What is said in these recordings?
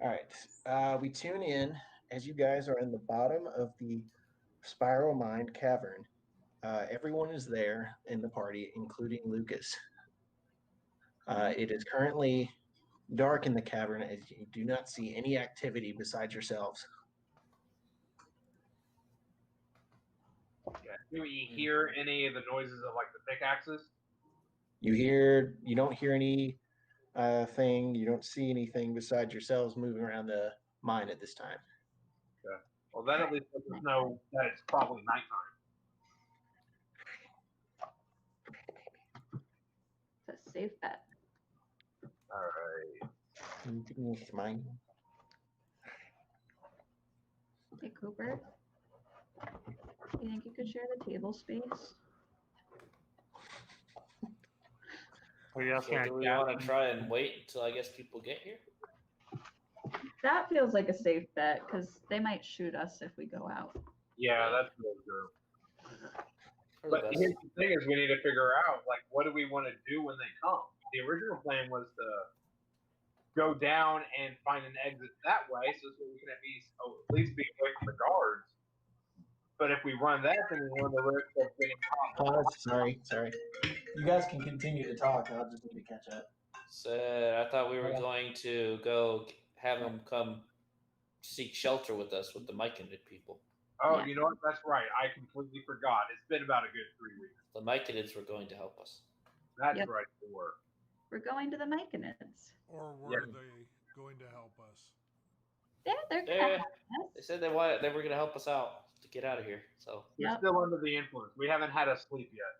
All right. We tune in as you guys are in the bottom of the Spiral Mind Cavern. Everyone is there in the party, including Lucas. It is currently dark in the cavern as you do not see any activity besides yourselves. Yeah. Do we hear any of the noises of like the pickaxes? You don't hear any thing. You don't see anything besides yourselves moving around the mine at this time. Okay. Well, then at least let us know that it's probably nighttime. It's a safe bet. All right. Mine. Hey, Cooper. You think you could share the table space? So do we want to try and wait until I guess people get here? That feels like a safe bet because they might shoot us if we go out. Yeah, that's really true. For the But best. here's the thing: is we need to figure out like what do we want to do when they come. The original plan was to go down and find an exit that way, so we can at least be away from the guards. But if we run that, then we run the risk of getting caught. Pause. Sorry. You guys can continue to talk. I'll just need to catch up. So I thought we were going to go have them come seek shelter with us with the Myconid people. Oh, Yeah. you know what? That's right. I completely forgot. It's been about a good 3 weeks. The Myconids were going to help us. That's Yep. right. They were. We're going to the Myconids. Or were they going to help us? Yeah, they're They, gonna they said they were going to help us out to get out of here. So We're Yep. still under the influence. We haven't had a sleep yet.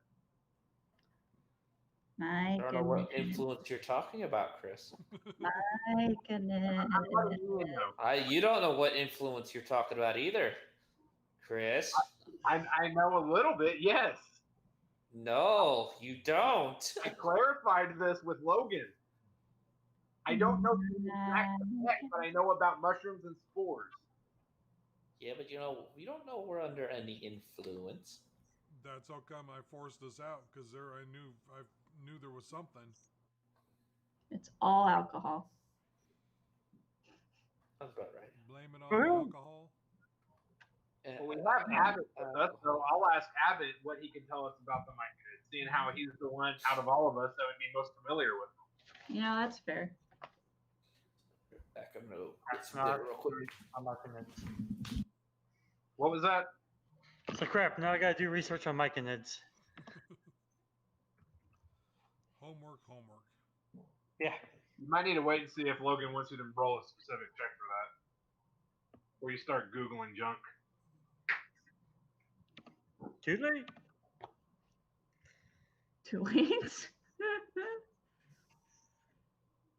I don't know what Myconid. influence you're talking about, Chris. Myconid. You don't know what influence you're talking about either, Chris. I know a little bit, yes. No, you don't. I clarified this with Logan. I don't know the exact effect, but I know about mushrooms and spores. Yeah, but we don't know we're under any influence. That's how come I forced us out, because I knew there was something. It's all alcohol. That's about right. Blame it on the alcohol. Well, we have Abbott with us, so I'll ask Abbott what he can tell us about the Myconids, seeing how he's the one out of all of us that would be most familiar with them. That's fair. Back up no. That's not real quick. I'm not convinced. What was that? So crap, now I gotta do research on Myconids. Homework. Yeah. You might need to wait and see if Logan wants you to roll a specific check for that. Or you start Googling junk. Too late? Too late.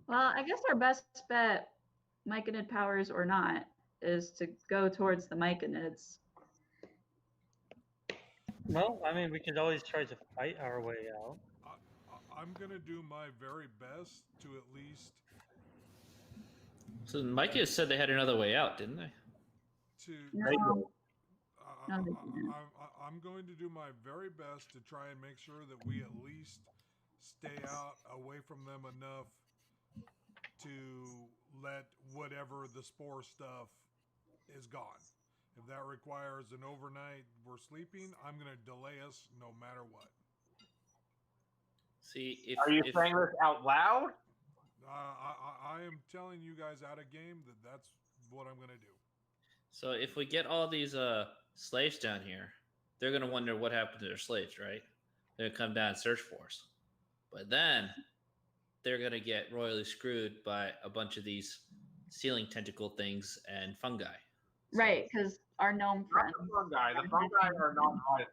Well, I guess our best bet, Myconid powers or not, is to go towards the Myconids. Well, I mean, we could always try to fight our way out. I'm going to do my very best to at least... So Micah said they had another way out, didn't they? No. I'm going to do my very best to try and make sure that we at least stay out away from them enough to let whatever the spore stuff is gone. If that requires an overnight we're sleeping, I'm going to delay us no matter what. See, Are you saying this out loud? I am telling you guys out of game that's what I'm going to do. So if we get all these slaves down here, they're going to wonder what happened to their slaves, right? They're going to come down and search for us. But then they're going to get royally screwed by a bunch of these ceiling tentacle things and fungi. Right, because our gnome friends. The fungi are non-violent.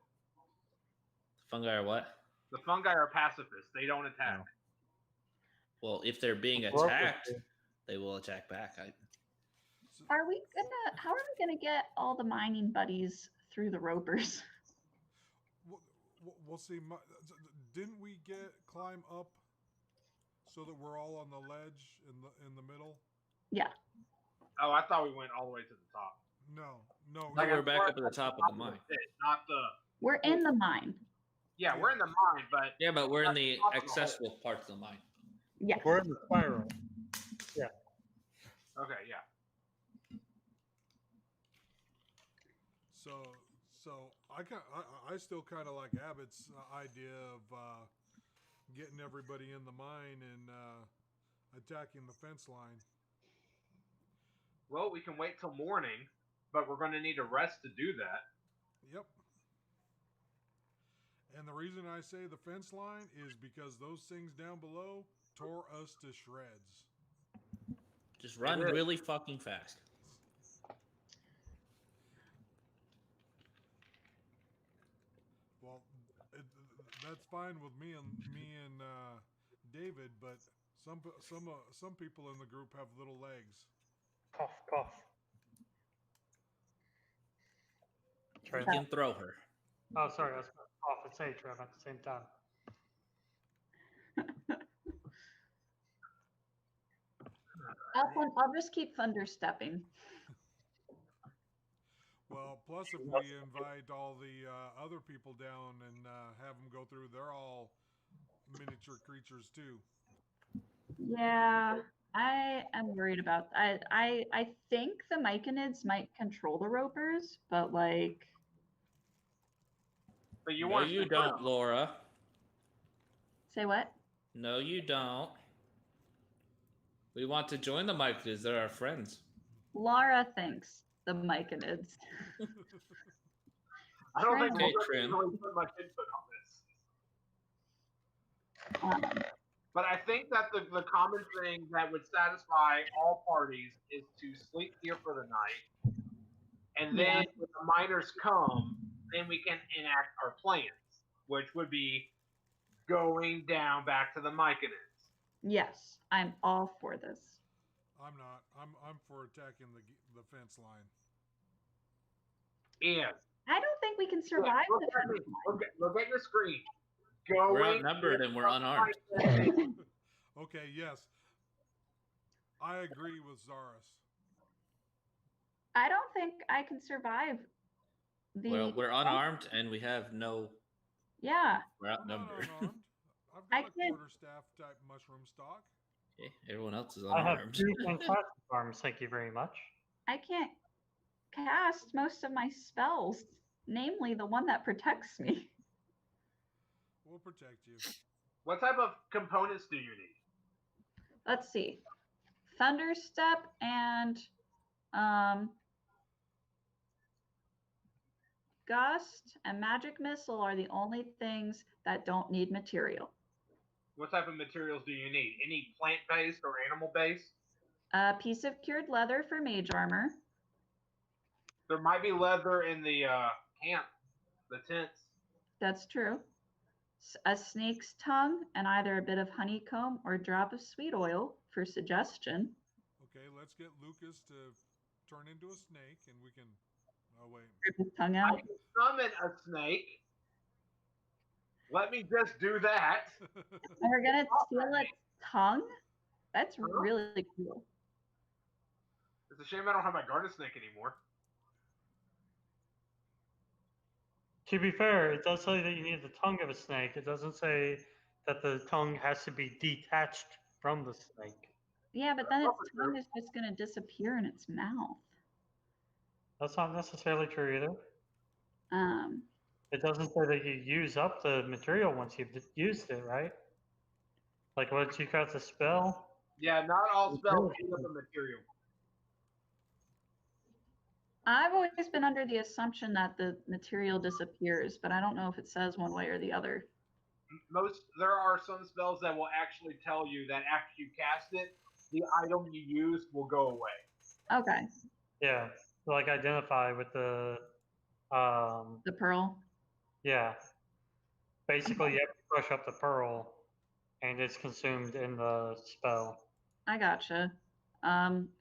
The fungi are what? The fungi are pacifists. They don't attack. Well, if they're being attacked, they will attack back. How are we gonna get all the mining buddies through the ropers? We'll see. Didn't we climb up so that we're all on the ledge in the middle? Yeah. Oh, I thought we went all the way to the top. No. Now we're back up at the top of the mine. Not the. We're in the mine. Yeah, we're in the mine, but Yeah, but we're in the accessible parts of the mine. Yes. We're in the spiral. Yeah. Okay, yeah. So I still kind of like Abbott's idea of getting everybody in the mine and attacking the fence line. Well, we can wait till morning, but we're going to need a rest to do that. Yep. And the reason I say the fence line is because those things down below tore us to shreds. Just run really fucking fast. Well, that's fine with me and David, but some people in the group have little legs. Cough, cough. You can throw her. Oh, sorry, I was going to cough and say Trev at the same time. I'll just keep thunder stepping. Well, plus if we invite all the other people down and have them go through, they're all miniature creatures too. Yeah, I am worried about. I think the Myconids might control the Ropers, but like. But you No, want you don't, Laura. Say what? No, you don't. We want to join the Myconids. They're our friends. Laura thinks the Myconids. I don't think Okay, we're Trin. really put much input on this. But I think that the common thing that would satisfy all parties is to sleep here for the night. And then when the miners come, then we can enact our plans, which would be going down back to the Myconids. Yes, I'm all for this. I'm not. I'm for attacking the fence line. And I don't think we can survive the fence line. look at your screen. We're outnumbered and we're unarmed. Okay, yes. I agree with Zaris. I don't think I can survive the. Well, we're unarmed and we have no. Yeah. We're outnumbered. I've got a quarterstaff type mushroom stock. Okay, everyone else is I have unarmed. 2 fantastic arms, thank you very much. I can't cast most of my spells, namely the one that protects me. We'll protect you. What type of components do you need? Let's see. Thunderstep and Gust and Magic Missile are the only things that don't need material. What type of materials do you need? Any plant-based or animal-based? A piece of cured leather for mage armor. There might be leather in the camp, the tents. That's true. A snake's tongue and either a bit of honeycomb or a drop of sweet oil for suggestion. Okay, let's get Lucas to turn into a snake and we can... Oh, wait. Rip his tongue out. I can summon a snake. Let me just do that. And we're going to steal its tongue? That's really cool. It's a shame I don't have my garden snake anymore. To be fair, it does say that you need the tongue of a snake. It doesn't say that the tongue has to be detached from the snake. Yeah, but then its tongue is just going to disappear in its mouth. That's not necessarily true either. Um, It doesn't say that you use up the material once you've used it, right? Like once you cast a spell. Yeah, not all spells use up the material. I've always been under the assumption that the material disappears, but I don't know if it says one way or the other. There are some spells that will actually tell you that after you cast it, the item you used will go away. Okay. Yeah, like identify with the pearl. Yeah. Basically, you have to crush up the pearl, and it's consumed in the spell. I gotcha.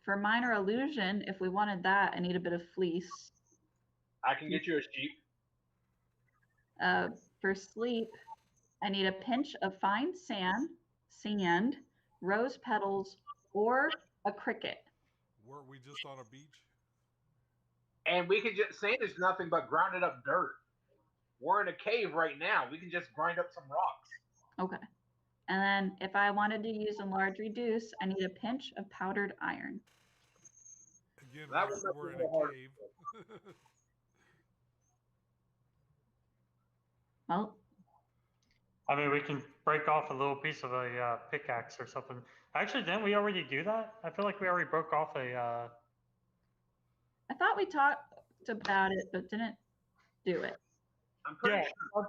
For minor illusion, if we wanted that, I need a bit of fleece. I can get you a sheep. For sleep, I need a pinch of fine sand, rose petals, or a cricket. Weren't we just on a beach? And we can just, sand is nothing but grounded up dirt. We're in a cave right now. We can just grind up some rocks. Okay. And then if I wanted to use a large reduce, I need a pinch of powdered iron. Again, That was we're in a a hard- cave. Well, I mean, we can break off a little piece of a pickaxe or something. Actually, didn't we already do that? I feel like we already broke off a. I thought we talked about it, but didn't do it. I'm pretty Yeah, sure.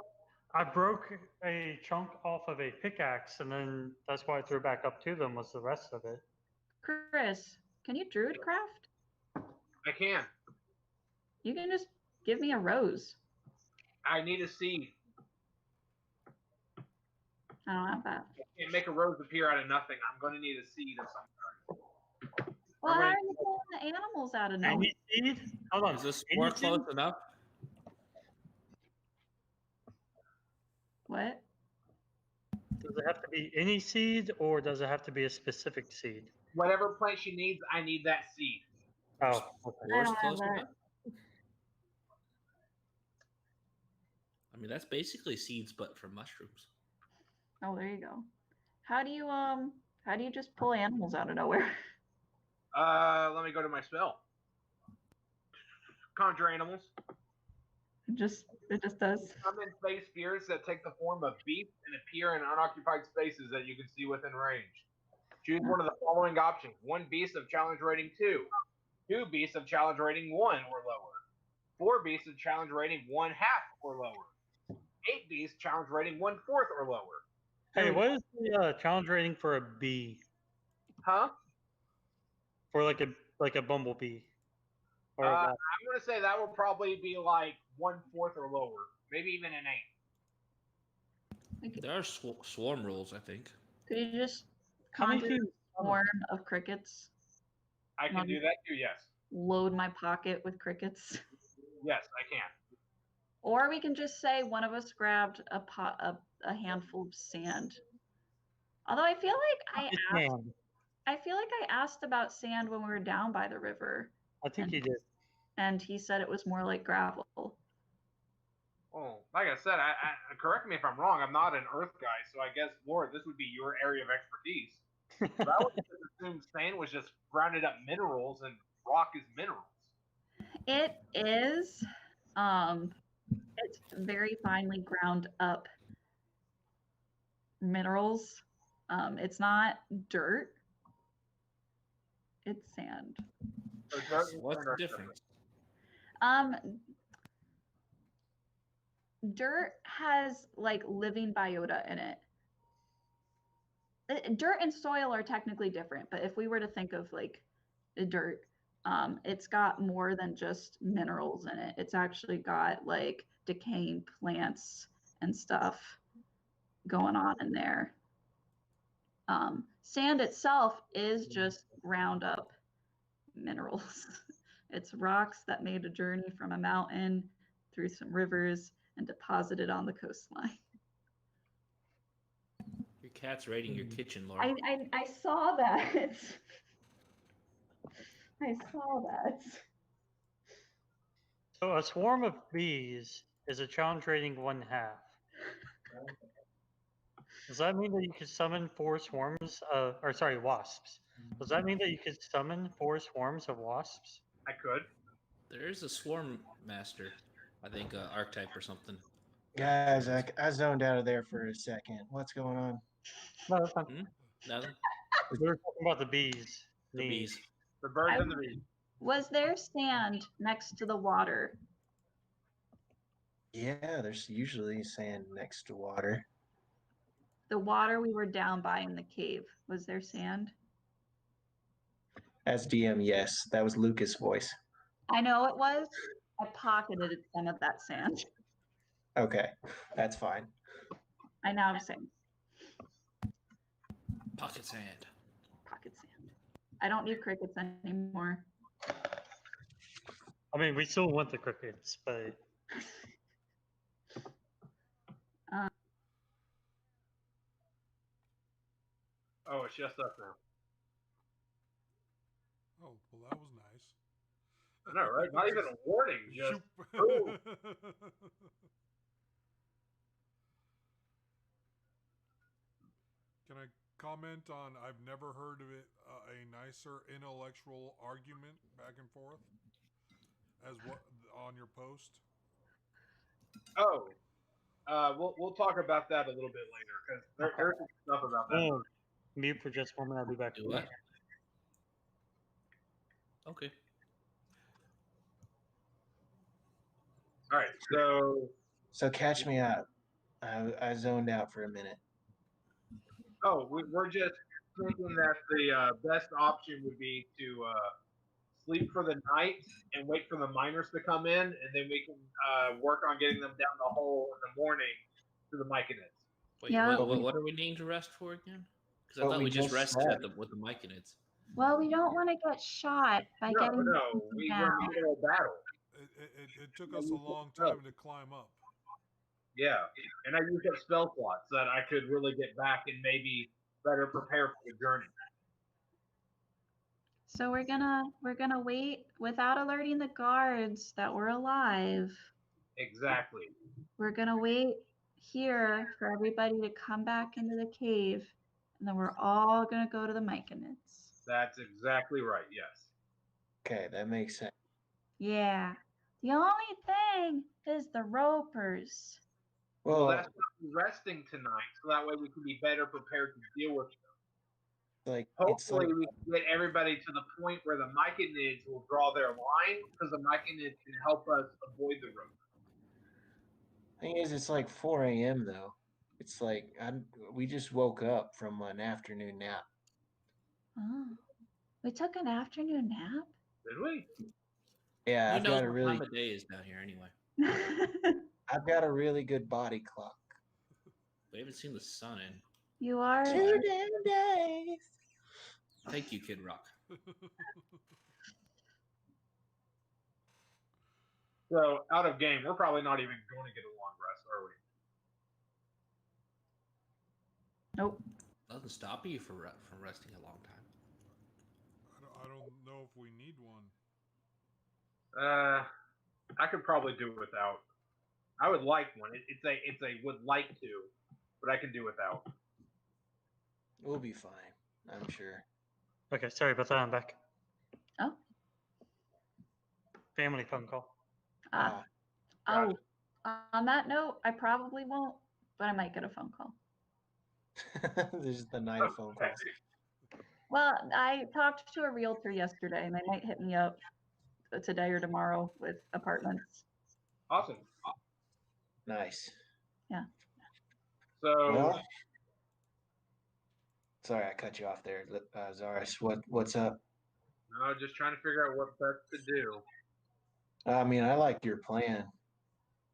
I broke a chunk off of a pickaxe, and then that's why I threw back up to them. Was the rest of it? Chris, can you druidcraft? I can. You can just give me a rose. I need a seed. I don't have that. I can't make a rose appear out of nothing. I'm going to need a seed of some kind. Well, how Alright. are you pulling the animals out of nowhere? Any seed? Hold on. Is this any more seed? close enough? What? Does it have to be any seed, or does it have to be a specific seed? Whatever plant she needs, I need that seed. Oh, okay. I Spores don't have close that. enough? I mean, that's basically seeds, but for mushrooms. Oh, there you go. How do you just pull animals out of nowhere? Let me go to my spell. Conjure animals. It just does. Summon space spirits that take the form of beasts and appear in unoccupied spaces that you can see within range. Choose one of the following options. 1 beast of challenge rating 2. 2 beasts of challenge rating 1 or lower. 4 beasts of challenge rating 1/2 or lower. 8 beasts challenge rating 1/4 or lower. Hey, what is the challenge rating for a bee? Huh? For like a bumblebee? Or I'm going to say that will probably be like 1/4 or lower. Maybe even an 8. There are swarm rules, I think. Could you just how many conjure do a swarm of crickets? I can do that too, yes. Load my pocket with crickets. Yes, I can. Or we can just say one of us grabbed a handful of sand. Although I feel like I asked about sand when we were down by the river, I think you did. and he said it was more like gravel. Oh, like I said, I correct me if I'm wrong. I'm not an earth guy, so I guess, Lord, this would be your area of expertise. But I would just assume sand was just grounded up minerals, and rock is minerals. It is. It's very finely ground up minerals. It's not dirt. It's sand. So dirt and What's sand the are difference? Dirt has like living biota in it. Dirt and soil are technically different, but if we were to think of like the dirt, it's got more than just minerals in it. It's actually got like decaying plants and stuff going on in there. Sand itself is just ground up minerals. It's rocks that made a journey from a mountain through some rivers and deposited on the coastline. Your cat's raiding your kitchen, Laura. I saw that. I saw that. So a swarm of bees is a challenge rating 1/2. Does that mean that you could summon 4 swarms or sorry, wasps? Does that mean that you could summon 4 swarms of wasps? I could. There is a swarm master, I think, archetype or something. Guys, I zoned out of there for a second. What's going on? No, that's fine. Nothing. We were talking about the bees. The bees. The birds and the bees. Was there sand next to the water? Yeah, there's usually sand next to water. The water we were down by in the cave. Was there sand? As DM, yes, that was Lucas' voice. I know it was. I pocketed some of that sand. Okay, that's fine. I now have sand. Pocket sand. Pocket sand. I don't need crickets anymore. I mean, we still want the crickets, but Oh, it's just us now. Oh, well, that was nice. I know, right? Not even a warning. Just Shoop. boom. Can I to comment on I've never heard of it a nicer intellectual argument back and forth as what on your post. Oh, we'll talk about that a little bit later because there's some stuff about that. Oh, mute for just 1 minute. I'll be back. Do what? Okay. All right, So catch me out. I zoned out for a minute. we're just thinking that the best option would be to sleep for the night and wait for the miners to come in, and then we can work on getting them down the hole in the morning to the Myconids. Wait, Yeah. what are we needing to rest for again? Because I But thought we we just just rested said- at with the Myconids. Well, we don't want to get shot by getting No, we down. were in the middle of battle. It took us a long time to climb up. Yeah, and I used up spell slots that I could really get back and maybe better prepare for the journey. So we're gonna wait without alerting the guards that we're alive. Exactly. We're gonna wait here for everybody to come back into the cave, and then we're all gonna go to the Myconids. That's exactly right. Yes. Okay, that makes sense. Yeah. The only thing is the ropers. Well, Well, that's why we're resting tonight, so that way we can be better prepared to deal with them. it's Hopefully, like we can get everybody to the point where the Myconids will draw their line, because the Myconids can help us avoid the rope. thing is, it's like 4 a.m. though. It's like we just woke up from an afternoon nap. Oh. We took an afternoon nap? Did we? Yeah, Who I've knows got a what really, time of day is down here anyway? I've got a really good body clock. We haven't seen the sun in. You are 2 damn days. Thank you, Kid Rock. So, out of game, we're probably not even going to get a long rest, are we? Nope. Doesn't stop you from resting a long time. I don't know if we need one. I could probably do without. I would like one. It's a would like to, but I can do without. We'll be fine, I'm sure. Okay, sorry about that. I'm back. Oh. Family phone call. Ah. Oh. On that note, I probably won't, but I might get a phone call. This is the night of phone calls. Well, I talked to a realtor yesterday, and they might hit me up today or tomorrow with apartments. Awesome. Nice. Yeah. So, Well, sorry I cut you off there, Zaris. What's up? no, just trying to figure out what best to do. I mean, I like your plan.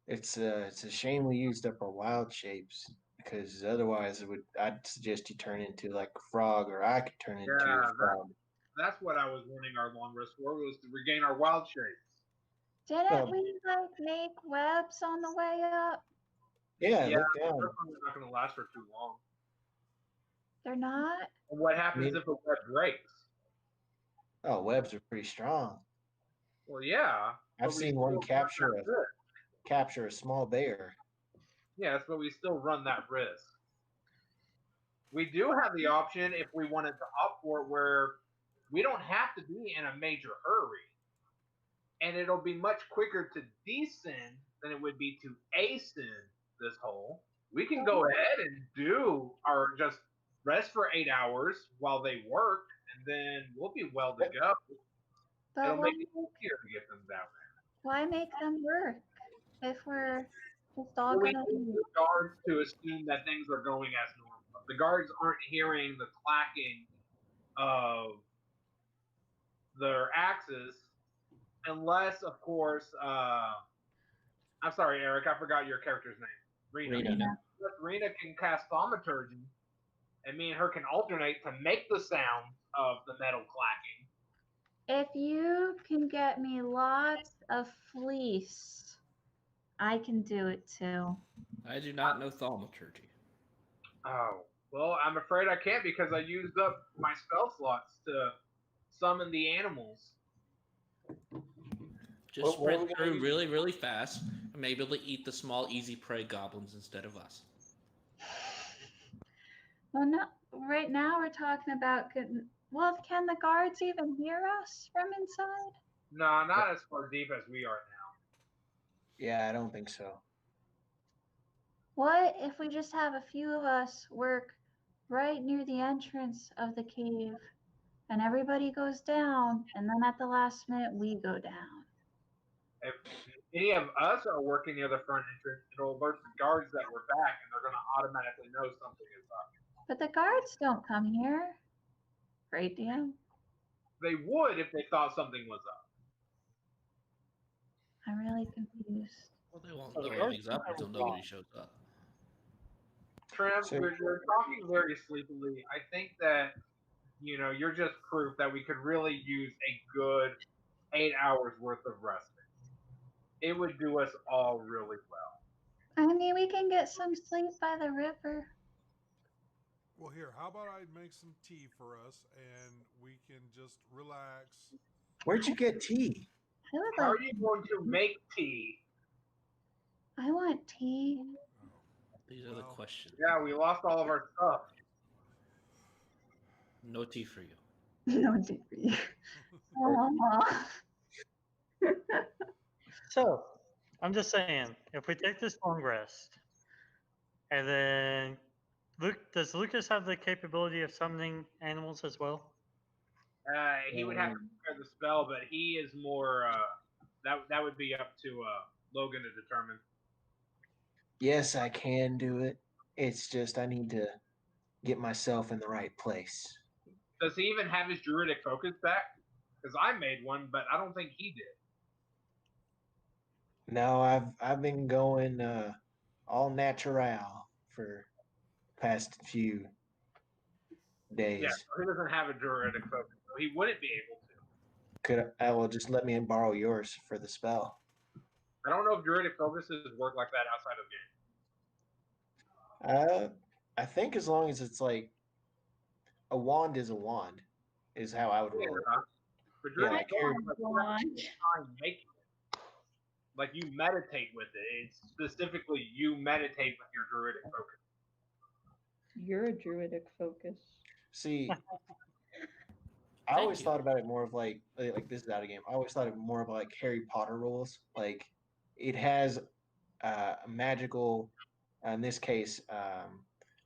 It's a shame we used up our wild shapes because otherwise I'd suggest you turn into like a frog, or I could turn into a frog. That's what I was wanting our long rest for, was to regain our wild shapes. Didn't we like make webs on the way up? Yeah, Yeah, look down. they're probably not going to last for too long. They're not? And what happens if a web breaks? Oh, webs are pretty strong. Well, yeah. I've seen one capture a small bear. Yes, but we still run that risk. We do have the option, if we wanted to opt for it, where we don't have to be in a major hurry. And it'll be much quicker to descend than it would be to ascend this hole. We can go ahead and do our just rest for 8 hours while they work, and then we'll be well to go. But It'll make it easier to get them down there. why make them work if we're just all We gonna need the guards to assume that things are going as normal. The guards aren't hearing the clacking of their axes, unless, of course, I'm sorry, Eric, I forgot your character's name. Rena. Rena can cast thaumaturgy, and me and her can alternate to make the sound of the metal clacking. If you can get me lots of fleece, I can do it too. I do not know thaumaturgy. Oh, well, I'm afraid I can't because I used up my spell slots to summon the animals. Just What are we sprint gonna through do? really, really fast, and maybe they'll eat the small, easy prey goblins instead of us. Well, no. Right now we're talking about. Can the guards even hear us from inside? No, not as far deep as we are now. Yeah, I don't think so. What if we just have a few of us work right near the entrance of the cave, and everybody goes down, and then at the last minute we go down? If any of us are working near the front entrance, it'll alert the guards that we're back, and they're going to automatically know something is up. But the guards don't come here, right, Dan? They would if they thought something was up. I'm really confused. Well, they won't So the know guards anything's up think until that was nobody shows up. Trev, So- you're talking very sleepily. I think that, you're just proof that we could really use a good 8 hours worth of respite. It would do us all really well. I mean, we can get some sleep by the river. Well, here, how about I make some tea for us and we can just relax? Where'd you get tea? I would How like. are you going to make tea? I want tea. These are the Well, questions. Yeah, we lost all of our stuff. No tea for you. No tea. Aw. So, I'm just saying, if we take this long rest, and then does Lucas have the capability of summoning animals as well? He would have to prepare the spell, but he is more. That would be up to Logan to determine. Yes, I can do it. It's just I need to get myself in the right place. Does he even have his druidic focus back? Because I made one, but I don't think he did. No, I've been going all natural for past few days. Yeah, so he doesn't have a druidic focus, so he wouldn't be able to. Could I will just let me borrow yours for the spell? I don't know if druidic focuses work like that outside of game. I think as long as it's like a wand is a wand, is how I would roll it. But Yeah, druidic like Harry- focus, you have to spend time making it. Like you meditate with it. It's specifically you meditate with your druidic focus. You're a druidic focus. See, I Thank always you. thought about it more of like this is out of game. I always thought of it more of like Harry Potter rules. Like it has a magical, in this case,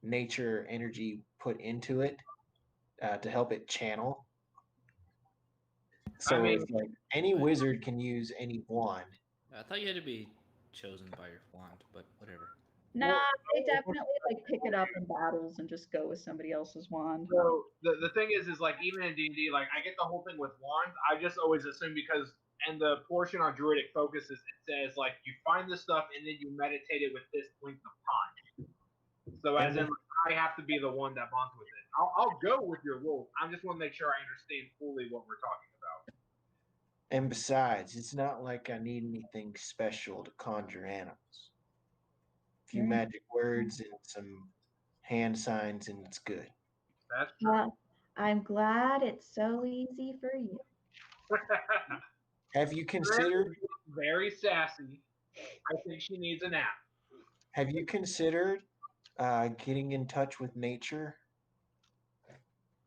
nature energy put into it to help it channel. So I mean- it's like any wizard can use any wand. I thought you had to be chosen by your wand, but whatever. Nah, they definitely like pick it up in battles and just go with somebody else's wand. So the thing is like even in D&D, like I get the whole thing with wands. I just always assume because and the portion on druidic focuses it says like you find the stuff and then you meditate it with this length of time. So as in like, I have to be the one that bonds with it. I'll go with your rules. I just want to make sure I understand fully what we're talking about. And besides, it's not like I need anything special to conjure animals. A few magic words and some hand signs, and it's good. That's true. Well, I'm glad it's so easy for you. Have you considered? Very sassy. I think she needs a nap. Have you considered getting in touch with nature?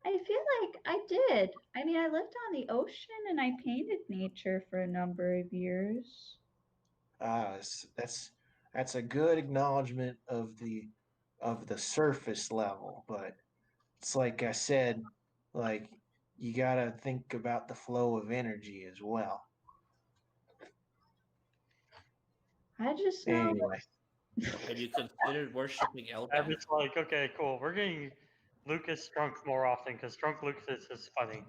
I feel like I did. I mean, I lived on the ocean and I painted nature for a number of years. That's a good acknowledgement of the surface level, but it's like I said, like you gotta think about the flow of energy as well. I just know. Anyway, Have you considered worshiping I'm Eldath? just like, okay, cool. We're getting Lucas drunk more often because drunk Lucas is funny.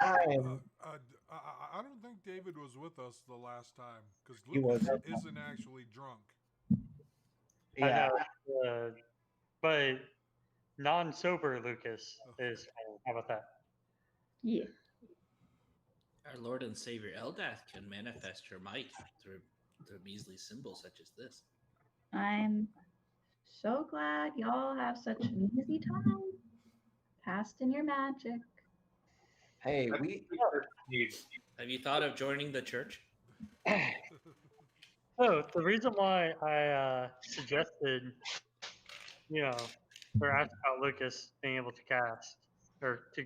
I am. I don't think David was with us the last time because He Lucas wasn't. isn't actually drunk. Yeah, I know, but non-sober Lucas is fine. How about that? Yeah. Our Lord and Savior Eldath can manifest her might through measly symbols such as this. I'm so glad y'all have such an easy time casting your magic. hey, we Have you thought of joining the church? So the reason why I suggested, or asked about Lucas being able to cast or to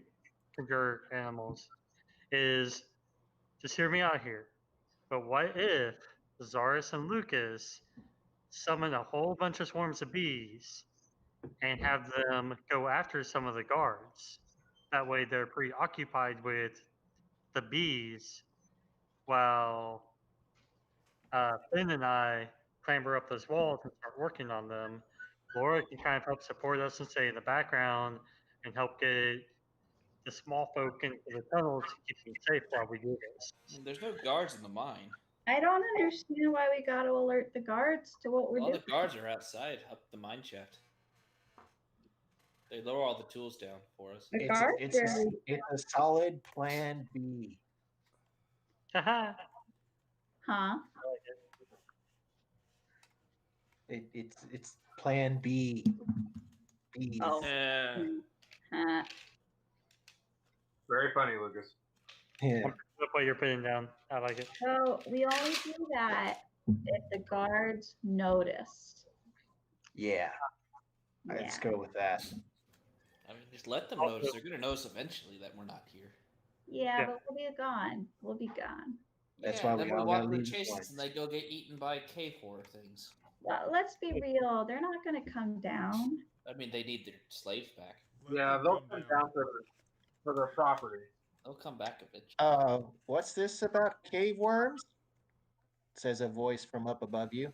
conjure animals is just hear me out here. But what if Zaris and Lucas summon a whole bunch of swarms of bees and have them go after some of the guards? That way they're preoccupied with the bees while Finn and I clamber up those walls and start working on them. Laura can kind of help support us and stay in the background and help get the small folk into the tunnel to keep them safe while we do this. There's no guards in the mine. I don't understand why we got to alert the guards to what we're All doing. the guards are outside up the mine shaft. They lower all the tools down for us. The It's guards it's are- it's a solid plan B. Haha. Huh? It's plan B. Bees. Oh. Yeah. Very funny, Lucas. Yeah. Look what you're putting down. I like it. So we only do that if the guards notice. Yeah. Let's go with that. I mean, just let them Also- notice. They're gonna notice eventually that we're not here. Yeah, Yeah. but we'll be gone. We'll be gone. That's Yeah, why then we all walk gotta the leave chases once. and they go get eaten by cave horror things. Well, let's be real. They're not going to come down. I mean, they need their slaves back. Let Yeah, them they'll come come down. down for their property. They'll come back eventually. What's this about cave worms? Says a voice from up above you.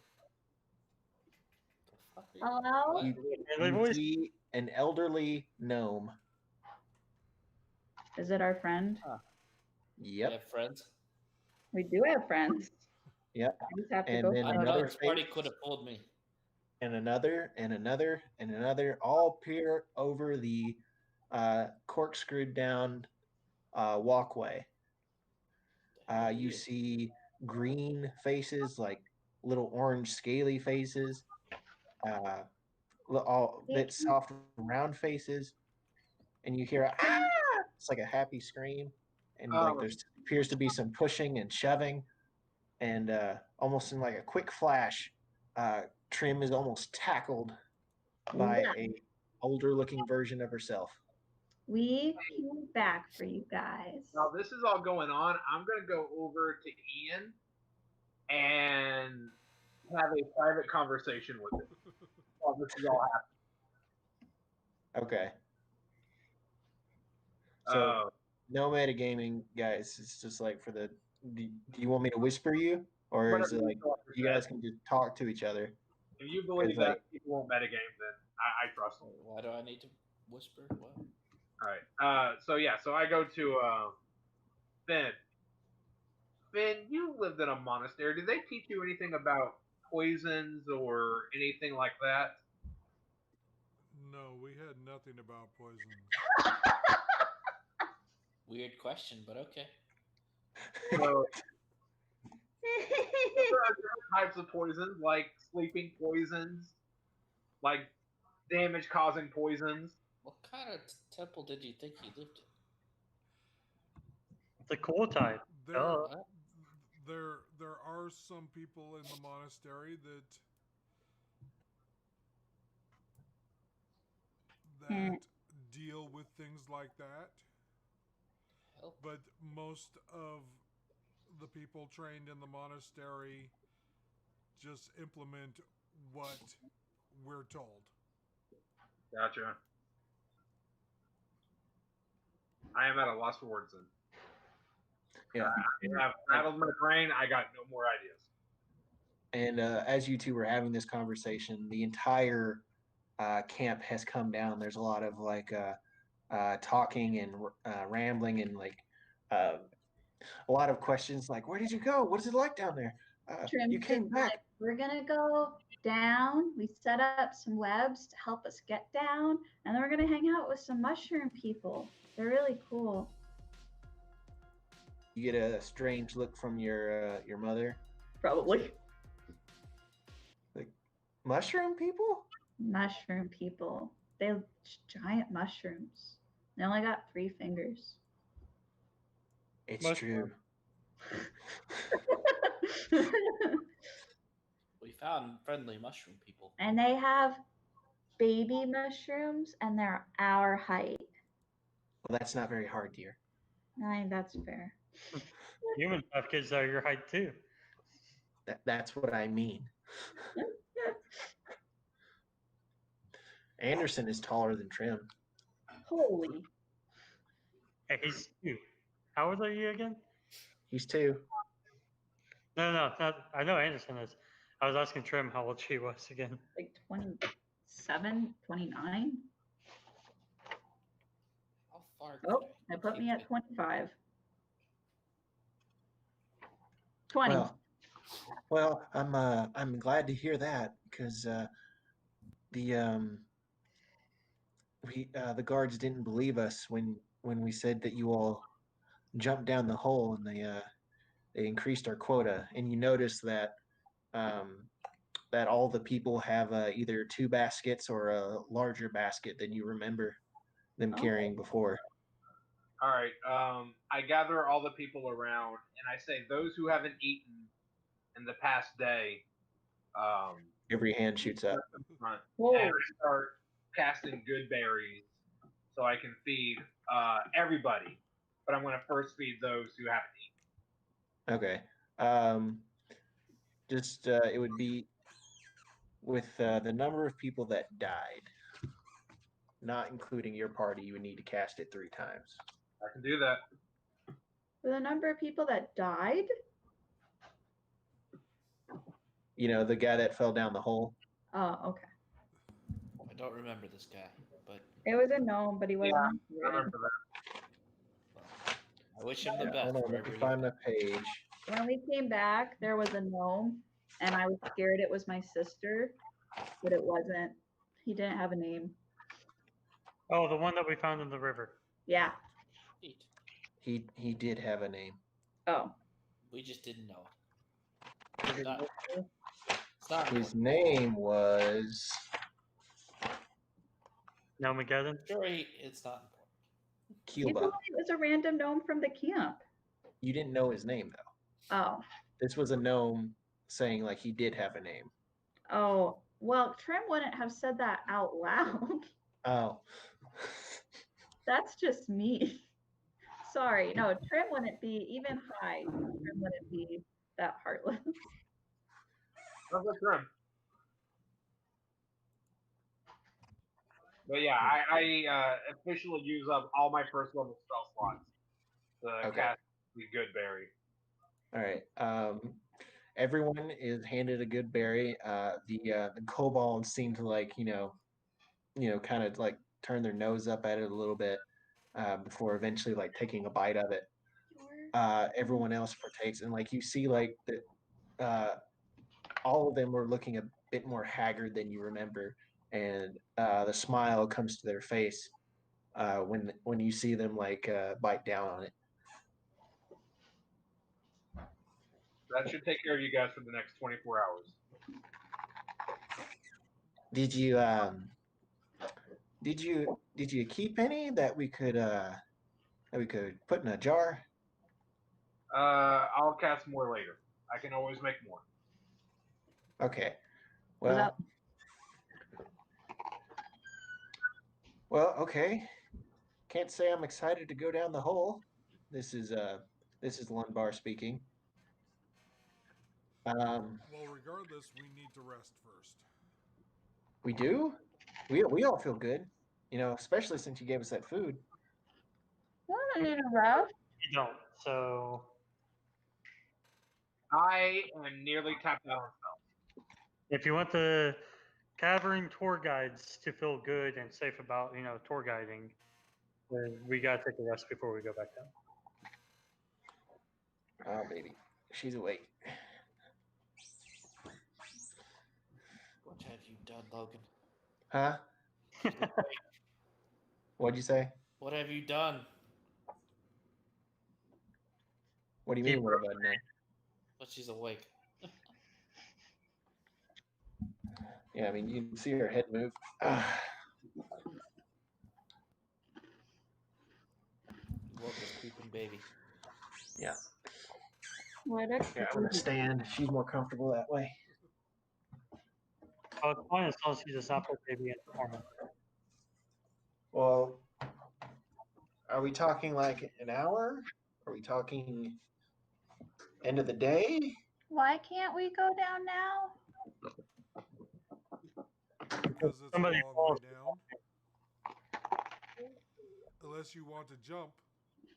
The fuck are you- Hello? what? Manly You voice. see an elderly gnome. Is it our friend? You Yep. have friends? We do have friends. Yep. We just have to And go then find I don't know. another This party face. could have pulled me. And another, and another, and another, all peer over the corkscrewed down walkway. You see green faces, like little orange scaly faces, all bit soft round faces, and you hear a ah! It's like a happy scream, and like there appears to be some pushing and shoving, and almost in like a quick flash, Trim is almost tackled by Yeah. a older looking version of herself. We came back for you guys. Now this is all going on. I'm gonna go over to Ian and have a private conversation with him while this is all happening. Okay. So no metagaming, guys. It's just like for the. Do you want me to whisper you, or is it like you guys can just talk to each other? If you believe It's that like- people won't metagame, then I trust them. Why do I need to whisper? What? All right. So I go to Finn. Finn, you lived in a monastery. Did they teach you anything about poisons or anything like that? No, we had nothing about poison. Weird question, but okay. So, there are different types of poisons, like sleeping poisons, like damage-causing poisons. What kind of temple did you think you lived in? The cool type. There, Oh. What? there are some people in the monastery that deal with things like that, Help. but most of the people trained in the monastery just implement what we're told. Gotcha. I am at a loss for words then. Yeah. I've rattled my brain. I got no more ideas. And as you two were having this conversation, the entire camp has come down. There's a lot of like talking and rambling and like a lot of questions like, where did you go? What is it like down there? Trim You came said, back. like, we're gonna go down. We set up some webs to help us get down, and then we're gonna hang out with some mushroom people. They're really cool. You get a strange look from your mother. Probably. Like, mushroom people? Mushroom people. They have giant mushrooms. They only got 3 fingers. It's Mushroom. true. We found friendly mushroom people. And they have baby mushrooms, and they're our height. Well, that's not very hard, dear. That's fair. Humans have kids that are your height too. That's what I mean. Anderson is taller than Trim. Holy. Hey, he's 2. How old are you again? He's 2. No, not. I know Anderson is. I was asking Trim how old she was again. Like 27, 29? How far? Oh, that put me at 25. 20. Well, I'm glad to hear that because the guards didn't believe us when we said that you all jumped down the hole, and they increased our quota. And you notice that that all the people have either 2 baskets or a larger basket than you remember them carrying before. All right. I gather all the people around, and I say those who haven't eaten in the past day. Every hand shoots up. Front, Whoa. and I start casting good berries so I can feed everybody. But I'm going to first feed those who haven't eaten. Okay. Just it would be with the number of people that died, not including your party. You would need to cast it 3 times. I can do that. For the number of people that died? You know, the guy that fell down the hole. Oh, okay. I don't remember this guy, but It was a gnome, but he wasn't. I remember that. I wish him the best. Hold on, let wherever me he find went. the page. When we came back, there was a gnome, and I was scared it was my sister, but it wasn't. He didn't have a name. Oh, the one that we found in the river. Yeah. Eat. He did have a name. Oh. We just didn't know. It's not His name was No, McGettin? it's not important. You Cuba. told me it was a random gnome from the camp. You didn't know his name though. Oh. This was a gnome saying like he did have a name. Oh. Well, Trim wouldn't have said that out loud. Oh. That's just me. Sorry. No, Trim wouldn't be even high. Trim wouldn't be that heartless. That's a trim. But yeah, I officially use up all my first level spell slots to cast the good berry. All right. Everyone is handed a good berry. The kobolds seem to like kind of like turn their nose up at it a little bit before eventually like taking a bite of it. Everyone else partakes, and like you see like all of them were looking a bit more haggard than you remember, and the smile comes to their face when you see them like bite down on it. That should take care of you guys for the next 24 hours. Did you keep any that we could put in a jar? I'll cast more later. I can always make more. Okay. Well, okay. Can't say I'm excited to go down the hole. This is Lunbar speaking. Well, regardless, we need to rest first. We do? We all feel good, especially since you gave us that food. I need a rest. You don't, so... I am nearly tapped out on spells. If you want the cavern tour guides to feel good and safe about, tour guiding, then we gotta take a rest before we go back down. Oh, baby. She's awake. What have you done, Logan? Huh? What'd you say? What have you done? What do you mean, what have I done? But she's awake. Yeah, I mean, you can see her head move. Woke a sleeping baby. Yeah. What Yeah, I'm gonna stand. She's more comfortable that way. Well, it's fine as long as he does not put baby in the format. Well, are we talking like an hour? Are we talking end of the day? Why can't we go down now? Because it's a Somebody long way falls. down. Unless you want to jump.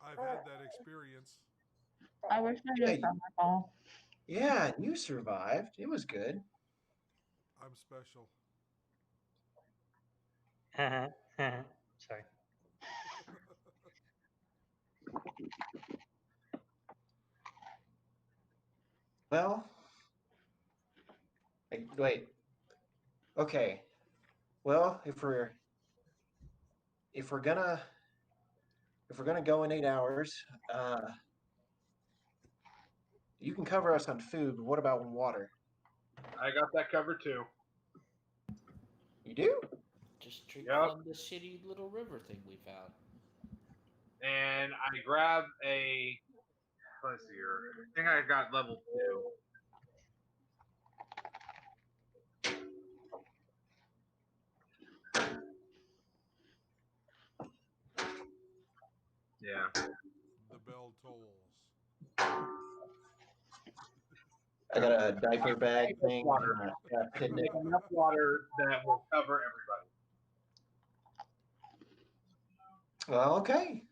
I've had that experience. I wish I Yeah, did summer fall. yeah, you survived. It was good. I'm special. Sorry. Well, wait. Okay. Well, if we're gonna go in 8 hours, you can cover us on food, but what about water? I got that covered too. You do? Just drink Yep. from the shitty little river thing we found. And I grab a. Let's see here. I think I got level 2. Yeah. The bell tolls. I got a diaper bag thing. Water. Picnic. Enough water that will cover everybody. Well, okay.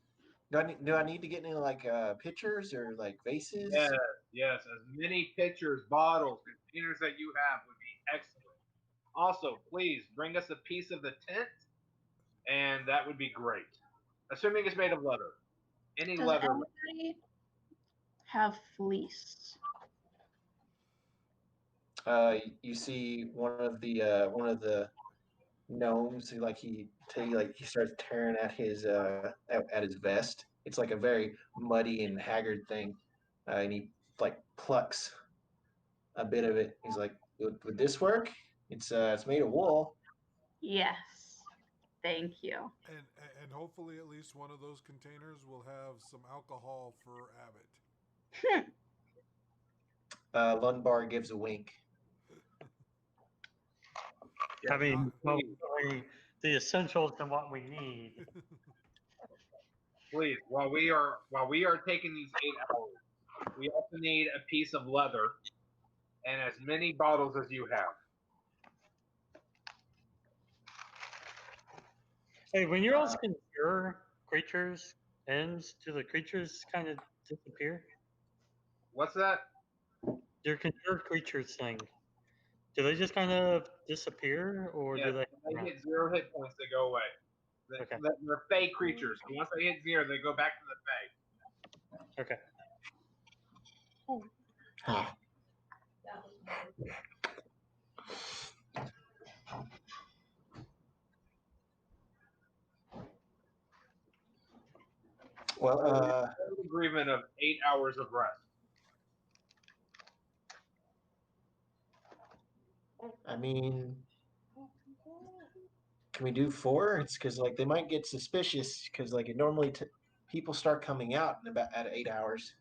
Do I need to get any like pitchers or like vases? Yes. As many pitchers, bottles, containers that you have would be excellent. Also, please bring us a piece of the tent, and that would be great. Assuming it's made of leather. Any Does leather. anybody have fleece? You see one of the gnomes who he starts tearing at his vest. It's like a very muddy and haggard thing, and he like plucks a bit of it. He's like, "Would this work? It's made of wool." Yes. Thank you. And hopefully at least one of those containers will have some alcohol for Abbott. Lundbar gives a wink. I mean, the essentials and what we need. Please, while we are taking these 8 hours, we also need a piece of leather and as many bottles as you have. Hey, when you all can cure creatures, ends, do the creatures kind of disappear? What's that? Your cure creatures thing. Do they just kind of disappear, or do they? When they hit 0 hit points, they go away. Okay. They're fey creatures. So once they hit 0, they go back to the fey. Okay. Well, agreement of 8 hours of rest. I mean, can we do 4? It's because they might get suspicious because it normally people start coming out in about at 8 hours.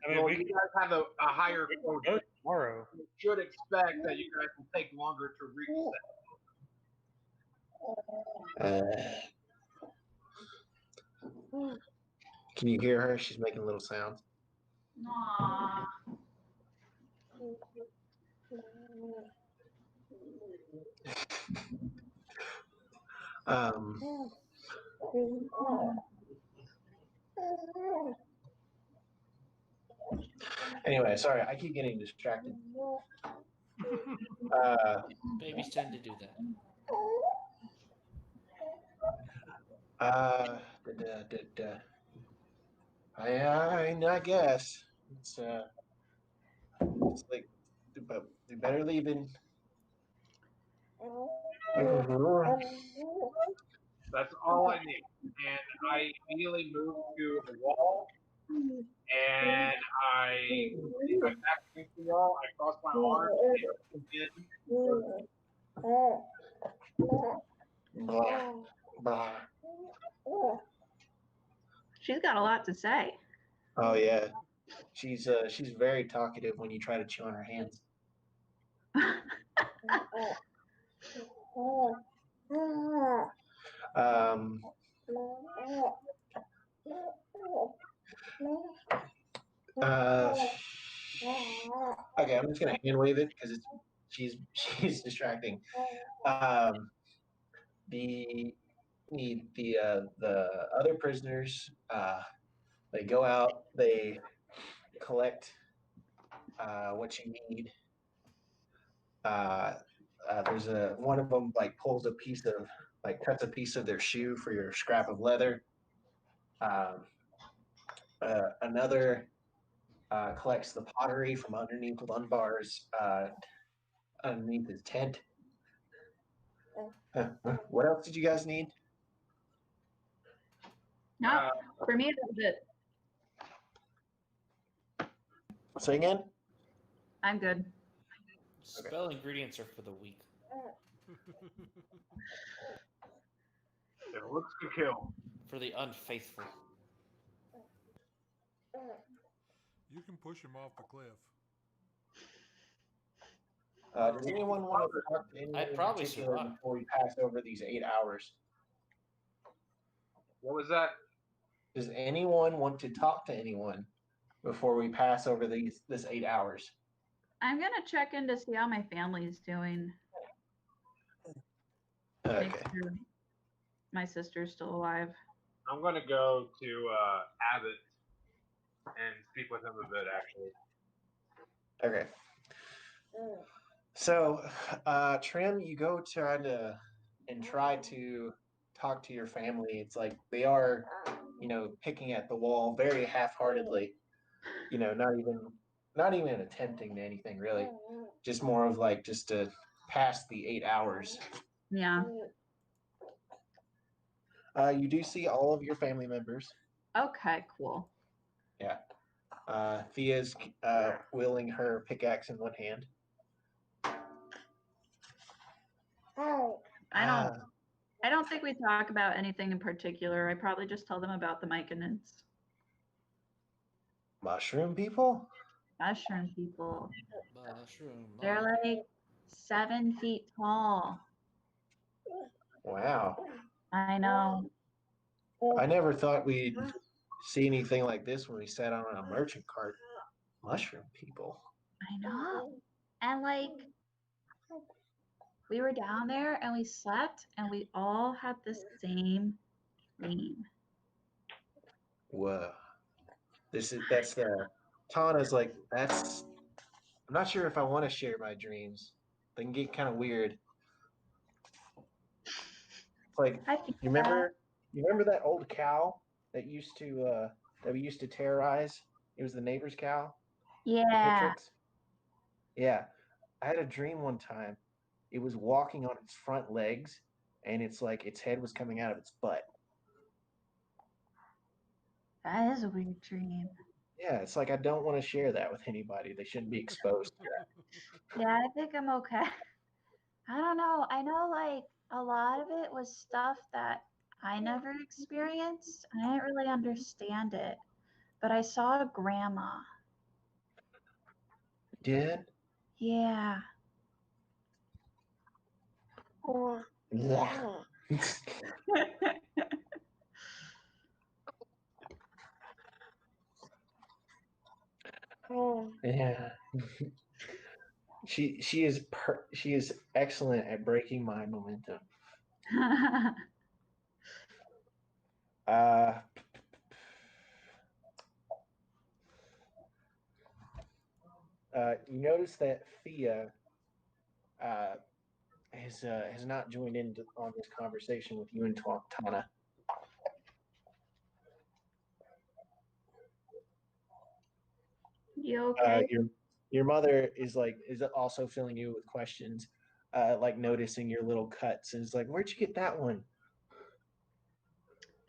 I mean, you guys have a higher quota. Tomorrow. You should expect that you guys will take longer to reset. Can you hear her? She's making little sounds. Aww. Anyway, sorry, I keep getting distracted. Babies tend to do that. I guess it's like, but we better leave in. That's all I need. And I immediately move to the wall, and I back against the wall. I cross my arms She's got a lot to say. Oh yeah, She's very talkative when you try to chew on her hands. Um, okay, I'm just gonna hand wave it because she's distracting. The other prisoners, they go out, they collect what you need. There's one of them like pulls a piece of cuts a piece of their shoe for your scrap of leather. Another collects the pottery from underneath Lunbar's underneath his tent. What else did you guys need? No, for me, that was it. Say again? I'm good. Spell ingredients are for the weak. It looks to kill. For the unfaithful. You can push him off the cliff. Does anyone want to talk to anyone I'd in probably particular survive. before we pass over these 8 hours? What was that? Does anyone want to talk to anyone before we pass over this 8 hours? I'm gonna check in to see how my family's doing. Okay. Make sure my sister's still alive. I'm gonna go to Abbott and speak with him a bit, actually. Okay. So, Trim, you go try to talk to your family. It's like they are, picking at the wall very half-heartedly. Not even attempting to anything really. Just more of like just to pass the 8 hours. Yeah. You do see all of your family members. Okay, cool. Yeah. Thea's wielding her pickaxe in one hand. I don't think we talk about anything in particular. I probably just tell them about the Myconans. Mushroom people? Mushroom people. Mushroom. They're like 7 feet tall. Wow. I know. I never thought we'd see anything like this when we sat on a merchant cart. Mushroom people. I know. And like, we were down there and we slept and we all had the same dream. Whoa. That's Tana's like, I'm not sure if I want to share my dreams. They can get kind of weird. It's like, you remember that old cow that we used to terrorize? It was the neighbor's cow. Yeah. Yeah. I had a dream one time. It was walking on its front legs, and it's like its head was coming out of its butt. That is a weird dream. Yeah, it's like I don't want to share that with anybody. They shouldn't be exposed to that. Yeah, I think I'm okay. I don't know. I know like a lot of it was stuff that I never experienced. I didn't really understand it. But I saw a grandma. Did? Yeah. Yeah. Yeah. She is excellent at breaking my momentum. You notice that Thea has not joined in on this conversation with you and Tana. You okay? Your mother is also filling you with questions, like noticing your little cuts, and is like, "Where'd you get that one?"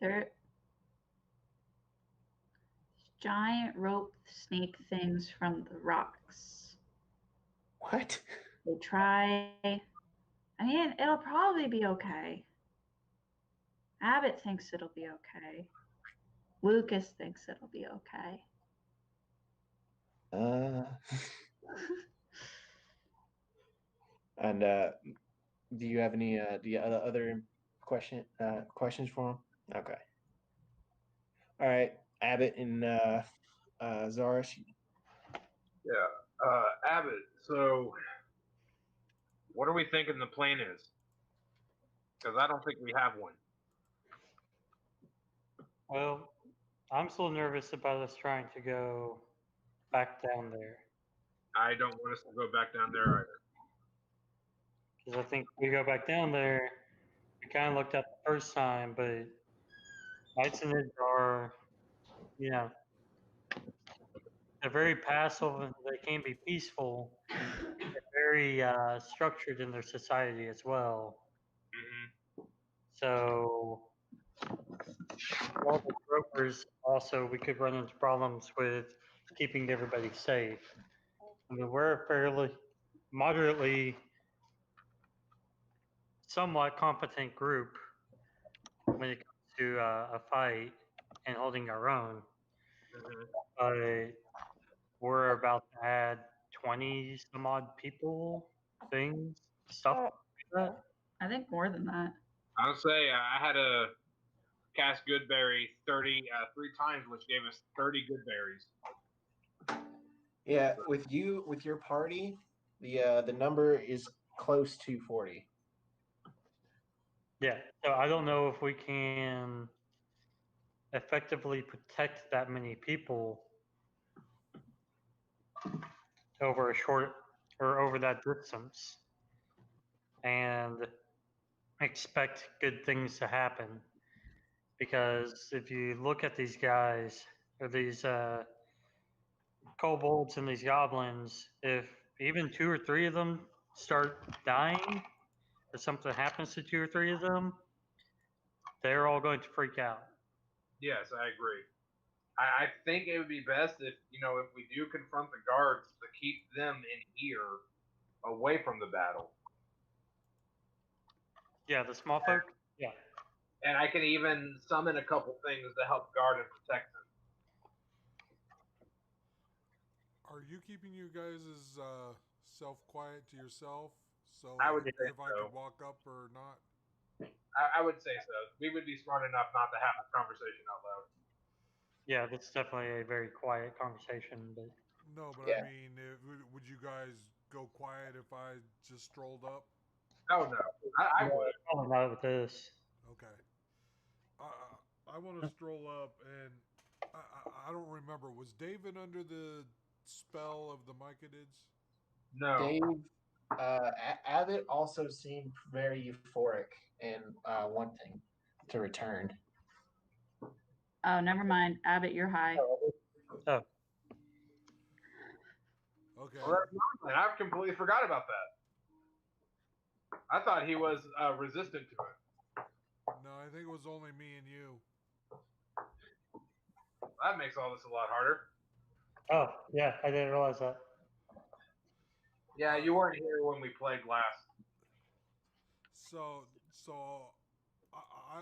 They're giant rope snake things from the rocks. What? They try. I mean, it'll probably be okay. Abbott thinks it'll be okay. Lucas thinks it'll be okay. Uh, and do you have any other questions for him? Okay. All right, Abbott and Zaris. Yeah. Abbott, so what are we thinking the plan is? Because I don't think we have one. Well, I'm still nervous about us trying to go back down there. I don't want us to go back down there either. Because I think we go back down there, we kind of looked at the first time, but Knights and Nids are, you know, they're very passive and they can be peaceful. They're very structured in their society as well. Mm-hmm. So, all the brokers also, we could run into problems with keeping everybody safe. I mean, we're a fairly moderately, somewhat competent group when it comes to a fight and holding our own. Mm-hmm. But we're about to add 20 some odd people, things, stuff like that. I think more than that. I'll say I had to cast Goodberry 3 times, which gave us 30 good berries. Yeah, with your party, the number is close to 40. Yeah, so I don't know if we can effectively protect that many people over a short or over that distance and expect good things to happen. Because if you look at these guys or these kobolds and these goblins, if even 2 or 3 of them start dying or something happens to 2 or 3 of them, they're all going to freak out. Yes, I agree. I think it would be best if we do confront the guards, to keep them in here, away from the battle. Yeah, the small folk. Yeah. And I can even summon a couple things to help guard and protect them. Are you keeping you guys' self quiet to yourself? So I would say if I so. could walk up or not? I would say so. We would be smart enough not to have this conversation out loud. Yeah, that's definitely a very quiet conversation. But No, but Yeah. I mean, would you guys go quiet if I just strolled up? Oh no, I would. probably not with this. Okay. I want to stroll up, and I don't remember. Was David under the spell of the Myconids? No. Dave, Abbott also seemed very euphoric and wanting to return. Oh, never mind. Abbott, you're high. Oh, Okay. Well, I've completely forgot about that. I thought he was resistant to it. No, I think it was only me and you. That makes all this a lot harder. oh, yeah, I didn't realize that. Yeah, you weren't here when we played last. So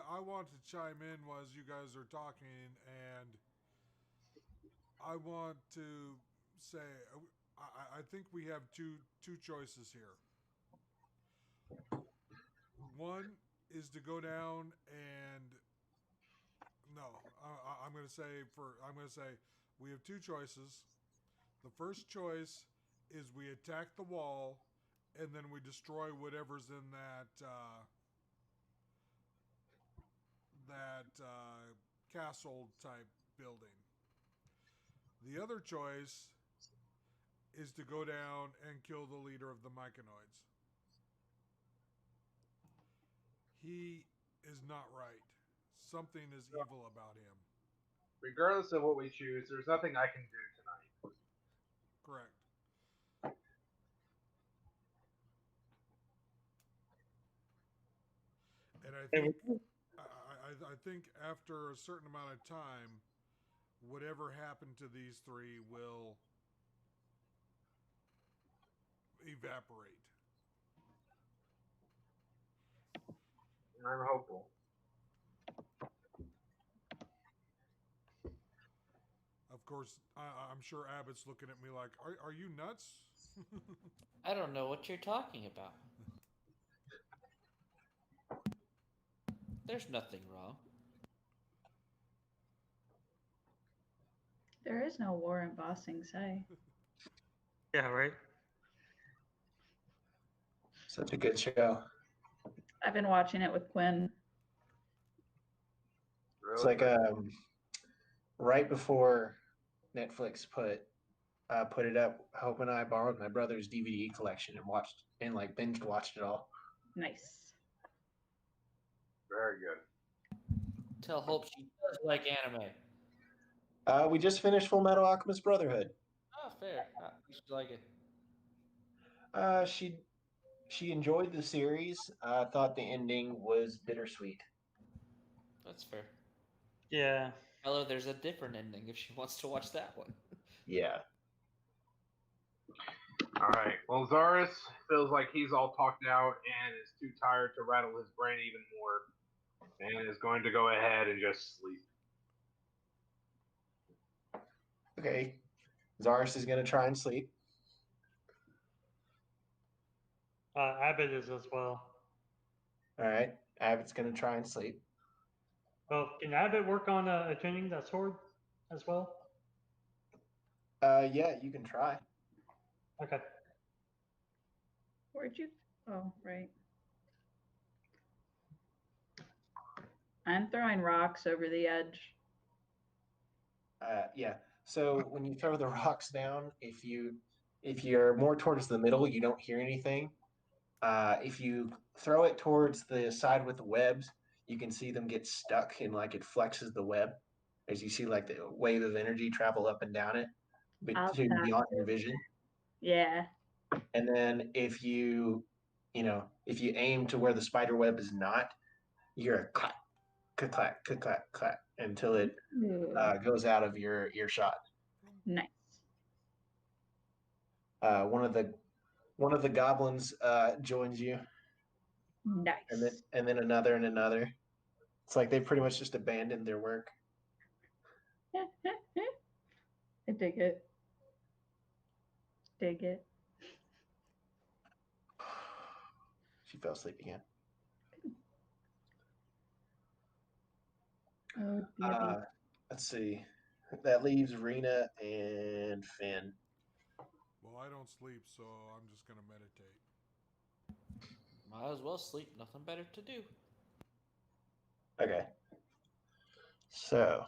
I want to chime in as you guys are talking, and I want to say I think we have two choices here. One is to go down and I'm going to say we have two choices. The first choice is we attack the wall and then we destroy whatever's in that castle type building. The other choice is to go down and kill the leader of the Myconids. He is not right. Something is evil about him. Regardless of what we choose, there's nothing I can do tonight. Correct. And I think after a certain amount of time, whatever happened to these three will evaporate. I'm hopeful. Of course, I'm sure Abbott's looking at me like, "Are you nuts?" I don't know what you're talking about. There's nothing wrong. There is no war in Ba Sing Se. Yeah, right. Such a good show. I've been watching it with Quinn. It's like right before Netflix put it up. Hope and I borrowed my brother's DVD collection and watched and like binge watched it all. Nice. Very good. Tell Hope she does like anime. We just finished Full Metal Alchemist Brotherhood. Oh, fair. You should like it. She enjoyed the series. Thought the ending was bittersweet. That's fair. Yeah. Hello, there's a different ending if she wants to watch that one. Yeah. All right. Well, Zaris feels like he's all talked out and is too tired to rattle his brain even more, and is going to go ahead and just sleep. Okay. Zaris is gonna try and sleep. Abbott is as well. All right. Abbott's gonna try and sleep. Well, can Abbott work on attuning that sword as well? Yeah, you can try. Okay. Where'd you? Oh, right. I'm throwing rocks over the edge. Yeah. So when you throw the rocks down, if you're more towards the middle, you don't hear anything. If you throw it towards the side with the webs, you can see them get stuck and like it flexes the web as you see like the wave of energy travel up and down it, but I'll to pass beyond it. your vision. Yeah. And then if you aim to where the spider web is not, you hear a clack, clack, clack, clack, clack, clack until it Ooh, goes out of your earshot. nice. One of the goblins joins you, Nice. and then another and another. It's like they pretty much just abandoned their work. I dig it. Dig it. She fell asleep again. Oh, dear. Let's see. That leaves Rena and Finn. Well, I don't sleep, so I'm just gonna meditate. Might as well sleep. Nothing better to do. Okay. So,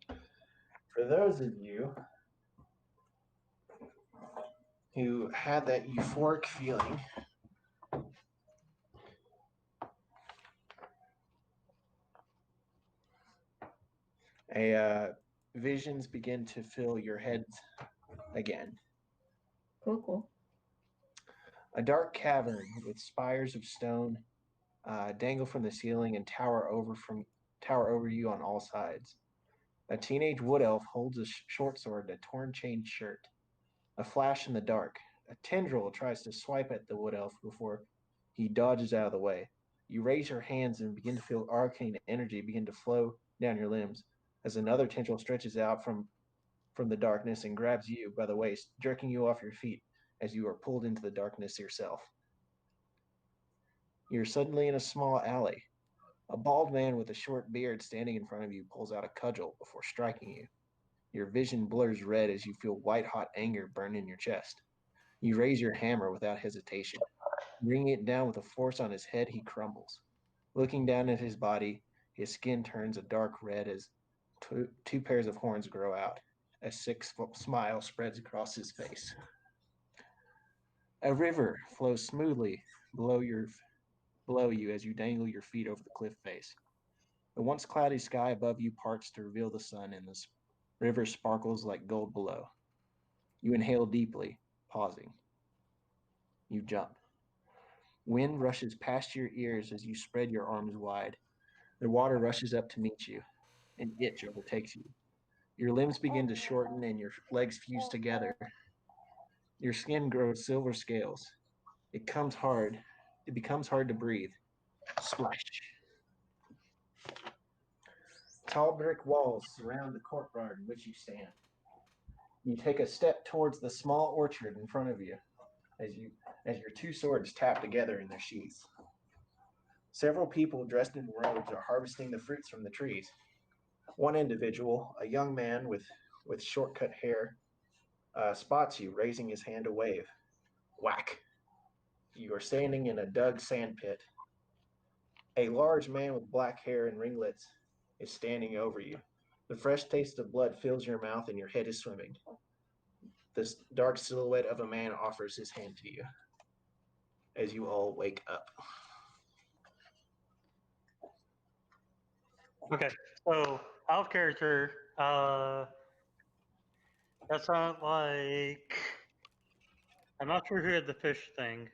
for those of you who had that euphoric feeling, visions begin to fill your heads again. Cool, cool. A dark cavern with spires of stone dangle from the ceiling and tower over you on all sides. A teenage wood elf holds a short sword and a torn chain shirt. A flash in the dark. A tendril tries to swipe at the wood elf before he dodges out of the way. You raise your hands and begin to feel arcane energy begin to flow down your limbs as another tendril stretches out from the darkness and grabs you by the waist, jerking you off your feet as you are pulled into the darkness yourself. You're suddenly in a small alley. A bald man with a short beard standing in front of you pulls out a cudgel before striking you. Your vision blurs red as you feel white-hot anger burn in your chest. You raise your hammer without hesitation. Bringing it down with a force on his head, he crumbles. Looking down at his body, his skin turns a dark red as two pairs of horns grow out. A sick smile spreads across his face. A river flows smoothly below you as you dangle your feet over the cliff face. The once cloudy sky above you parts to reveal the sun, and the river sparkles like gold below. You inhale deeply, pausing. You jump. Wind rushes past your ears as you spread your arms wide. The water rushes up to meet you. An itch overtakes you. Your limbs begin to shorten and your legs fuse together. Your skin grows silver scales. It becomes hard to breathe. Splash. Tall brick walls surround the courtyard in which you stand. You take a step towards the small orchard in front of you as your two swords tap together in their sheaths. Several people dressed in robes are harvesting the fruits from the trees. One individual, a young man with short-cut hair, spots you, raising his hand to wave. Whack! You are standing in a dug sand pit. A large man with black hair and ringlets is standing over you. The fresh taste of blood fills your mouth and your head is swimming. This dark silhouette of a man offers his hand to you as you all wake up. Okay, so out of character, that sounds like I'm not sure who had the fish thing.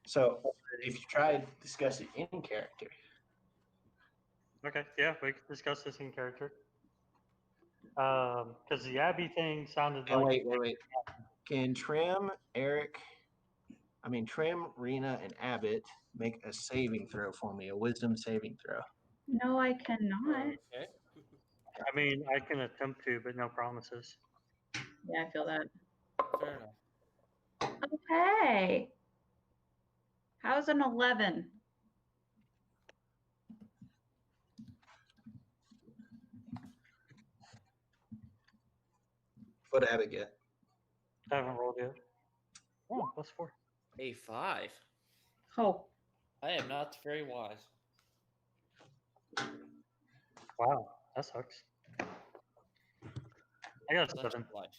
So, if you try to discuss it in character, Okay, yeah, we can discuss this in character. Because the Abbey thing sounded and like wait. Can Trim, Rena, and Abbott make a saving throw for me, a wisdom saving throw? No, I cannot. Okay. I mean, I can attempt to, but no promises. Yeah, I feel that. Fair enough. Okay. How's an 11? What did Abbott get? I haven't rolled yet. Oh, +4. A 5. Oh, I am not very wise. Wow, that sucks. I got a Such 7. life.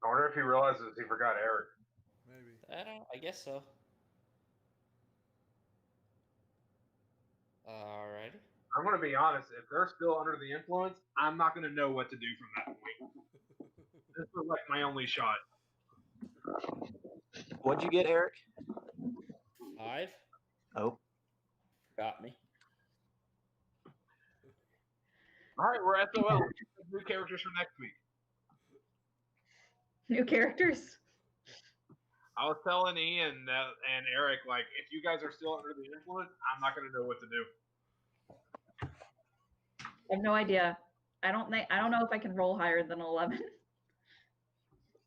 I wonder if he realizes he forgot Eric. Maybe. I guess so. Alrighty. I'm going to be honest. If they're still under the influence, I'm not going to know what to do from that point. This was like my only shot. What'd you get, Eric? 5. Oh, Got me. All right, we're SOL. New characters for next week. new characters. I was telling Ian and Eric, like, if you guys are still under the influence, I'm not going to know what to do. I have no idea. I don't know if I can roll higher than 11.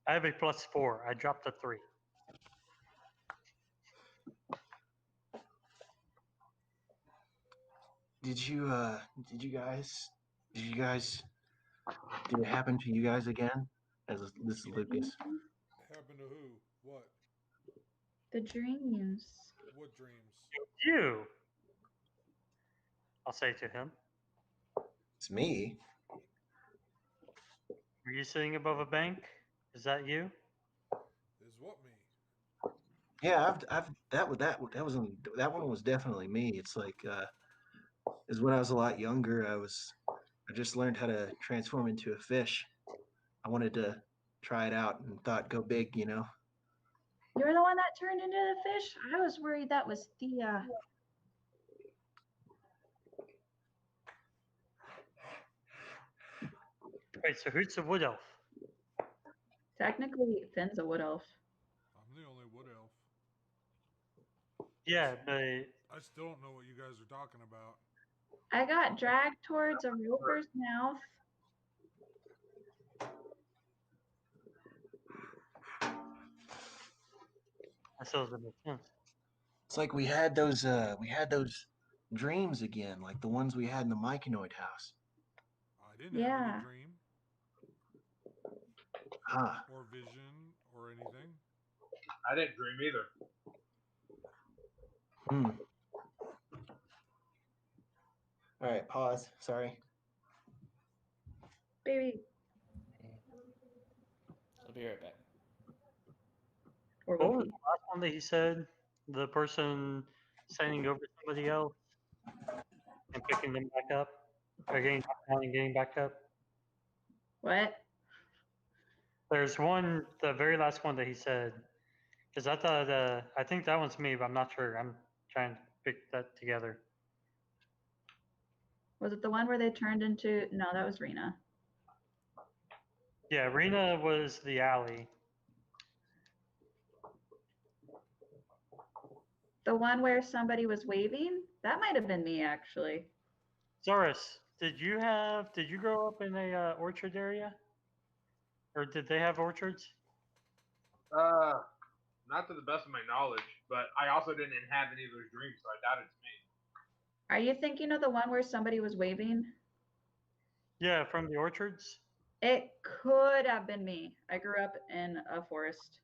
I have a +4. I dropped a 3. did you guys did it happen to you guys again? This is Lucas. Happened to who? What? The dreams. What dreams? You! I'll say to him. It's me. Were you sitting above a bank? Is that you? Is what me? Yeah, that one was definitely me. It's like is when I was a lot younger. I just learned how to transform into a fish. I wanted to try it out and thought go big, you know. You're the one that turned into the fish? I was worried that was Thea. Wait, so who's the wood elf? Technically, Finn's a wood elf. I'm the only wood elf. Yeah, but I still don't know what you guys are talking about. I got dragged towards a roper's mouth. that still doesn't make sense. It's like we had those dreams again, like the ones we had in the Myconoid house. I didn't have Yeah. any dream Huh. or vision or anything. I didn't dream either. All right, pause. Sorry. Baby. I'll be right back. Or What will was he? the last one that he said? The person standing over somebody else and picking them back up? Or getting knocked down and getting back up? What? There's one, the very last one that he said. Because I thought, I think that one's me, but I'm not sure. I'm trying to pick that together. Was it the one where they turned into? No, that was Rena. Yeah, Rena was the alley. The one where somebody was waving? That might have been me, actually. Zoris, did you grow up in a orchard area, or did they have orchards? Not to the best of my knowledge, but I also didn't have any of those dreams, so I doubt it's me. Are you thinking of the one where somebody was waving? Yeah, from the orchards. It could have been me. I grew up in a forest.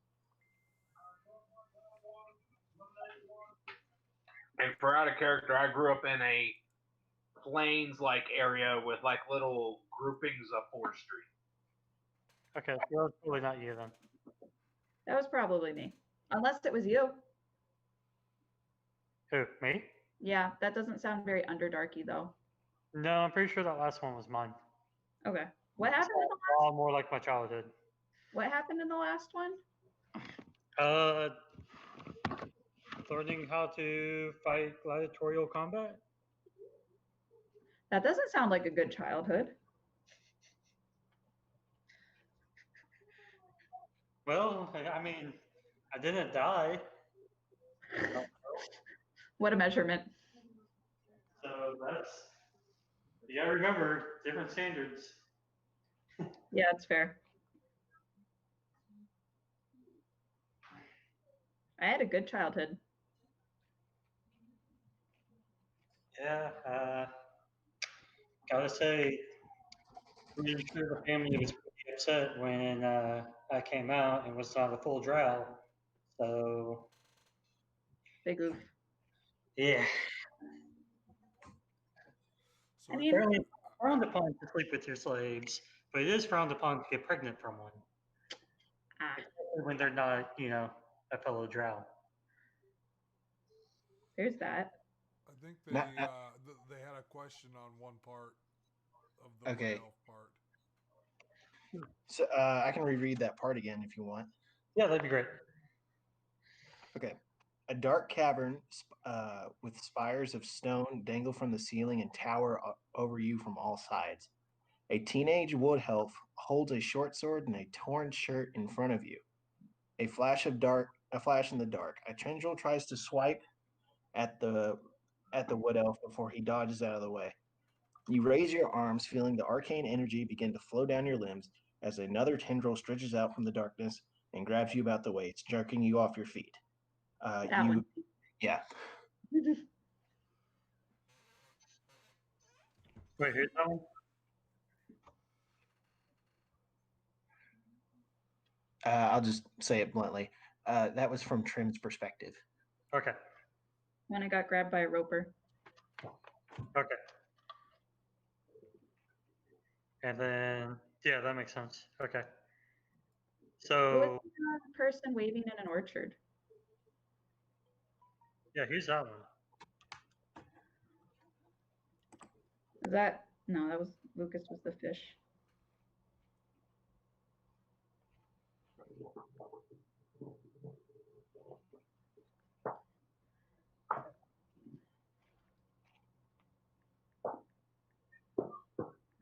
And for out of character, I grew up in a plains-like area with like little groupings of forestry. Okay, well, it's probably not you then. That was probably me. Unless it was you. Who, me? Yeah, that doesn't sound very Underdarky, though. No, I'm pretty sure that last one was mine. Okay. What happened in the All more like my childhood. What happened in the last one? Learning how to fight gladiatorial combat. That doesn't sound like a good childhood. Well, I mean, I didn't die. What a measurement. So that's, you gotta remember, different standards. Yeah, it's fair. I had a good childhood. Yeah, gotta say, pretty sure the family was pretty upset when I came out and was not a full drow. So, Big oof. yeah. So I mean, Apparently, it's frowned upon to sleep with your slaves, but it is frowned upon to get pregnant from one. When they're not, a fellow drow. There's that. I think they they had a question on one part of the Okay. elf part. So I can reread that part again if you want. Yeah, that'd be great. Okay. A dark cavern with spires of stone dangle from the ceiling and tower over you from all sides. A teenage wood elf holds a short sword and a torn shirt in front of you. A flash in the dark. A tendril tries to swipe at the wood elf before he dodges out of the way. You raise your arms, feeling the arcane energy begin to flow down your limbs as another tendril stretches out from the darkness and grabs you about the waist, jerking you off your feet. That one. Yeah. Wait, who's that one? I'll just say it bluntly. That was from Trim's perspective. Okay. When I got grabbed by a roper. Okay. And then, yeah, that makes sense. Okay. Who So, was the person waving in an orchard? yeah, who's that one? No, that was Lucas was the fish.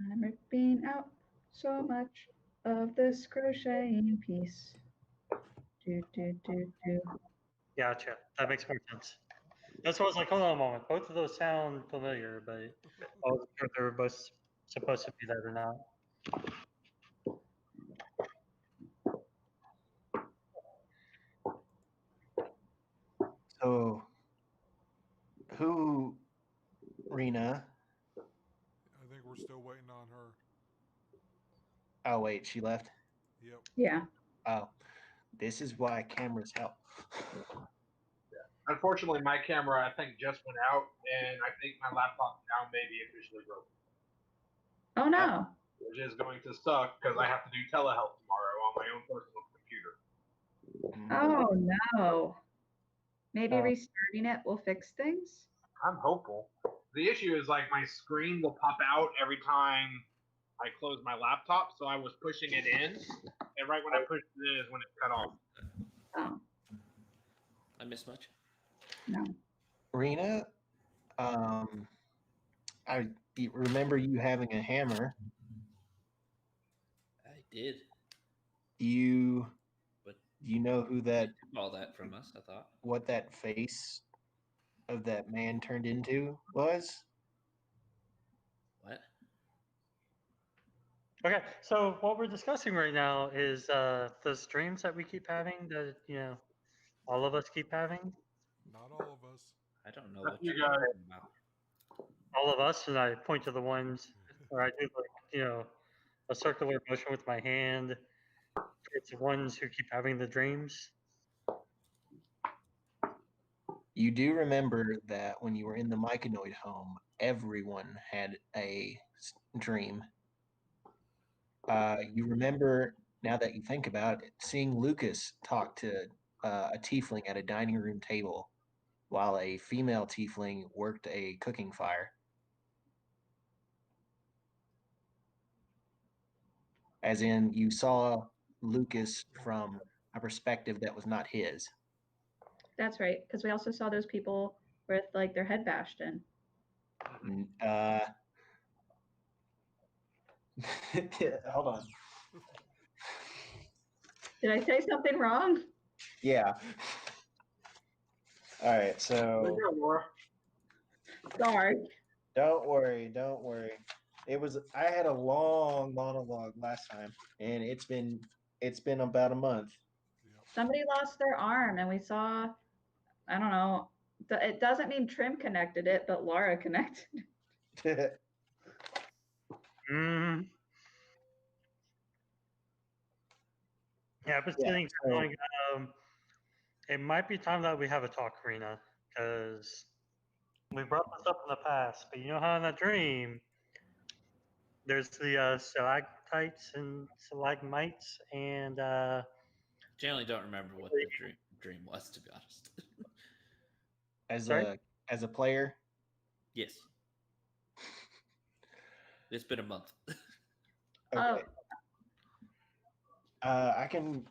I'm ripping out so much of this crocheting piece. Do, do, do, do. Gotcha. That makes more sense. That's why I was like, hold on a moment. Both of those sound familiar, but I wasn't sure if they were both supposed to be that or not. So, who, Rena? I think we're still waiting on her. Oh, wait, she left? Yep. Yeah. Oh, this is why cameras help. Unfortunately, my camera I think just went out, and I think my laptop now may be officially broken, Oh no. which is going to suck because I have to do telehealth tomorrow on my own personal computer. Oh no. Maybe restarting it will fix things? I'm hopeful. The issue is like my screen will pop out every time I close my laptop, so I was pushing it in, and right when I pushed it in is when it cut off. Oh, I missed much. no. Rena, I remember you having a hammer. I did. Do you But know who that? all that from us, I thought. What that face of that man turned into was? What? Okay, so what we're discussing right now is those dreams that we keep having, that all of us keep having. Not all of us. I don't know That's what you you're guys. talking about. All of us, and I point to the ones, or I do a circular motion with my hand. It's the ones who keep having the dreams. You do remember that when you were in the Myconoid home, everyone had a dream. You remember, now that you think about it, seeing Lucas talk to a tiefling at a dining room table while a female tiefling worked a cooking fire. As in, you saw Lucas from a perspective that was not his. That's right, because we also saw those people with like their head bashed in. Hold on. Did I say something wrong? Yeah. All right, so Laura. Sorry. don't worry. I had a long monologue last time, and it's been about a month. Somebody lost their arm, and we saw, I don't know, it doesn't mean Trim connected it, but Laura connected. Mm. Yeah, I've been Yeah, sitting so- going, it might be time that we have a talk, Karina, because we brought this up in the past, but you know how in that dream, there's the stalactites and stalagmites, and Generally, don't remember what the dream was, to be honest. Sorry? as a player, Yes. It's been a month. okay. I can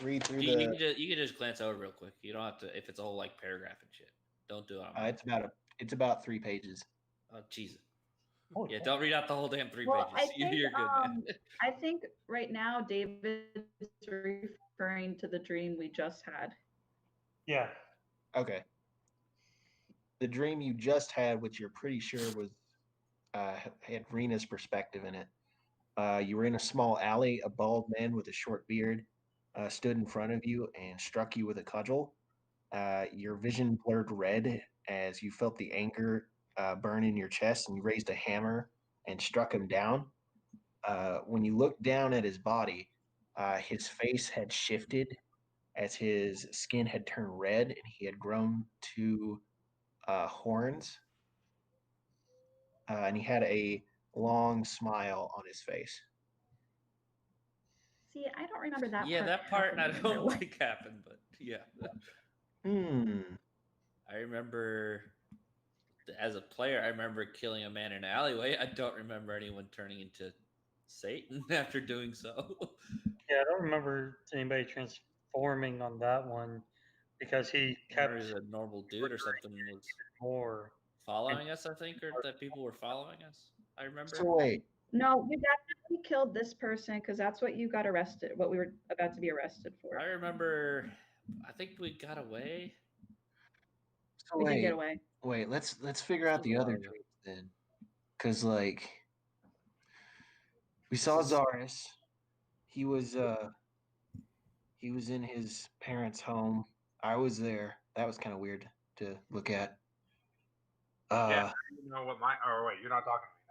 read through You the. can just glance over real quick. You don't have to if it's a whole like paragraph and shit. Don't do it on mine. It's about 3 pages. Oh Jesus. Oh, Yeah, don't read out the whole damn 3 Well, pages. You're good, man. I think right now David is referring to the dream we just had. yeah. Okay. The dream you just had, which you're pretty sure was had Rena's perspective in it. You were in a small alley. A bald man with a short beard stood in front of you and struck you with a cudgel. Your vision blurred red as you felt the anger burn in your chest, and you raised a hammer and struck him down. When you looked down at his body, his face had shifted as his skin had turned red and he had grown 2 horns. And he had a long smile on his face. See, I don't remember that Yeah, part. that part I happening in real don't life. think happened, but yeah. I remember as a player, I remember killing a man in an alleyway. I don't remember anyone turning into Satan after doing so. Yeah, I don't remember anybody transforming on that one because he Or kept as a normal dude or something was more. following us, I think, or that people were following us. I remember. So wait, No, you definitely killed this person because that's what you got arrested, what we were about to be arrested for. I remember. I think we got away. so We did wait, get away. wait. Let's figure out the other dreams then, because like we saw Zaris. He was in his parents' home. I was there. That was kind of weird to look at. Yeah, you know what my? Oh wait, you're not talking to me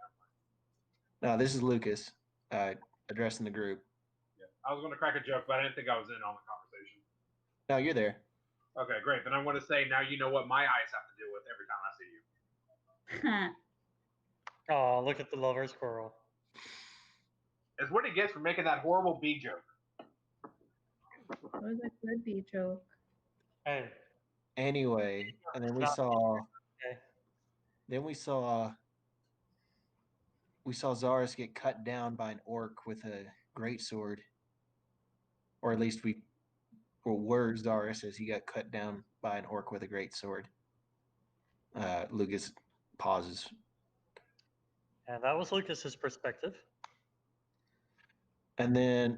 now. No, this is Lucas addressing the group. Yeah, I was going to crack a joke, but I didn't think I was in on the conversation. No, you're there. Okay, great. Then I'm going to say now you know what my eyes have to deal with every time I see you. Oh, look at the lover squirrel. It's what he gets for making that horrible bee joke. That was a good bee joke. Hey, Anyway, and then we Not- saw. okay. Then we saw Zaris get cut down by an orc with a greatsword, or at least were Zaris as he got cut down by an orc with a greatsword. Lucas pauses. And that was Lucas's perspective. And then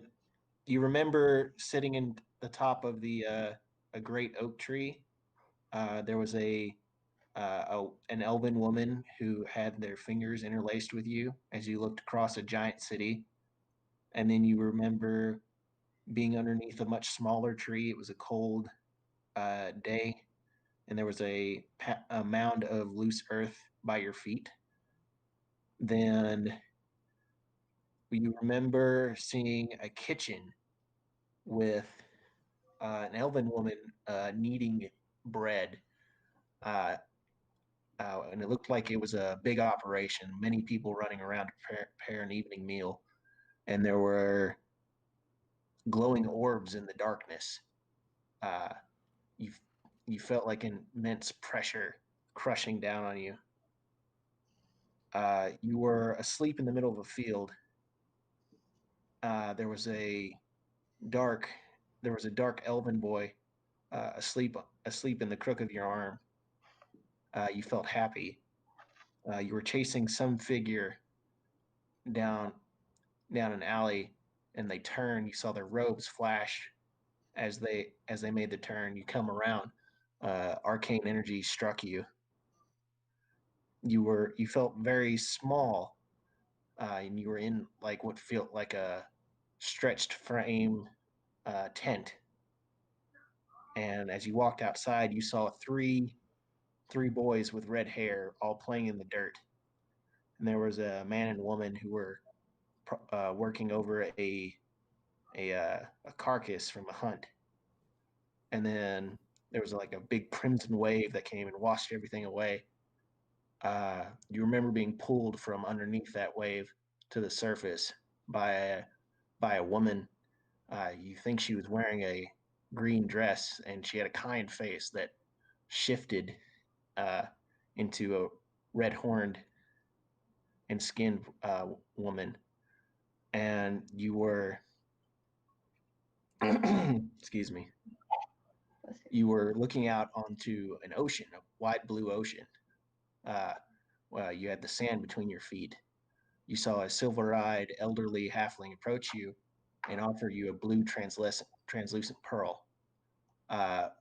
you remember sitting in the top of the a great oak tree. There was a an elven woman who had their fingers interlaced with you as you looked across a giant city. And then you remember being underneath a much smaller tree. It was a cold day, and there was a mound of loose earth by your feet. Then you remember seeing a kitchen with an elven woman kneading bread. And it looked like it was a big operation, many people running around to prepare an evening meal. And there were glowing orbs in the darkness. Uh, you, you felt like an immense pressure crushing down on you. You were asleep in the middle of a field. There was a dark elven boy asleep in the crook of your arm. You felt happy. You were chasing some figure down an alley, and they turned. You saw their robes flash as they made the turn. You come around. Arcane energy struck you. You felt very small, and you were in like what felt like a stretched frame tent. And as you walked outside, you saw three boys with red hair all playing in the dirt. And there was a man and woman who were working over a carcass from a hunt. And then there was like a big crimson wave that came and washed everything away. You remember being pulled from underneath that wave to the surface by a woman. You think she was wearing a green dress, and she had a kind face that shifted into a red-horned and skinned woman. And you were, excuse me, you were looking out onto an ocean, a wide blue ocean. You had the sand between your feet. You saw a silver-eyed elderly halfling approach you and offer you a blue translucent pearl.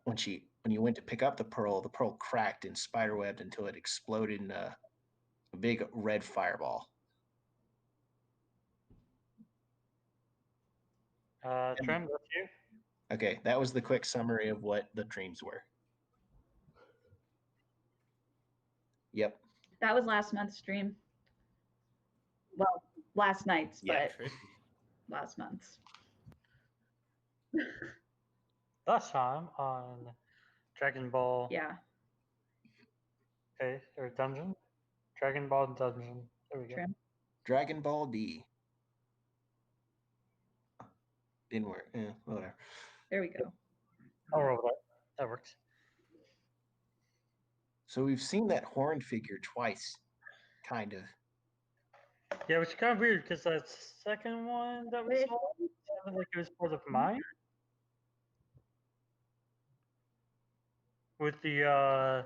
When you went to pick up the pearl cracked and spiderwebbed until it exploded in a big red fireball. Trim, that's you. Okay, that was the quick summary of what the dreams were. Yep. That was last month's stream. Well, last night's, Yeah, but last month's. Last time on Dragon Ball. Yeah. Okay, or Dungeon. Dragon Ball Dungeon. There we go. Trim. Dragon Ball D. Didn't work. Yeah, whatever. There we go. I'll roll that. That works. So we've seen that horned figure twice, kind of. Yeah, which is kind of weird because that second one that we saw sounded like it was part of mine. With the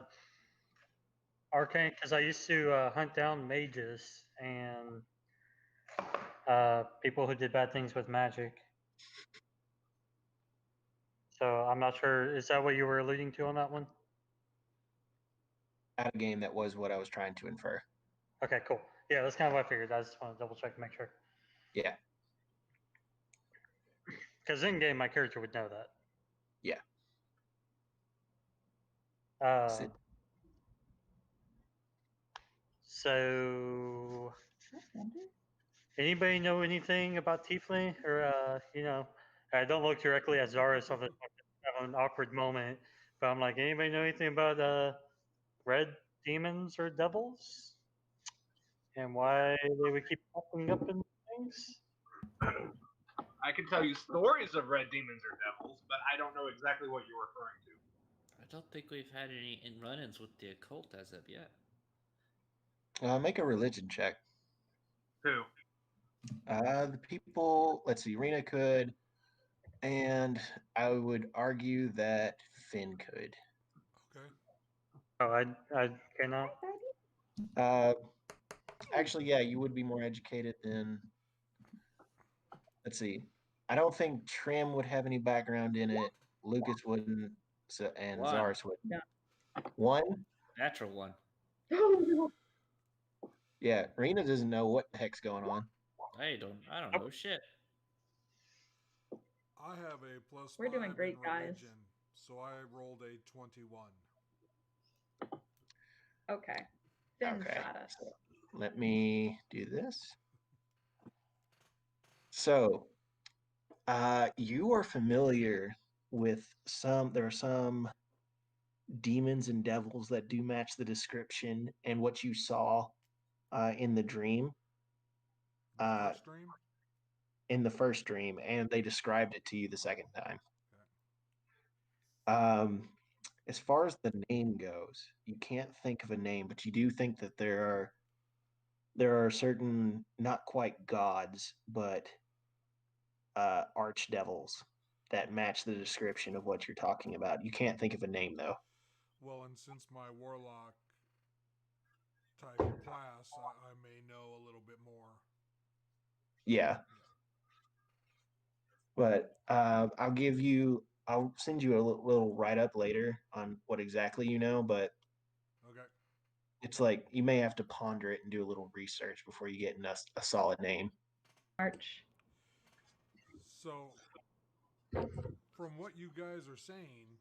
arcane, because I used to hunt down mages and people who did bad things with magic. So I'm not sure. Is that what you were alluding to on that one? Out of game, that was what I was trying to infer. Okay, cool. Yeah, that's kind of what I figured. I just want to double check to make sure. Yeah. Because in game, my character would know that. Yeah. So, anybody know anything about Tiefling? Or, I don't look directly at Zara, so I have an awkward moment. But I'm like, anybody know anything about red demons or devils? And why they would keep popping up in things? I can tell you stories of red demons or devils, but I don't know exactly what you're referring to. I don't think we've had any run-ins with the occult as of yet. Make a religion check. Who? The people, let's see, Rena could, and I would argue that Finn could. Okay. Oh, I cannot. Actually, yeah, you would be more educated than. Let's see. I don't think Trim would have any background in it. Lucas wouldn't, and One. Zaris would. No. One? Natural one. Oh no. Yeah, Rena doesn't know what the heck's going on. I don't know shit. I have a plus We're 5 doing great, in guys. religion, so I rolled a 21. Okay. Finn's Okay. got us. Let me do this. So, you are familiar with there are some demons and devils that do match the description and what you saw in the dream. The first dream? In the first dream, and they described it to you the second time. As far as the name goes, you can't think of a name, but you do think that there are certain, not quite gods, but archdevils that match the description of what you're talking about. You can't think of a name though. Well, and since my warlock type class, I may know a little bit more. Yeah. But I'll send you a little write up later on what exactly you know, but Okay. it's like you may have to ponder it and do a little research before you get a solid name. March. So, from what you guys are saying,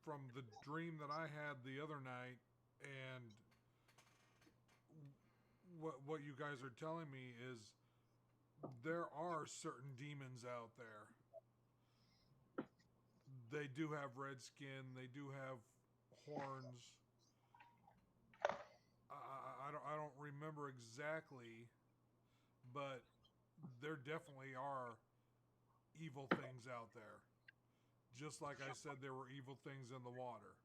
from the dream that I had the other night, and what you guys are telling me is there are certain demons out there. They do have red skin. They do have horns. I don't remember exactly, but there definitely are evil things out there. Just like I said, there were evil things in the water.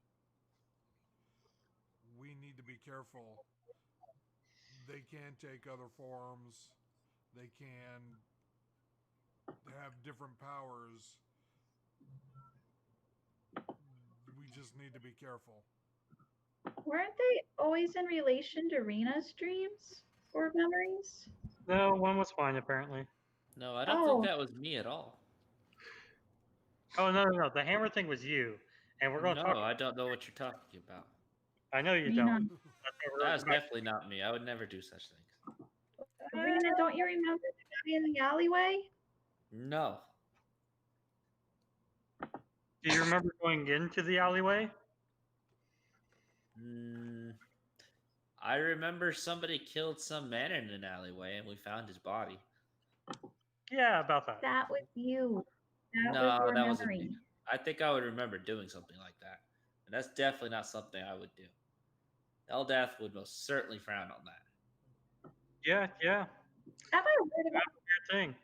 We need to be careful. They can take other forms. They can have different powers. We just need to be careful. Weren't they always in relation to Rena's dreams or memories? No, one was fine apparently. No, I don't Oh. think that was me at all. Oh no! The hammer thing was you, and we're going to No, talk. I don't know what you're talking about. I know you Rena. don't. That's what we're That was about. definitely not me. I would never do such things. Rena, don't you remember the guy in the alleyway? No. Do you remember going into the alleyway? I remember somebody killed some man in an alleyway and we found his body. Yeah, about that. That was you. That No, was your that wasn't memory. me. I think I would remember doing something like that. And that's definitely not something I would do. Eldath would most certainly frown on that. Yeah. Have I heard of Weird thing.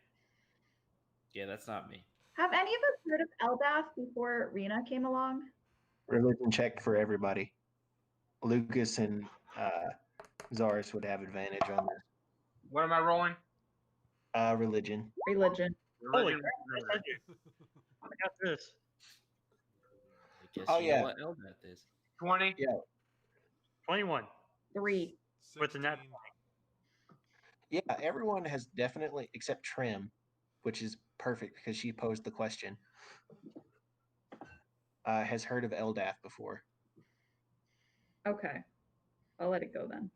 Yeah, that's not me. Have any of us heard of Eldath before Rena came along? Religion check for everybody. Lucas and Zaris would have advantage on this. What am I rolling? Religion. Religion. Holy Religion. crap! I do. I got this. I guess Oh, you yeah. know what Eldath is. 20. Yeah. 21 3. with the net. 16. Yeah, everyone has definitely, except Trim, which is perfect because she posed the question, has heard of Eldath before. Okay. I'll let it go then.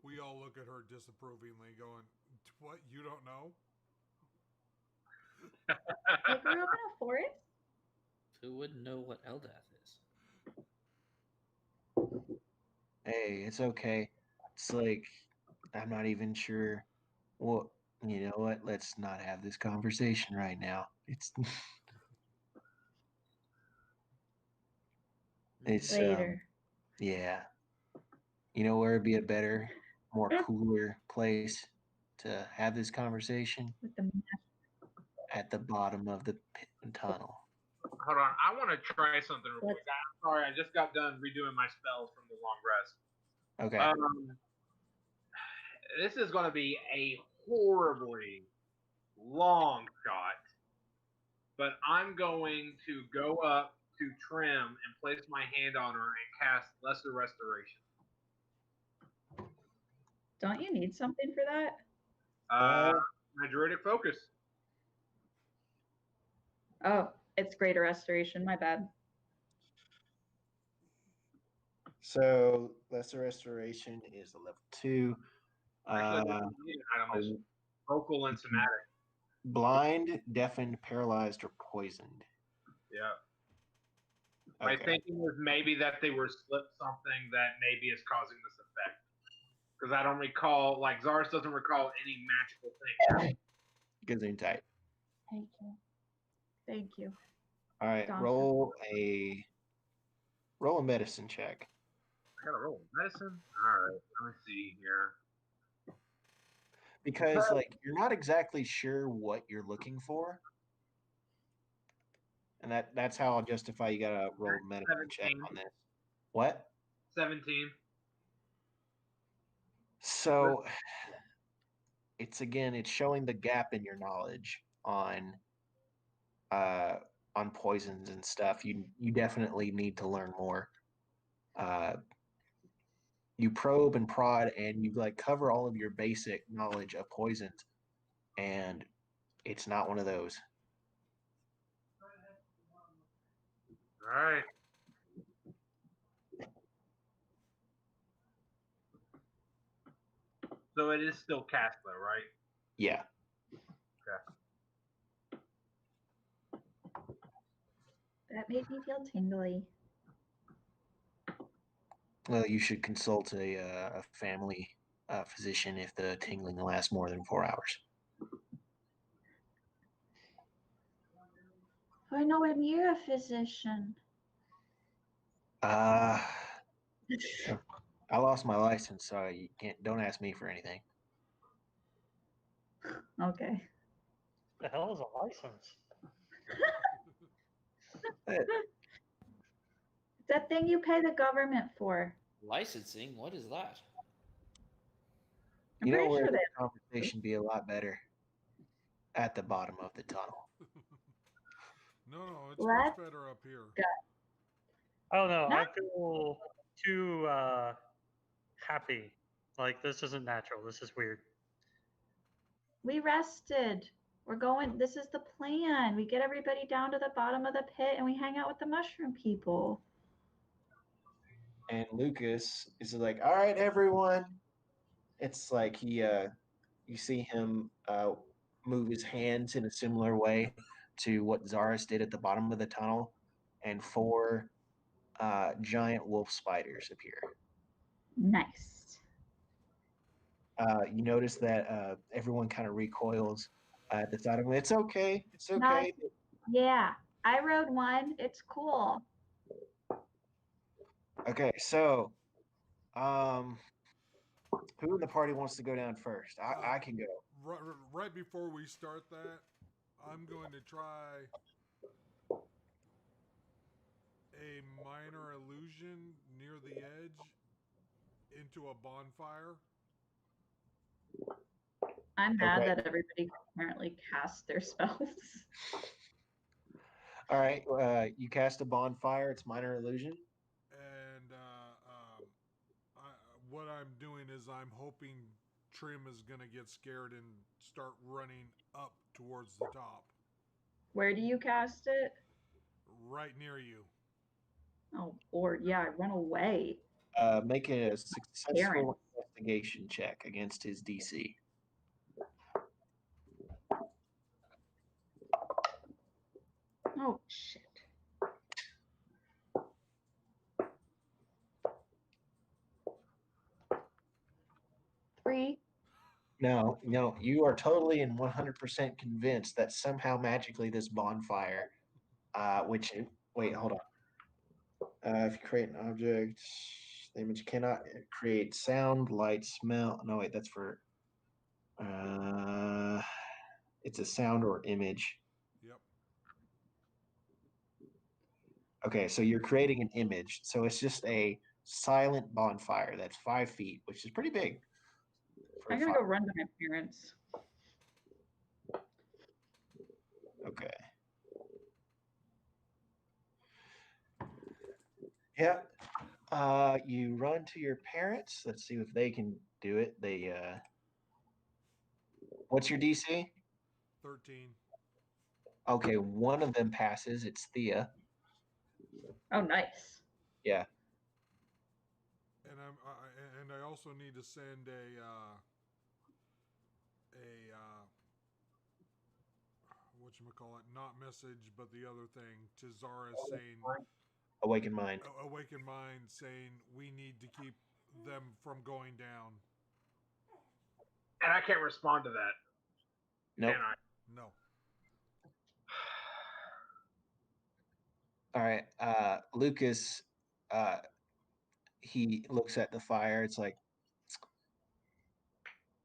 We all look at her disapprovingly, going, "What? You don't know?" I grew up in a forest. Who wouldn't know what Eldath is? Hey, it's okay. It's like, I'm not even sure what, you know what? Let's not have this conversation right now. It's Later. yeah. You know where it'd be a better, more cooler place to have this conversation? With the At the bottom of the tunnel. Hold on. I want to try something real quick. I'm sorry. I just got done redoing my spells from the long rest. Okay. This is going to be a horribly long shot, but I'm going to go up to Trim and place my hand on her and cast Lesser Restoration. Don't you need something for that? My Druidic Focus. Oh, it's Greater Restoration. My bad. So lesser restoration is a level 2. Actually, I don't need an item is vocal and somatic. Blind, deafened, paralyzed, or poisoned. Yeah. Okay. My thinking was maybe that they were slipped something that maybe is causing this effect. Because I don't recall, like Zaris doesn't recall any magical thing. Gazoon type. Thank you. Thank you. All right, Dawson. roll a medicine check. I gotta roll medicine. All right, let me see here. Because like you're not exactly sure what you're looking for. And that's how I'll justify you gotta roll a medicine check on this. What? 17. So it's showing the gap in your knowledge on poisons and stuff. You definitely need to learn more. You probe and prod and you like cover all of your basic knowledge of poisons, and it's not one of those. All right. So it is still cast though, right? Yeah. Okay. That made me feel tingly. Well, you should consult a family physician if the tingling lasts more than 4 hours. I know when you're a physician. I lost my license, so you don't ask me for anything. Okay. The hell is a license? It's that thing you pay the government for. Licensing? What is that? I'm You know pretty where sure this that. conversation be a lot better? At the bottom of the tunnel. No, it's What? much better up here. I don't know. I feel too happy. Like, this isn't natural. This is weird. We rested. We're going. This is the plan. We get everybody down to the bottom of the pit and we hang out with the mushroom people. And Lucas is like, "All right, everyone." It's like you see him move his hands in a similar way to what Zaris did at the bottom of the tunnel, and 4 giant wolf spiders appear. Nice. You notice that everyone kind of recoils at the thought of it. It's okay. It's No, okay. yeah, I rode one. It's cool. Okay, so who in the party wants to go down first? I can go. Right before we start that, I'm going to try a minor illusion near the edge into a bonfire. I'm mad Okay. that everybody can apparently cast their spells. All right, you cast a bonfire. It's minor illusion. And what I'm doing is I'm hoping Trim is going to get scared and start running up towards the top. Where do you cast it? Right near you. Oh, Lord, yeah, I run away. Make a successful investigation check against his DC. Oh, shit. Three. No, you are totally and 100% convinced that somehow magically this bonfire, wait, hold on. If you create an object, the image cannot create sound, light, smell. No, wait, that's for. It's a sound or image. Yep. Okay, so you're creating an image. So it's just a silent bonfire that's 5 feet, which is pretty big. I'm going to go run to my parents. Okay. Yeah. You run to your parents. Let's see if they can do it. What's your DC? 13. Okay, one of them passes. It's Thea. Oh, nice. Yeah. and I also need to send whatchamacallit, not message, but the other thing to Zara saying, Awaken mind. Awaken Mind saying we need to keep them from going down. And I can't respond to that. Nope. Can I? No. All right. Lucas, he looks at the fire. It's like,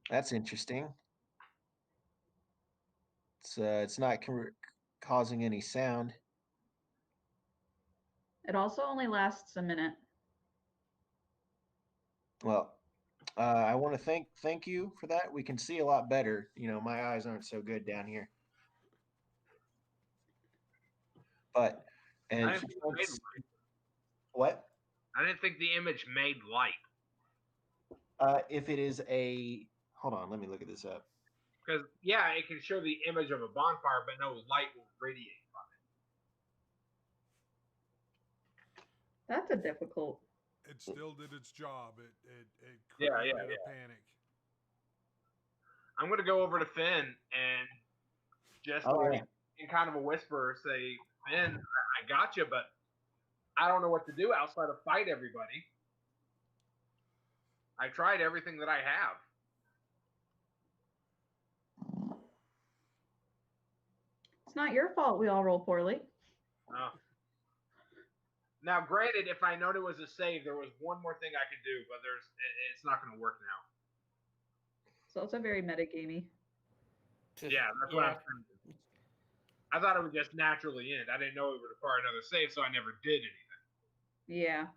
that's interesting. It's not causing any sound. It also only lasts a minute. Well, I want to thank you for that. We can see a lot better. My eyes aren't so good down here. But and what? I didn't think the image made light. If it is hold on, let me look at this up. Because yeah, it can show the image of a bonfire, but no light will radiate from it. That's a difficult. It still did its job. It Yeah, created a panic. I'm going to go over to Finn and just in kind of a whisper say, Finn, I got you, but I don't know what to do outside of fight everybody. I tried everything that I have. It's not your fault we all roll poorly. Now, granted, if I known it was a save, there was one more thing I could do, but it's not going to work now. So it's a very metagamey. Yeah, that's what I'm saying. I thought it would just naturally end. I didn't know it would require another save, so I never did anything. Yeah.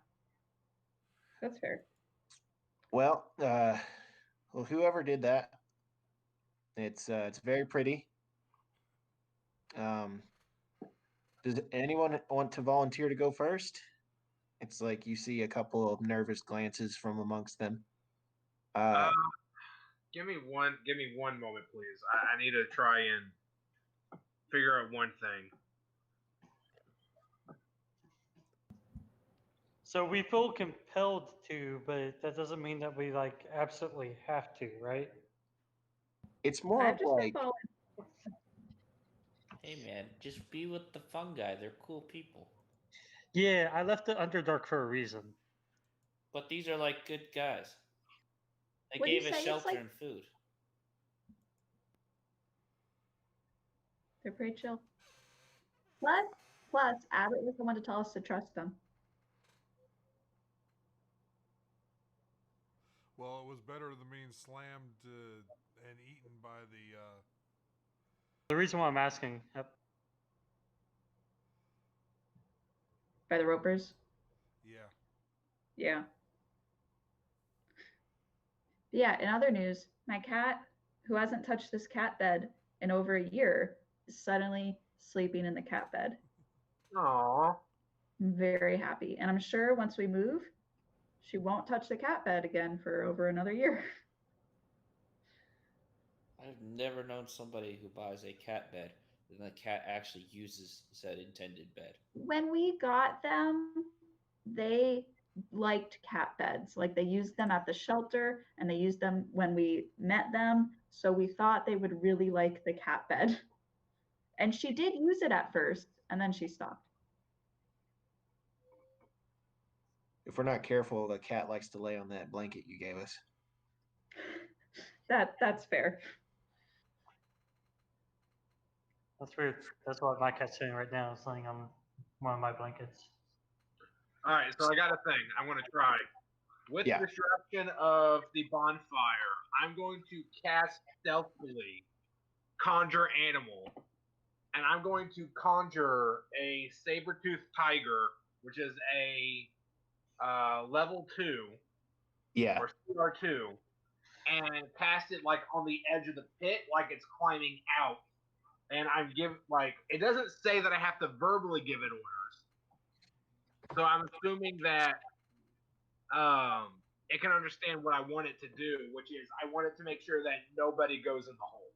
That's fair. Well, whoever did that, it's very pretty. Does anyone want to volunteer to go first? It's like you see a couple of nervous glances from amongst them. Give me one moment, please. I need to try and figure out one thing. So we feel compelled to, but that doesn't mean that we absolutely have to, right? It's more of like, hey man, just be with the fungi. They're cool people. Yeah, I left the Underdark for a reason. But these are good guys. They gave us shelter and food. They're pretty chill. Plus, Abbott was the one to tell us to trust them. Well, it was better than being slammed and eaten by the... The reason why I'm asking... Yep. By the ropers? Yeah. Yeah. Yeah, in other news, my cat, who hasn't touched this cat bed in over a year, is suddenly sleeping in the cat bed. Aww. I'm very happy. And I'm sure once we move, she won't touch the cat bed again for over another year. I've never known somebody who buys a cat bed and the cat actually uses said intended bed. When we got them, they liked cat beds. Like they used them at the shelter and they used them when we met them. So we thought they would really like the cat bed. And she did use it at first and then she stopped. If we're not careful, the cat likes to lay on that blanket you gave us. That's fair. That's weird. That's what my cat's doing right now. It's laying on one of my blankets. All right, so I got a thing. I'm going to try. With the disruption of the bonfire, I'm going to cast stealthily Conjure Animal. And I'm going to conjure a saber-toothed tiger, which is a level 2. Yeah. Or CR2. And cast it on the edge of the pit, like it's climbing out. And I'm it doesn't say that I have to verbally give it orders. So I'm assuming that it can understand what I want it to do, which is I want it to make sure that nobody goes in the hole.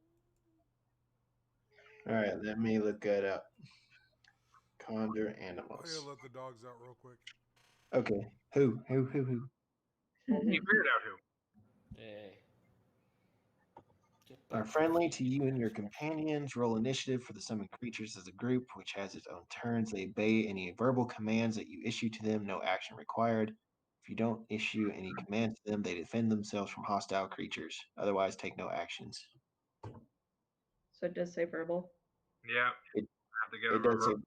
All right, let me look it up. Conjure animals. I'm going to let the dogs out real quick. Okay. Who? You figured out who. Yay. Are friendly to you and your companions. Roll initiative for the summoned creatures as a group, which has its own turns. They obey any verbal commands that you issue to them. No action required. If you don't issue any commands to them, they defend themselves from hostile creatures. Otherwise, take no actions. So it does say verbal. Yeah. It- have to get it a does say- reverse.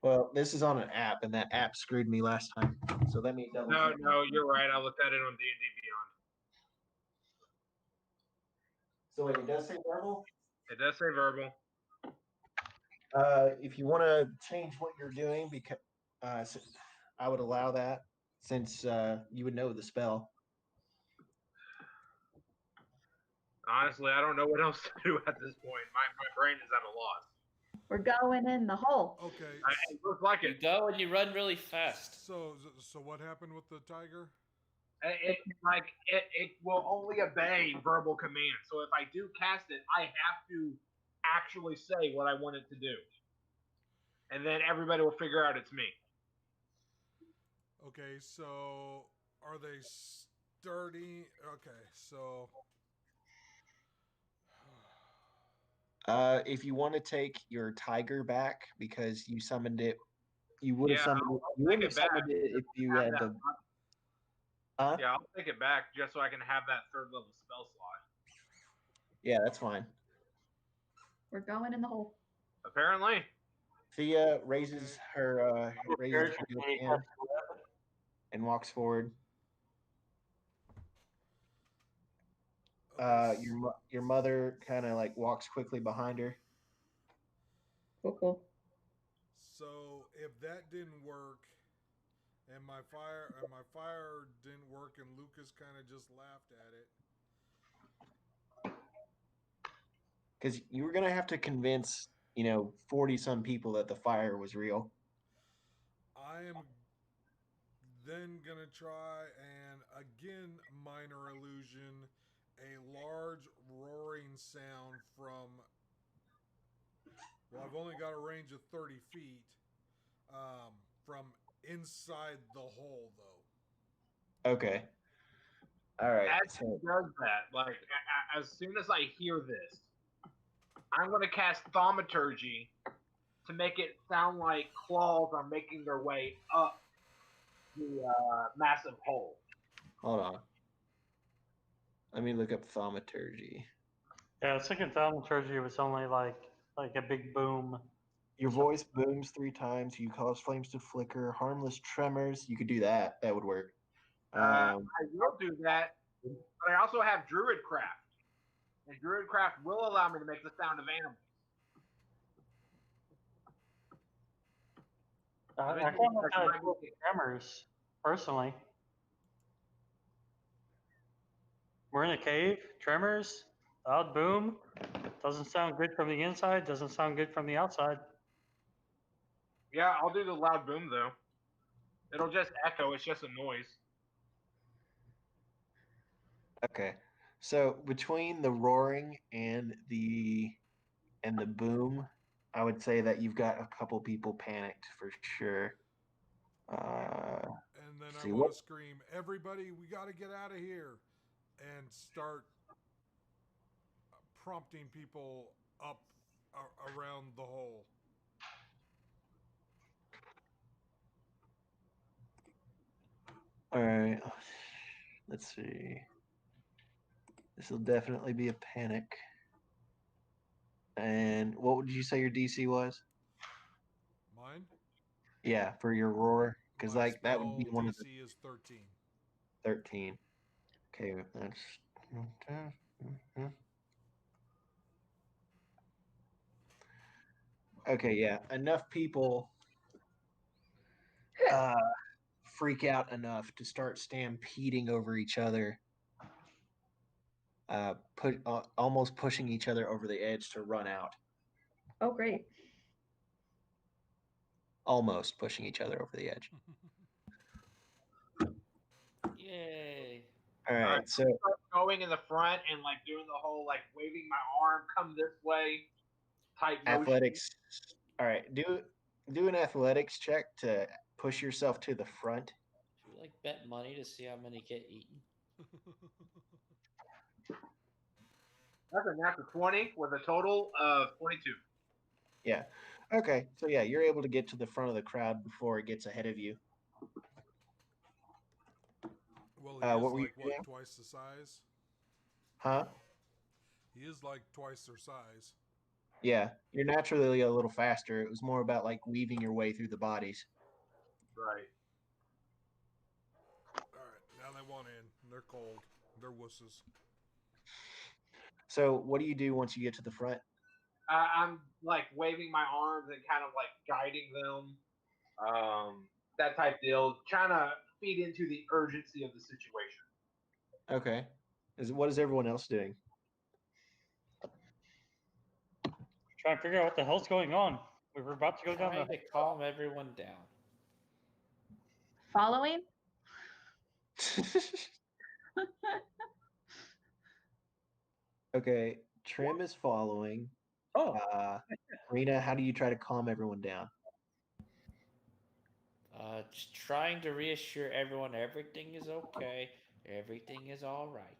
Well, this is on an app, and that app screwed me last time. So let me double check. No, you're right. I looked at it on D&D Beyond. So wait, it does say verbal? It does say verbal. If you want to change what you're doing, because I would allow that since you would know the spell. Honestly, I don't know what else to do at this point. My brain is at a loss. We're going in the hole. Okay. It looks like You it. go and you run really fast. So what happened with the tiger? It will only obey verbal commands. So if I do cast it, I have to actually say what I want it to do, and then everybody will figure out it's me. Okay, so are they sturdy? Okay, so If you want to take your tiger back because you summoned it, you would have Yeah, summoned I'll it. You wouldn't have take it back. summoned it if you Have had that- the. Huh? Yeah, I'll take it back just so I can have that 3rd level spell slot. Yeah, that's fine. We're going in the hole. Apparently. Thea raises her hand and walks forward. Your mother kind of like walks quickly behind her. Cool. So if that didn't work, and my fire didn't work, and Lucas kind of just laughed at it. Because you were gonna have to convince 40 some people that the fire was real. I am then gonna try and again minor illusion, a large roaring sound from. Well, I've only got a range of 30 feet from inside the hole, though. Okay. All right. As he does that, like as soon as I hear this, I'm going to cast Thaumaturgy to make it sound like claws are making their way up the massive hole. Hold on. Let me look up thaumaturgy. Yeah, I was thinking thaumaturgy was only like a big boom. Your voice booms 3 times. You cause flames to flicker. Harmless tremors. You could do that. That would work. I will do that, but I also have Druidcraft. And Druidcraft will allow me to make the sound of animals. I kind of like tremors, personally. We're in a cave, tremors, loud boom. Doesn't sound good from the inside, doesn't sound good from the outside. Yeah, I'll do the loud boom, though. It'll just echo. It's just a noise. Okay. So between the roaring and the boom, I would say that you've got a couple people panicked for sure. And then I see want what- to scream, "Everybody, we got to get out of here!" and start prompting people up around the hole. All right. Let's see. This will definitely be a panic. And what would you say your DC was? Mine? Yeah, for your roar, because My like that would be spell one of the DC is 13. 13. Okay, that's. Okay, yeah, enough people freak out enough to start stampeding over each other, almost pushing each other over the edge to run out. Oh, great. Almost pushing each other over the edge. Yay. All right, so Going in the front and like doing the whole like waving my arm, come this way type motion. athletics. All right, do an athletics check to push yourself to the front. Should we like bet money to see how many get eaten. That's a natural 20 with a total of 22. Yeah. Okay. So yeah, you're able to get to the front of the crowd before it gets ahead of you. Well, he is what were you like, doing? twice the size? Huh? He is like twice their size. Yeah. You're naturally a little faster. It was more about like weaving your way through the bodies. Right. All right, now they want in. They're cold. They're wusses. So what do you do once you get to the front? I'm like waving my arms and kind of like guiding them. That type deal. Trying to feed into the urgency of the situation. Okay. What is everyone else doing? Trying to figure out what the hell's going on. We were about to go down Trying the. to calm everyone down. Following? Okay. Trim is following. Oh, Rena, how do you try to calm everyone down? Just trying to reassure everyone everything is okay, everything is all right.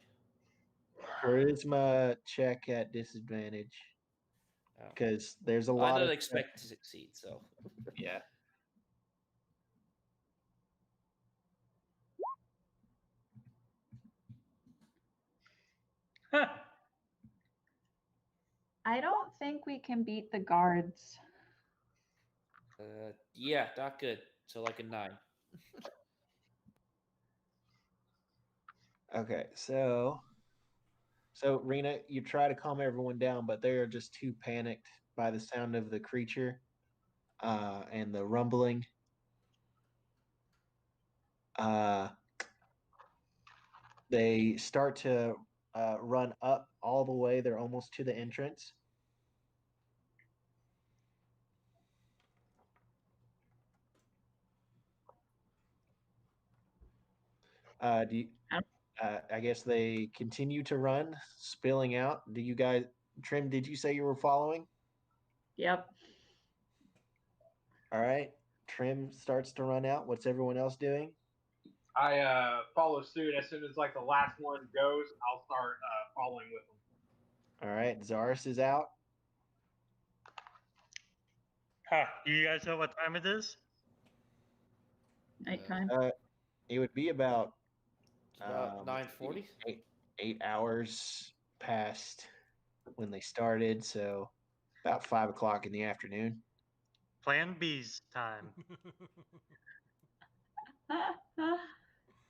Charisma check at disadvantage. Oh. Because there's a I lot don't of expect to succeed, so yeah. I don't think we can beat the guards. yeah, not good. So like a 9. Okay, so Rena, you try to calm everyone down, but they are just too panicked by the sound of the creature and the rumbling. They start to run up all the way. They're almost to the entrance. I guess they continue to run, spilling out. Do you guys, Trim, did you say you were following? Yep. All right. Trim starts to run out. What's everyone else doing? I follow suit as soon as like the last one goes. I'll start following with them. All right. Zaris is out. do you guys know what time it is? Nighttime. It would be about It's about 9:40. 8 hours past when they started, so about 5 o'clock in the afternoon. Plan B's time.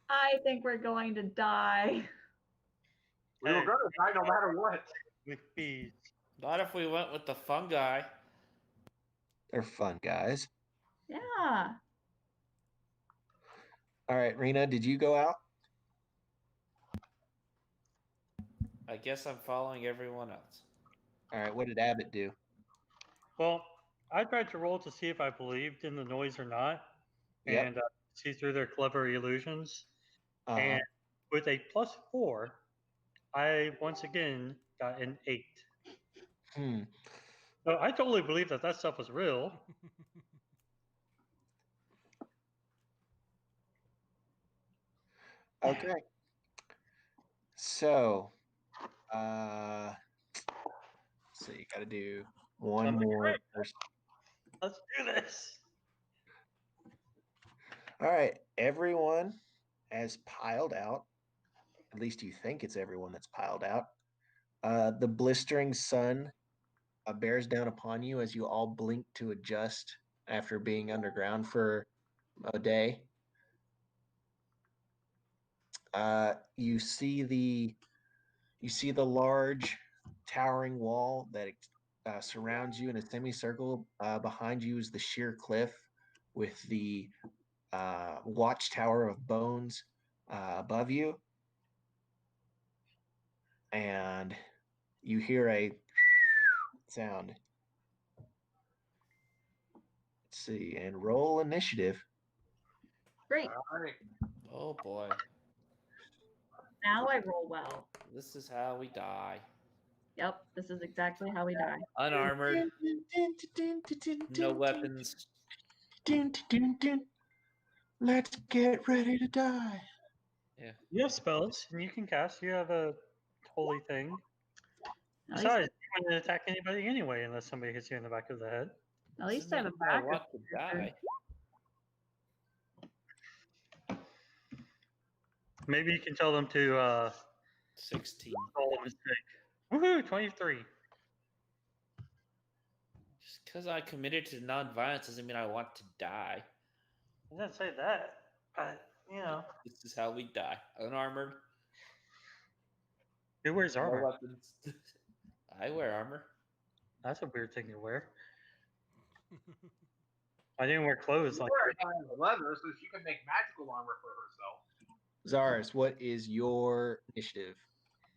I think we're going to die. We were going to die no matter what. With bees. Not if we went with the fungi. They're fun guys. Yeah. All right, Rena, did you go out? I guess I'm following everyone else. All right, what did Abbott do? Well, I tried to roll to see if I believed in the noise or not, Yep. and see through their clever illusions. Uh-huh. And with a +4, I once again got an 8. So I totally believe that stuff was real. Okay. So, let's see, you got to do one more first. Let's do this. All right, everyone has piled out. At least you think it's everyone that's piled out. The blistering sun bears down upon you as you all blink to adjust after being underground for a day. You see the large towering wall that surrounds you in a semicircle. Behind you is the sheer cliff with the watchtower of bones above you. And you hear a sound. Let's see, and roll initiative. Great. All right. Oh boy. Now I roll well. This is how we die. Yep, this is exactly how we die. Unarmored. No weapons. Let's get ready to die. You have spells, and you can cast. You have a holy thing. At least, Besides, you wouldn't attack anybody anyway unless somebody hits you in the back of the head. at least Doesn't I have a mean I backup. want to die. Maybe you can tell them to 16. roll a mistake. Woohoo! 23. Just because I committed to non-violence doesn't mean I want to die. I didn't say that, but you know, This is how we die. Unarmored. who wears No armor? weapons. I wear armor. That's a weird thing to wear. I didn't wear clothes like Wear a kind of leather so she can make magical armor for herself. Zaris, what is your initiative?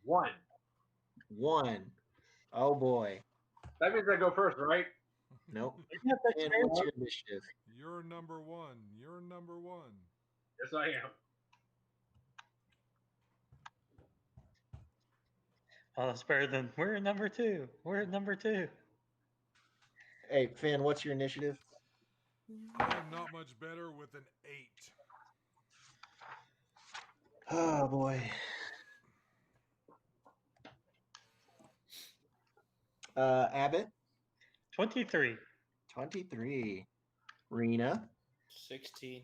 1. 1. Oh boy. That means I go first, right? Nope. you have And what's your initiative? You're number one. You're number one. Yes, I am. Oh, that's better than we're at number 2. We're at number 2. Hey, Finn, what's your initiative? I'm not much better with an 8. Oh boy. Abbott, 23. 23. Rena, 16.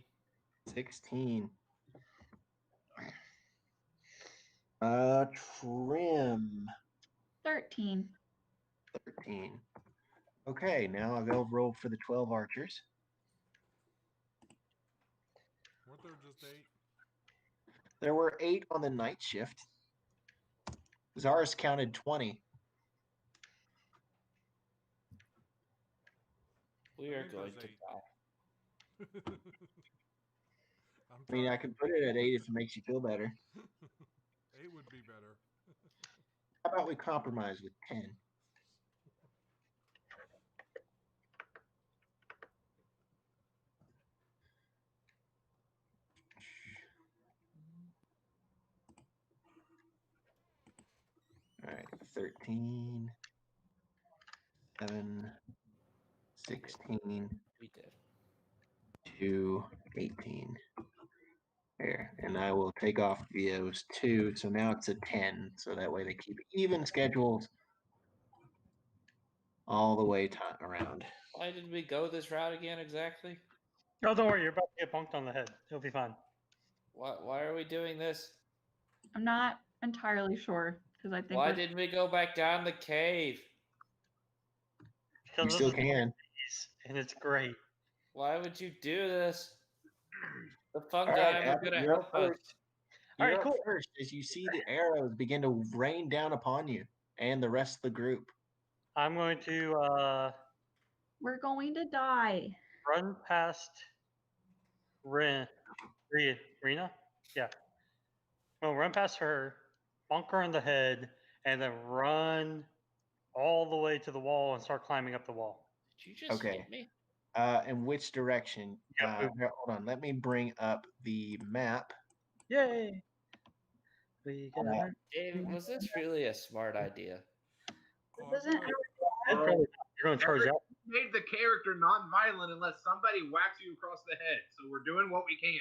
16. Trim, 13. 13. Okay, now I'll go roll for the 12 archers. Weren't there just 8? There were 8 on the night shift. Zaris counted 20. We I are think going there's to 8. die. I mean, I can put it at 8 if it makes you feel better. 8 would be better. How about we compromise with 10? All right, 13, 7, 16, We did. 2, 18. There, and I will take off those 2, so now it's a 10, so that way they keep even schedules all the way around. Why did we go this route again exactly? Oh, don't worry, you're about to get bonked on the head. You'll be fine. Why are we doing this? I'm not entirely sure because I think Why we're- didn't we go back down the cave? You Because this still is can. nice, and it's great. Why would you do this? The fun All guy right, was Abbott, gonna you're up help us. first. All You're right, up cool. first as you see the arrows begin to rain down upon you and the rest of the group. I'm going to we're going to die. run past Rena. Yeah. Well, run past her, bonk her in the head, and then run all the way to the wall and start climbing up the wall. Did you just Okay. hit me? In which direction? Yeah. Hold on, let me bring up the map. Yay! We got her. David, was this really a smart idea? This isn't You're going to charge out. Made the character non-violent unless somebody whacks you across the head. So we're doing what we can.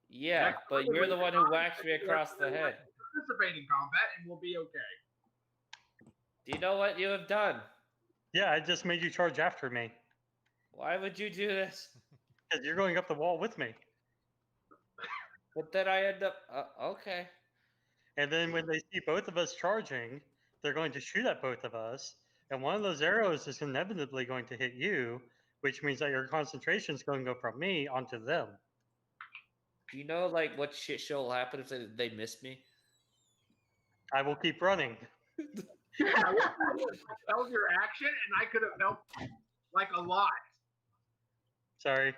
Yeah, but you're the one who whacked me across the head. Participate in combat, and we'll be okay. Do you know what you have done? Yeah, I just made you charge after me Why would you do this? because you're going up the wall with me. But then I end up okay. And then when they see both of us charging, they're going to shoot at both of us. And one of those arrows is inevitably going to hit you, which means that your concentration is going to go from me onto them. Do you know like what shit show will happen if they miss me? I will keep running. That was your action, and I could have helped like a lot. Sorry.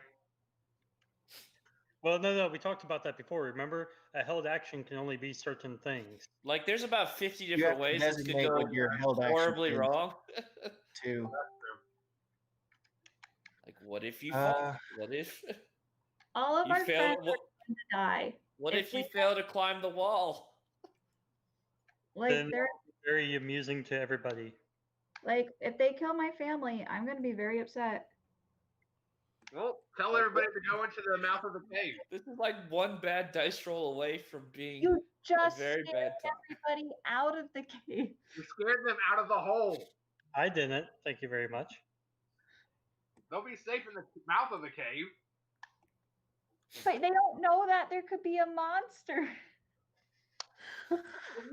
Well, no, we talked about that before. Remember, a held action can only be certain things. Like there's about 50 You different have to ways this could designate go what your held action horribly is, wrong. too. Like what if you fall? What if all of you our fail? friends are going to die. What If if you we- fail to climb the wall? Like Then- they're Very amusing to everybody. like if they kill my family, I'm going to be very upset. Well, tell everybody to go into the mouth of the cave. This is like one bad dice roll away from being You a just very scared bad time. everybody out of the cave. You scared them out of the hole. I didn't. Thank you very much. They'll be safe in the mouth of the cave. But they don't know that there could be a monster.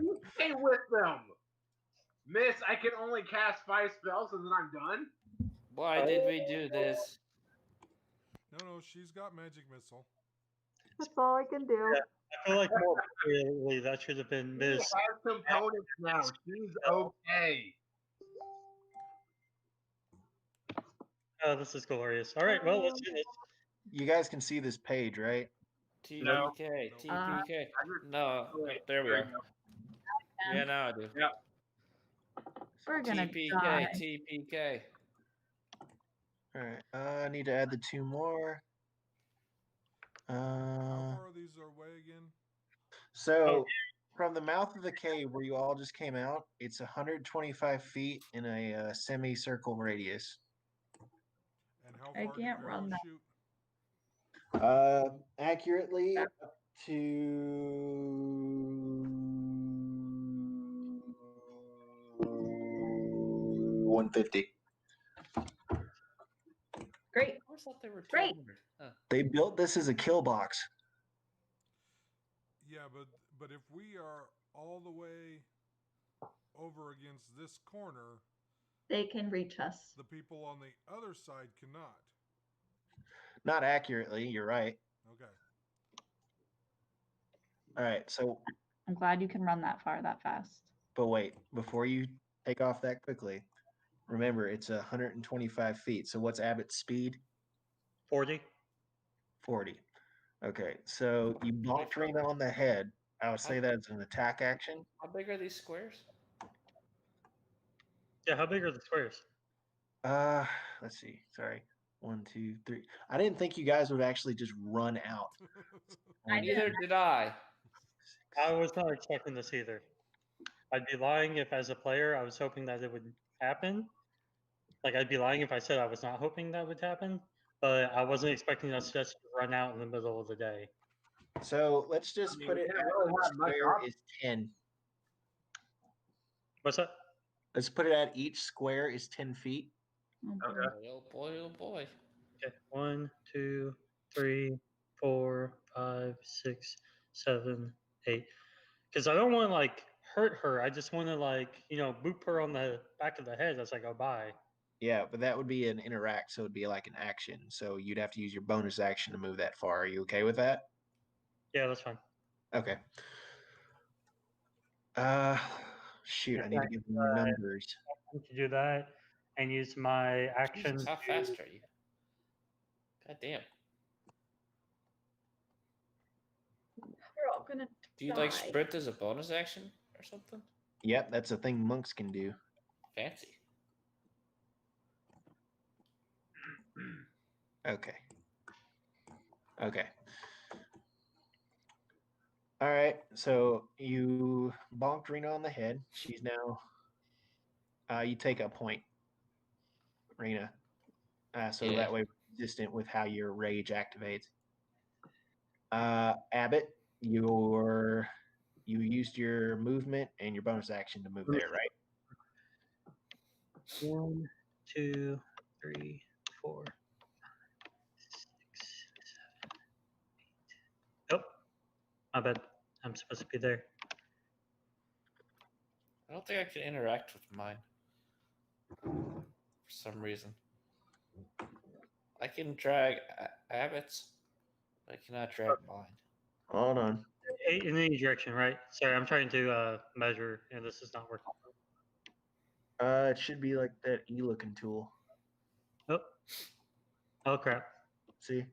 You stay with them. Miss, I can only cast 5 spells and then I'm done. Why did we do this? No, she's got magic missile. That's all I can do. Yeah. I feel like more appropriately that should have been She Miss. has components now. She's okay. Oh, this is glorious. All right, well, let's do this. You guys can see this page, right? No. TPK, TPK. No, there we are. Yeah, now I do. Yeah. We're gonna TPK, die. TPK. All right. I need to add the 2 more. How far are these away again? So from the mouth of the cave where you all just came out, it's 125 feet in a semicircle radius. And how I far can't do you run want to that. shoot? Accurately up to 150. Great. I always thought they were Great. 200. Huh. They built this as a kill box. Yeah, but if we are all the way over against this corner, They can reach us. the people on the other side cannot. Not accurately, you're right. Okay. All right, so I'm glad you can run that far that fast. but wait, before you take off that quickly, remember it's 125 feet. So what's Abbott's speed? 40. 40. Okay, so you bonked Rena on the head. I would say that's an attack action. How big are these squares? Yeah, how big are the squares? Let's see. Sorry. 1, 2, 3. I didn't think you guys would actually just run out. Neither did I. I was not expecting this either. I'd be lying if, as a player, I was hoping that it would happen. Like, I'd be lying if I said I was not hoping that would happen, but I wasn't expecting us just to run out in the middle of the day. So let's just put it we at didn't really each have much square option. is 10. What's that? Let's put it at each square is 10 feet. Okay. Oh boy, oh boy. Okay, 1, 2, 3, 4, 5, 6, 7, 8. Because I don't want to like hurt her. I just want to boop her on the back of the head as I go by. Yeah, but that would be an interact, so it'd be like an action. So you'd have to use your bonus action to move that far. Are you okay with that? Yeah, that's fine. Okay. Shoot, I need to give them numbers. I need to do that and use my action. Jesus, how fast are you? God damn. We're all gonna Do you die. like sprint as a bonus action or something? Yep, that's a thing monks can do. Fancy. Okay. Okay. All right. So you bonked Rena on the head. She's now. You take a point, Rena. So Yeah. that way, consistent with how your rage activates. Abbott, you used your movement and your bonus action to move there, right? 1, 2, 3, 4, 5, 6, 7, 8. Oh, my bad. I'm supposed to be there. I don't think I can interact with mine for some reason. I can drag Abbott's, but I cannot drag mine. Hold on. In any direction, right? Sorry, I'm trying to measure, and this is not working. It should be like that E-looking tool. Oh crap! See?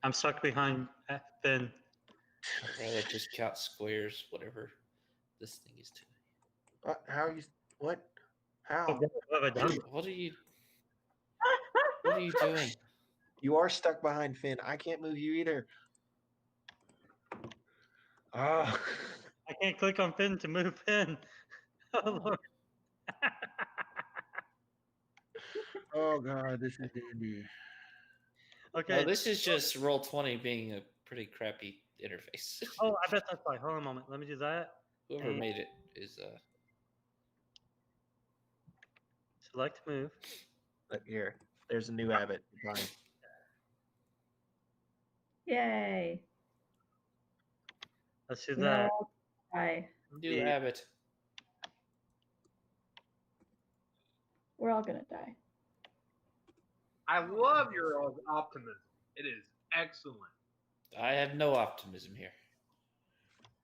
I'm stuck behind Finn. I'd rather just count squares, whatever this thing is doing. How are you? What? How? What have I done? What are you? What are you doing? You are stuck behind Finn. I can't move you either. Ah. I can't click on Finn to move Finn. Oh Lord. Oh god, this is dandy. Okay. No, this is just Roll20 being a pretty crappy interface. Oh, I bet that's why. Hold on a moment. Let me do that. Whoever And made it is select move. Look here. There's a new Abbott. Fine. Yay. Let's do No, that. bye. New Yeah. Abbott. We're all gonna die. I love your optimism. It is excellent. I have no optimism here.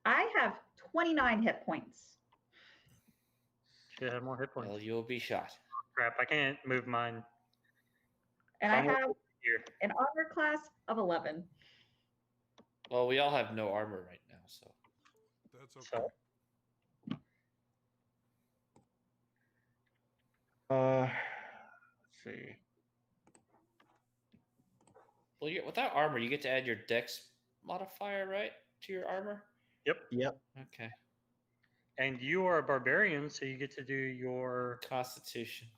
I have 29 hit points. Should have more hit points. Well, you'll be shot. Crap, I can't move mine. And I I'm have here. an armor class of 11. Well, we all have no armor right now, so. That's okay. So, Let's see. Well, without armor, you get to add your dex modifier, right, to your armor? Yep. Okay. and you are a barbarian, so you get to do your Constitution.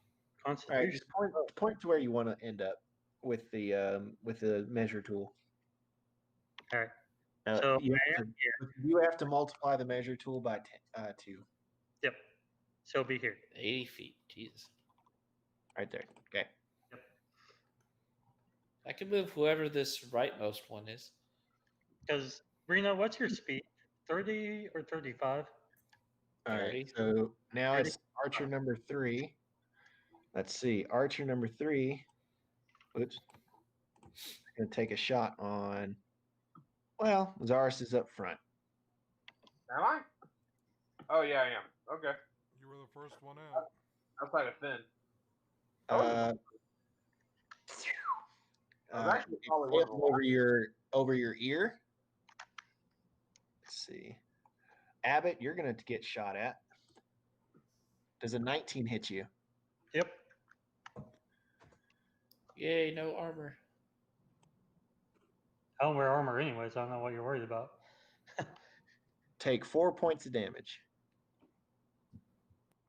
All right, constitution. just point to where you want to end up with the measure tool. All right. So you I have, am you have to multiply the measure tool by 2. Yep. So be here. 80 feet. Jesus. Right there. Okay. I can move whoever this rightmost one is. Because Rena, what's your speed? 30 or 35? All 30. right. So now 30. it's archer number 3. Let's see. Archer number 3. Oops. Gonna take a shot on. Well, Zaris is up front. Am I? Oh yeah, I am. Okay. You were the first one out. Outside of Finn. Uh, I was actually probably flip one of the over your ear. Let's see. Abbott, you're gonna get shot at. Does a 19 hit you? Yep. Yay, no armor. I don't wear armor anyways. I don't know what you're worried about. Take 4 points of damage.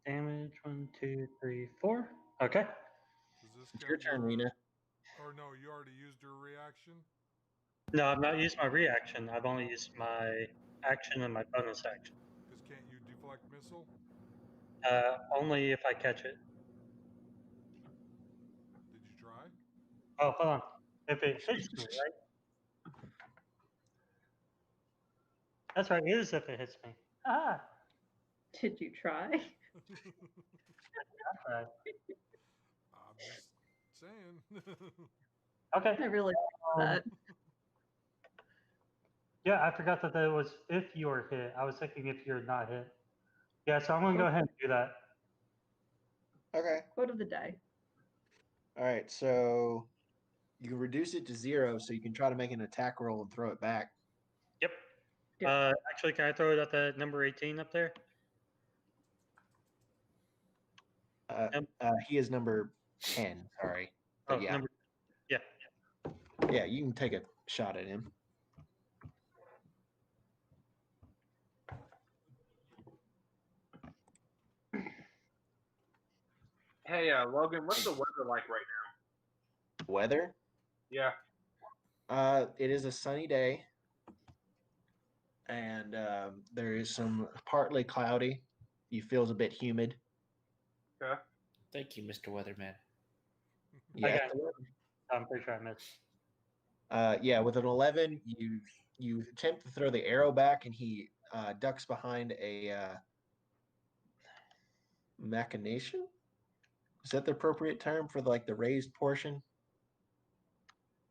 Damage 1, 2, 3, 4. Okay. Does this It's your count turn, Rena. Or no, you already used your reaction? No, I've not used my reaction. I've only used my action and my bonus action. Because can't you deflect missile? Only if I catch it. Did you try? Oh, hold on. If it hits me, right? That's right. It is if it hits me. Ah. Did you try? That's right. I'm just saying. Okay. I really like that. Yeah, I forgot that was if you were hit. I was thinking if you're not hit. Yeah, so I'm going to go ahead and do that. Okay. Quote of the day. All right. So you can reduce it to 0, so you can try to make an attack roll and throw it back. Yep. Yep. Actually, can I throw it at the number 18 up there? He is number 10. Sorry. But Oh, yeah. Yeah. Yeah, you can take a shot at him. Hey, Logan, what's the weather like right now? Weather? Yeah. It is a sunny day, and there is some partly cloudy. It feels a bit humid. Okay. Thank you, Mr. Weatherman. Yeah, got I'm pretty sure I missed. yeah. With an 11, you attempt to throw the arrow back, and he ducks behind a machination. Is that the appropriate term for like the raised portion?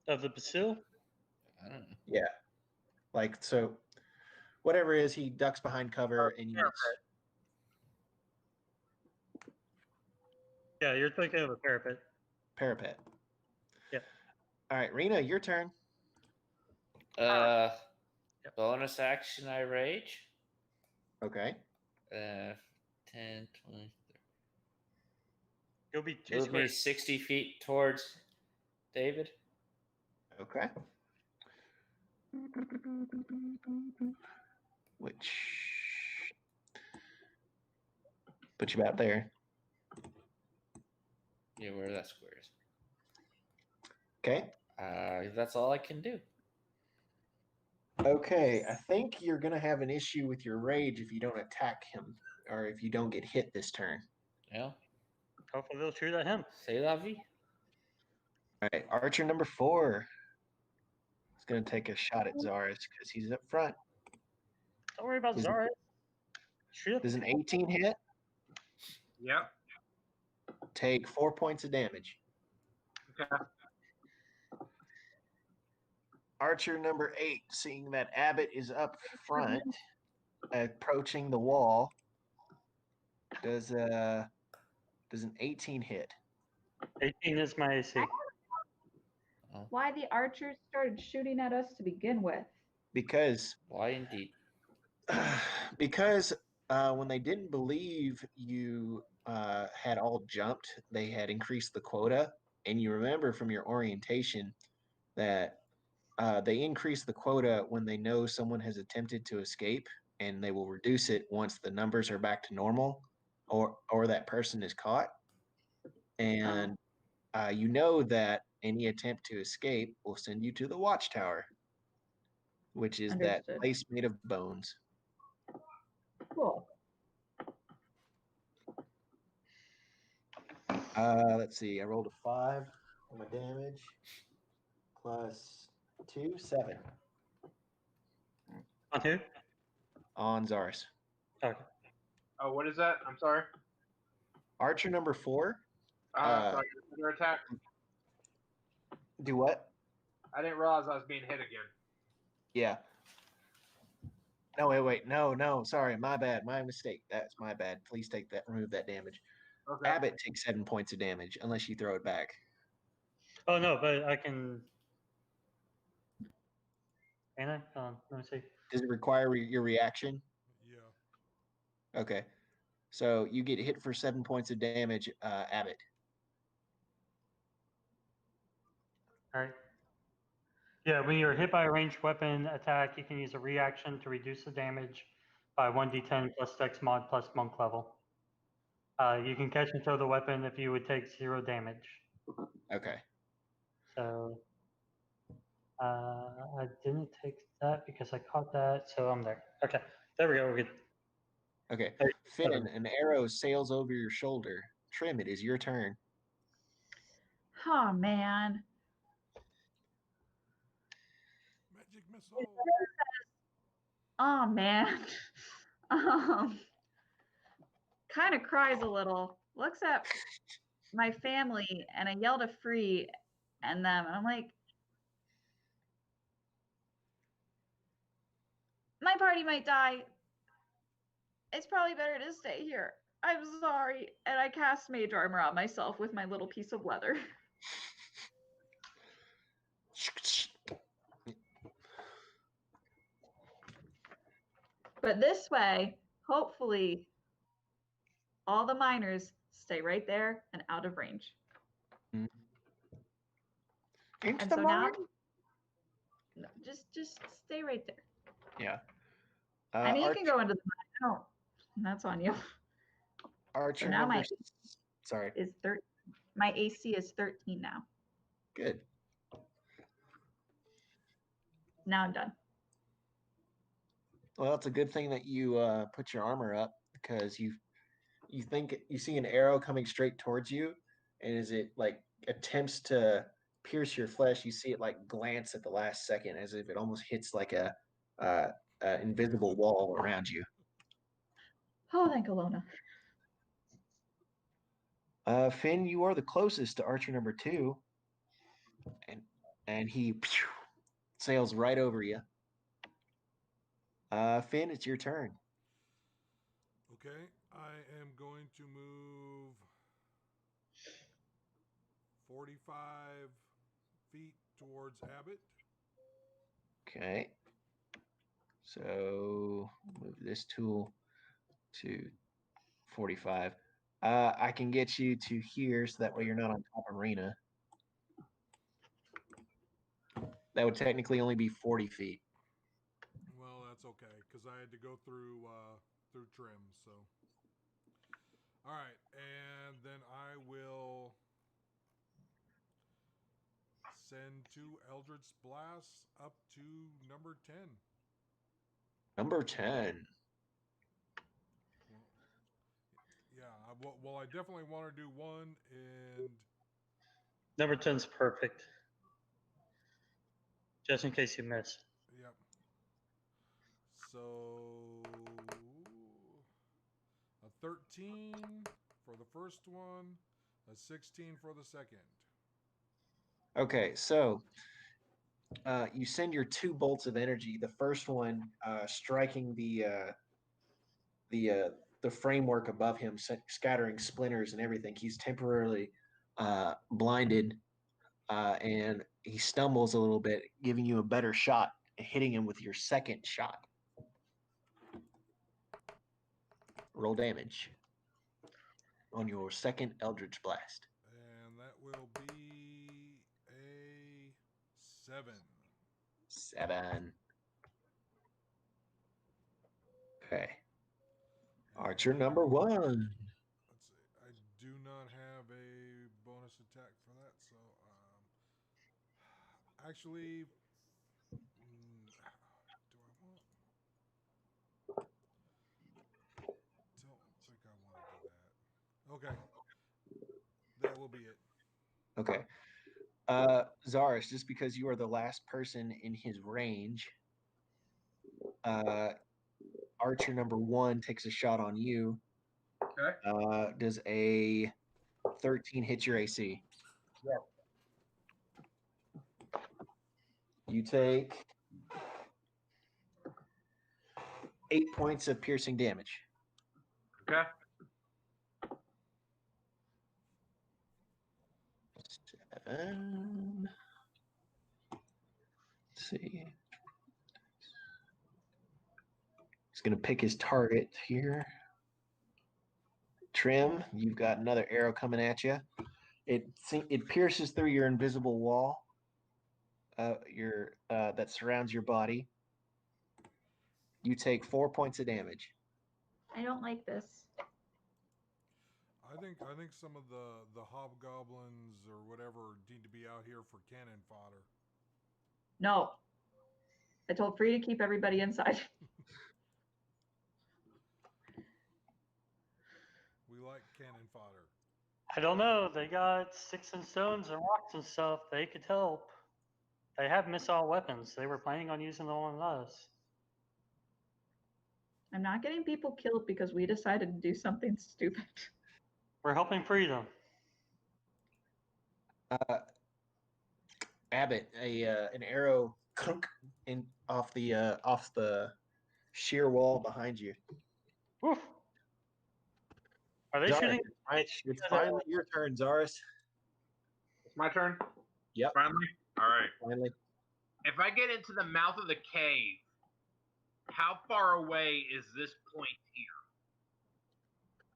Of the Bacille? I don't know. Yeah. Like so, whatever it is, he ducks behind cover and you miss. Yeah, you're thinking of a parapet. Parapet. Yep. All right, Rena, your turn. Bonus action, I rage. Okay. 10, 20, You'll be 2 move me squares. 60 feet towards David. Okay. Which put you about there. Yeah, where that square is. Okay. That's all I can do. Okay, I think you're going to have an issue with your rage if you don't attack him or if you don't get hit this turn. Yeah. Hopefully they'll shoot at him. Say la vie. All right, archer number 4 is going to take a shot at Zaris because he's up front. Don't worry about Does- Zara. Shoot. Does an 18 hit? Yep. Take 4 points of damage. Okay. Archer number 8, seeing that Abbott is up front, approaching the wall, does an 18 hit? 18 is my AC. Why the archers started shooting at us to begin with? Because Why indeed? because when they didn't believe you had all jumped, they had increased the quota, and you remember from your orientation that they increase the quota when they know someone has attempted to escape, and they will reduce it once the numbers are back to normal or that person is caught. And you know that any attempt to escape will send you to the watchtower, which is that Understood. place made of bones. Cool. Let's see. I rolled a 5 on my damage. Plus 2, 7 On who? on Zaris. Okay. Oh, what is that? I'm sorry. Archer number 4. Sorry, under attack. Do what? I didn't realize I was being hit again. Yeah. No, wait. No. Sorry, my bad. My mistake. That's my bad. Please take that. Remove that damage. Okay. Abbott takes 7 points of damage unless you throw it back. Oh no, but I can. Can I? Hold on, let me see. Does it require your reaction? Yeah. Okay. So you get hit for 7 points of damage, Abbott. All right. Yeah, when you're hit by a ranged weapon attack, you can use a reaction to reduce the damage by 1d10 plus dex mod plus monk level. You can catch and throw the weapon if you would take 0 damage. Okay. So I didn't take that because I caught that, so I'm there. Okay, there we go. We're good. Okay. Hey, Finn, seven. an arrow sails over your shoulder. Trim, it is your turn. Oh man. Magic missile. Oh man. Kind of cries a little. Looks at my family and I yell to free and them, and I'm like, my party might die. It's probably better to stay here. I'm sorry. And I cast mage armor on myself with my little piece of leather. But this way, hopefully, all the miners stay right there and out of range. Into And the so now, mine? no, just stay right there. Yeah. And you can go into the mine. Oh, that's on you. Archer So now number my sorry. is 13. My AC is 13 now. Good. Now I'm done. Well, it's a good thing that you put your armor up because you think you see an arrow coming straight towards you, and as it like attempts to pierce your flesh, you see it like glance at the last second as if it almost hits like a invisible wall around you. Oh, thank Alona. Finn, you are the closest to archer number 2, and he sails right over you. Finn, it's your turn. Okay, I am going to move 45 feet towards Abbott. Okay. So move this tool to 45. I can get you to here so that way you're not on top of arena. That would technically only be 40 feet. Well, that's okay because I had to go through trim. So, all right, and then I will send 2 Eldritch Blasts up to number 10. Number 10. Yeah, well, I definitely want to do one, and Number 10's perfect. Just in case you miss. yep. So a 13 for the first one, a 16 for the second. Okay, so you send your 2 bolts of energy. The first one striking the framework above him, scattering splinters and everything. He's temporarily blinded, and he stumbles a little bit, giving you a better shot, hitting him with your second shot. Roll damage on your second Eldritch Blast. And that will be a 7. 7. Okay. Archer number 1. Let's see. I do not have a bonus attack for that, so actually, do I want? Don't think I want to do that. Okay, that will be it. Okay. Zaris, just because you are the last person in his range, Archer number 1 takes a shot on you. Okay. Does a 13 hit your AC? Yeah. You take 8 points of piercing damage. Okay. 7. Let's see. He's going to pick his target here. Trim, you've got another arrow coming at you. It pierces through your invisible wall, that surrounds your body. You take 4 points of damage. I don't like this. I think some of the hobgoblins or whatever need to be out here for cannon fodder. No. I told Free to keep everybody inside. We like cannon fodder. I don't know. They got sticks and stones and rocks and stuff. They could help. They have missile weapons. They were planning on using them on us. I'm not getting people killed because we decided to do something stupid. We're helping freedom. Abbott, an arrow off the sheer wall behind you. Woof. Are they Zaris, shooting? it's finally your turn, Zaris. It's my turn? Yep. Finally? All right. Finally. If I get into the mouth of the cave, how far away is this point here?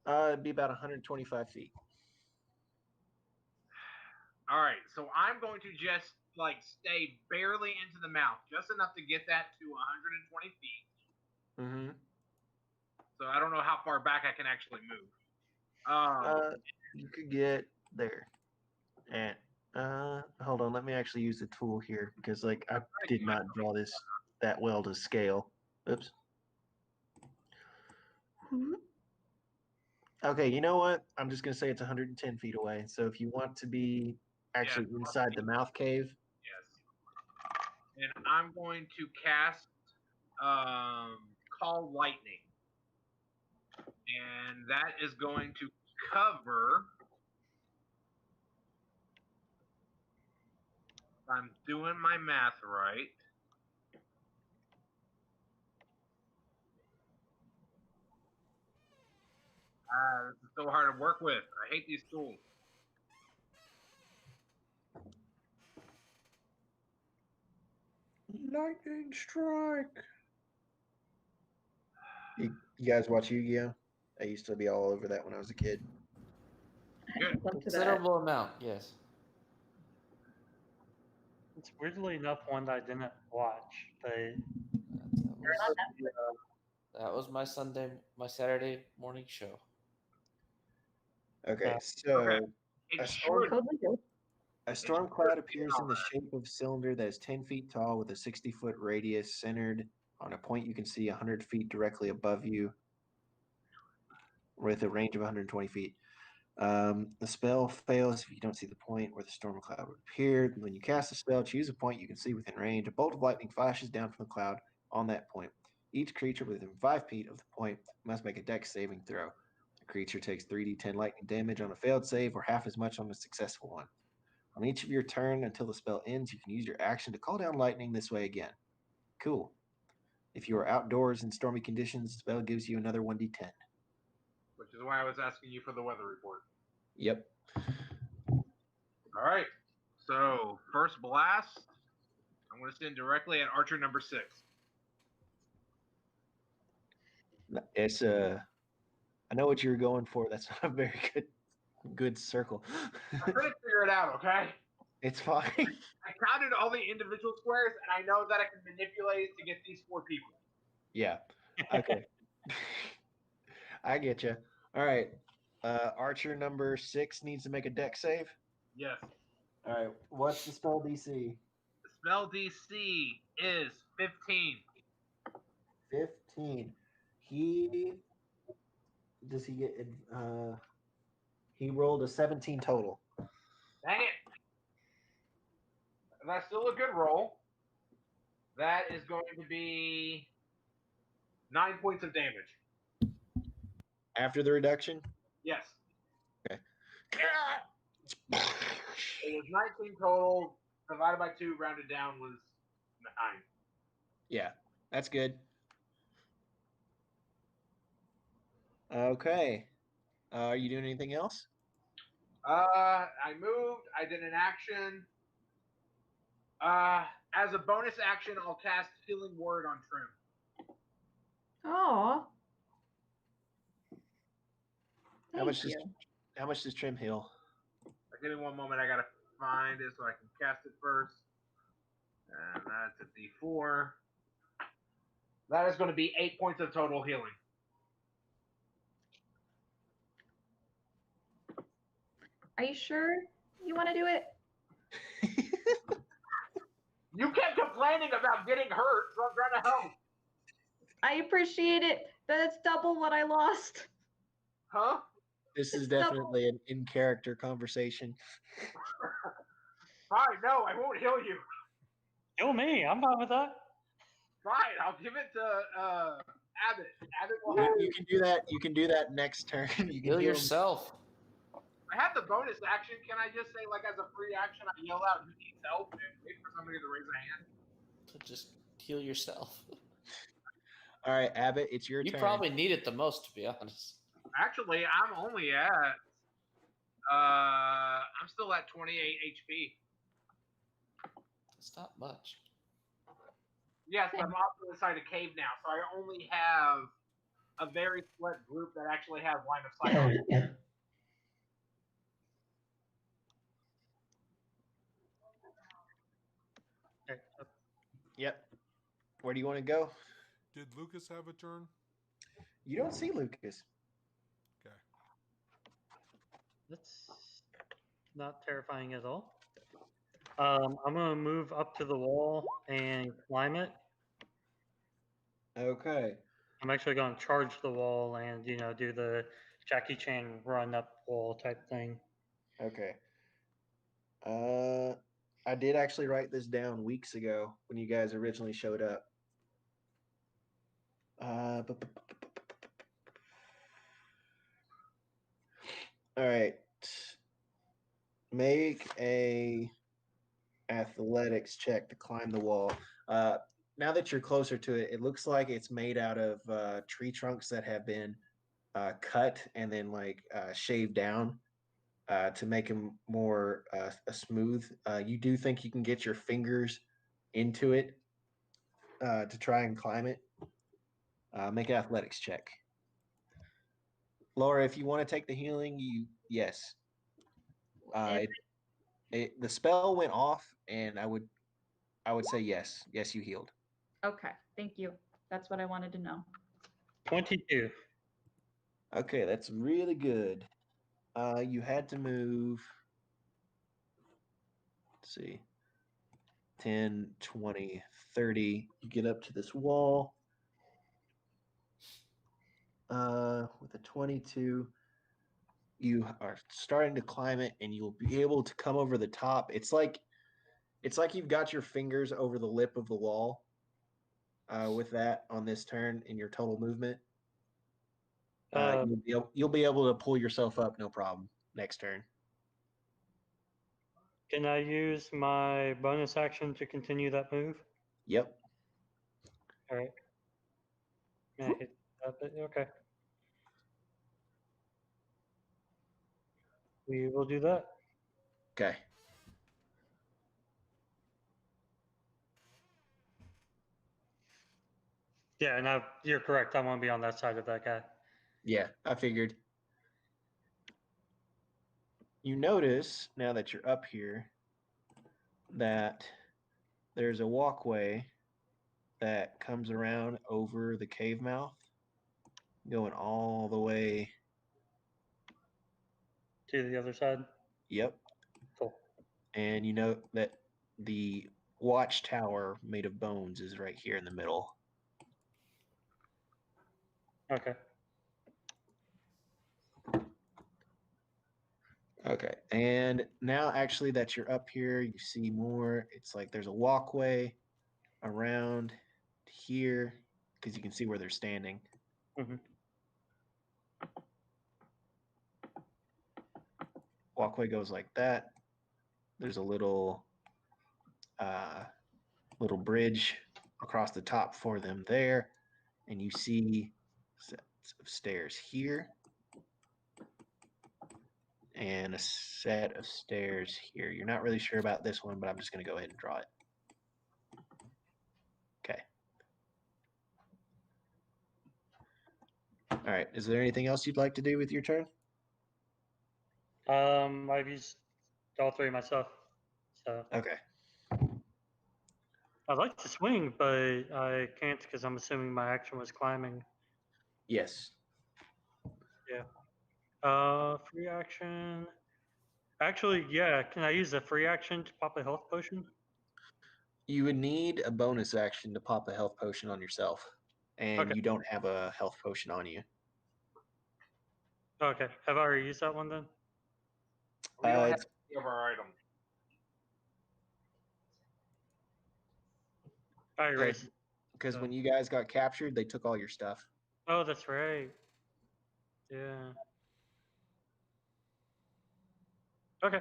It'd be about 125 feet. All right, so I'm going to just stay barely into the mouth, just enough to get that to 120 feet. Mm-hmm. So I don't know how far back I can actually move. You could get there. And hold on, let me actually use the tool here because I did not draw this that well to scale. Oops. Okay, you know what? I'm just gonna say it's 110 feet away. So if you want to be actually inside the mouth cave. Yes. And I'm going to cast Call Lightning. And that is going to cover. If I'm doing my math right. This is so hard to work with. I hate these tools. Lightning strike. You guys watch Yu-Gi-Oh? I used to be all over that when I was a kid. Good. Considerable amount, yes. It's weirdly enough one that I didn't watch. That was my Saturday morning show. Okay, so It a should, storm, Totally good. A storm cloud appears in the shape of a cylinder that is 10 feet tall with a 60-foot radius centered on a point you can see 100 feet directly above you with a range of 120 feet. The spell fails if you don't see the point where the storm cloud would appear. When you cast the spell, choose a point you can see within range. A bolt of lightning flashes down from the cloud on that point. Each creature within 5 feet of the point must make a dex saving throw. The creature takes 3d10 lightning damage on a failed save or half as much on a successful one. On each of your turn until the spell ends, you can use your action to call down lightning this way again. Cool. If you are outdoors in stormy conditions, the spell gives you another 1d10. Which is why I was asking you for the weather report. Yep. All right. So, first blast, I'm going to send directly at archer number 6. It's I know what you're going for. That's not a very good circle. I'm trying to figure it out, okay? It's fine. I counted all the individual squares, and I know that I can manipulate it to get these 4 people. Yeah. Okay. I get you. All right. Archer number 6 needs to make a dex save. Yes. All right. What's the spell DC? The spell DC is 15. 15. Does he get? He rolled a 17 total. Dang it. That's still a good roll. That is going to be 9 points of damage. After the reduction? Yes. Okay. It was 19 total. Divided by 2, rounded down, was 9. Yeah, that's good. Okay. Are you doing anything else? I moved. I did an action. As a bonus action, I'll cast Healing Word on Trim. Oh. How much does Trim heal? Give me one moment. I gotta find it so I can cast it first. And that's a D4. That is going to be 8 points of total healing. Are you sure you want to do it? You kept complaining about getting hurt, so I'm trying to help. I appreciate it. That's double what I lost. Huh? This is definitely an in-character conversation. Fine, no, I won't heal you. Kill me. I'm fine with that. Fine, I'll give it to Abbott. Abbott will have. You can do that. You can do that next turn. You can Heal yourself. I have the bonus action. Can I just say, like, as a free action, I yell out, "Who needs help?" and wait for somebody to raise a hand? Just heal yourself. All right, Abbott, it's your You turn. probably need it the most, to be honest. Actually, I'm only at. I'm still at 28 HP. It's not much. Yes, I'm off to the side of cave now, so I only have a very split group that actually has line of sight on it. Okay. Yep. Where do you want to go? Did Lucas have a turn? You don't see Lucas. Okay. That's not terrifying at all. I'm going to move up to the wall and climb it. Okay. I'm actually going to charge the wall and, do the Jackie Chan run up wall type thing. Okay. I did actually write this down weeks ago when you guys originally showed up. All right. Make a athletics check to climb the wall. Now that you're closer to it, it looks like it's made out of tree trunks that have been cut and then shaved down to make them more smooth. You do think you can get your fingers into it to try and climb it. Make an athletics check. Laura, if you want to take the healing, yes. The spell went off, and I would say yes. Yes, you healed. Okay, thank you. That's what I wanted to know. 22. Okay, that's really good. You had to move let's see, 10, 20, 30. You get up to this wall. With a 22, you are starting to climb it, and you'll be able to come over the top. It's like you've got your fingers over the lip of the wall. With that on this turn in your total movement, you'll be able to pull yourself up, no problem. Next turn. Can I use my bonus action to continue that move? Yep. All right. May I hit that bit? Okay. We will do that. Okay. Yeah, and you're correct. I want to be on that side of that guy. Yeah, I figured. You notice now that you're up here that there's a walkway that comes around over the cave mouth, going all the way. To the other side? Yep. Cool. And you know that the watchtower made of bones is right here in the middle. Okay. Okay. And now actually that you're up here, you see more. It's like there's a walkway around here because you can see where they're standing. Mm-hmm. Walkway goes like that. There's a little bridge across the top for them there, and you see sets of stairs here and a set of stairs here. You're not really sure about this one, but I'm just going to go ahead and draw it. Okay. All right. Is there anything else you'd like to do with your turn? I've used all three myself. So Okay. I'd like to swing, but I can't because I'm assuming my action was climbing. Yes. Yeah. Free action. Actually, yeah. Can I use a free action to pop a health potion? You would need a bonus action to pop a health potion on yourself, and Okay. you don't have a health potion on you. Okay. Have I already used that one then? We don't have It's any of our items. I erased. because when you guys got captured, they took all your stuff. Oh, that's right. Yeah. Okay.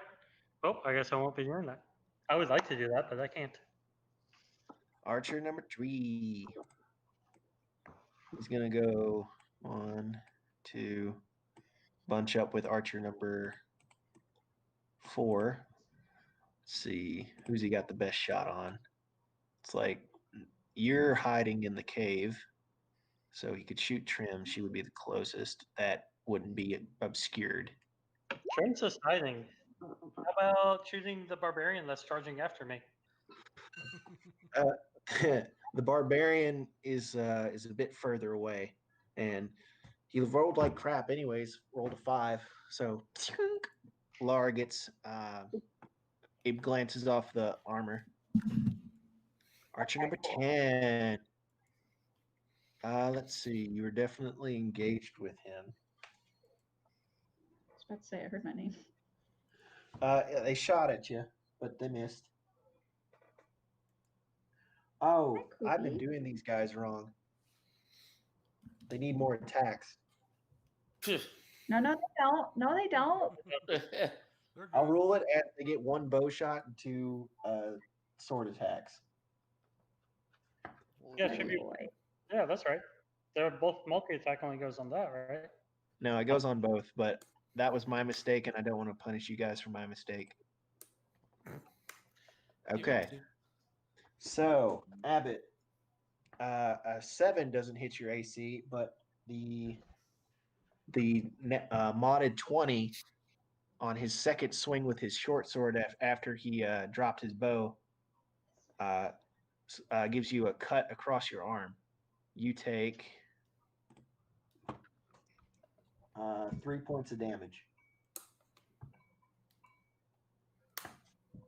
Well, I guess I won't be doing that. I would like to do that, but I can't. Archer number 3. He's gonna go 1, 2, bunch up with archer number 4. Let's see who's he got the best shot on. It's like you're hiding in the cave, so he could shoot Trim. She would be the closest. That wouldn't be obscured. Trim's just hiding. How about shooting the barbarian that's charging after me? The barbarian is a bit further away, and he rolled like crap. Anyways, rolled a 5. So Lara gets. Abe glances off the armor. Archer number 10. Let's see. You were definitely engaged with him. I was about to say I heard my name. They shot at you, but they missed. Oh, Hi, I've been Cookie. doing these guys wrong. They need more attacks. No, they don't. No, they don't. They're I'll good. rule it as they get 1 bow shot and 2 sword attacks. Yeah, Oh, should be. boy. Yeah, that's right. They're both multi-attack only goes on that, right? No, it goes on both, but that was my mistake, and I don't want to punish you guys for my mistake. Okay. So, Abbott, a 7 doesn't hit your AC, but the modded 20 on his second swing with his short sword after he dropped his bow gives you a cut across your arm. You take 3 points of damage.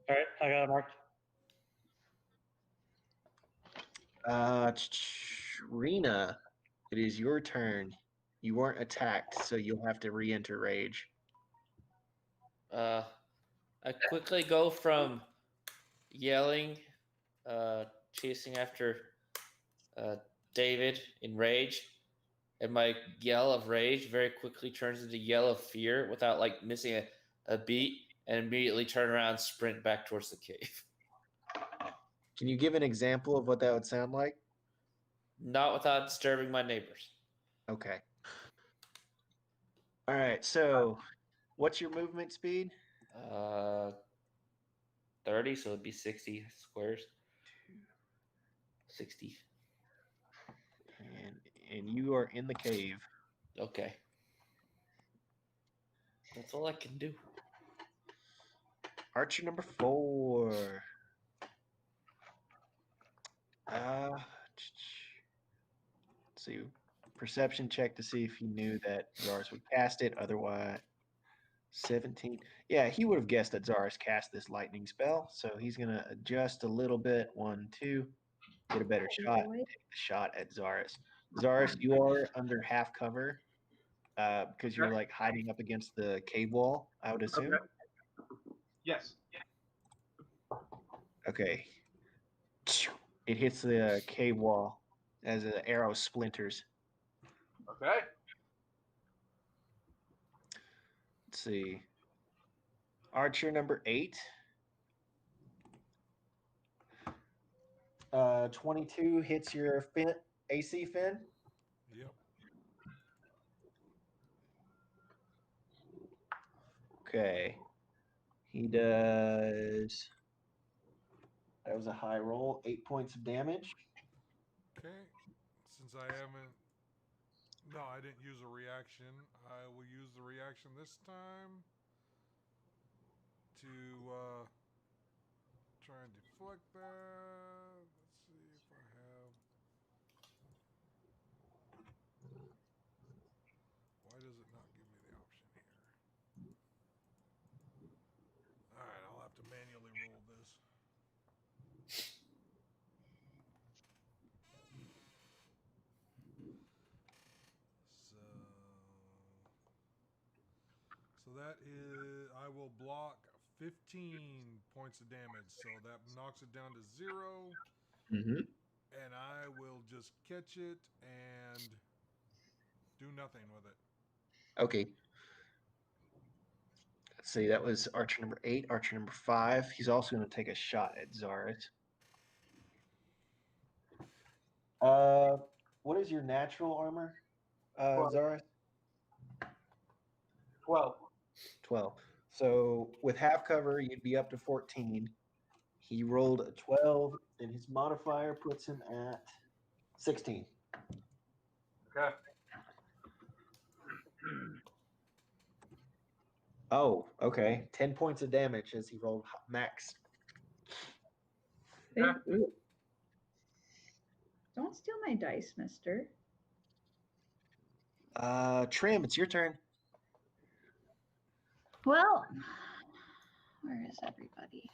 All right, I got it marked. Rena, it is your turn. You weren't attacked, so you'll have to re-enter rage. I quickly go from yelling, chasing after David in rage, and my yell of rage very quickly turns into yell of fear without like missing a beat, and immediately turn around, sprint back towards the cave. Can you give an example of what that would sound like? Not without disturbing my neighbors. Okay. All right. So, what's your movement speed? 30, so it'd be 60 squares. 60. And you are in the cave. Okay. That's all I can do. Archer number 4. Let's see. Perception check to see if he knew that Zaris would cast it. Otherwise, 17. Yeah, he would have guessed that Zaris cast this lightning spell. So he's going to adjust a little bit. 1, 2. Get a better shot. Take the shot at Zaris. Zaris, you are under half cover because you're like hiding up against the cave wall, I would assume. Okay. Yes. Okay. It hits the cave wall as an arrow splinters. Okay. Let's see. Archer number 8. 22 hits your fin, AC fin. Yep. Okay. He does. That was a high roll. 8 points of damage. Okay. Since I haven't. No, I didn't use a reaction. I will use the reaction this time to try and deflect that. Let's see if I have. Why does it not give me the option here? Alright, I'll have to manually roll this. So that is, I will block 15 points of damage. So that knocks it down to 0. Mm-hmm. And I will just catch it and do nothing with it. Okay. Let's see. That was Archer number 8. Archer number 5. He's also going to take a shot at Zaris. What is your natural armor, Zaris? 12. 12. So with half cover, you'd be up to 14. He rolled a 12, and his modifier puts him at 16. Okay. Oh, okay. 10 points of damage as he rolled max. Yeah. Ooh. Don't steal my dice, mister. Trim, it's your turn. Well, where is everybody?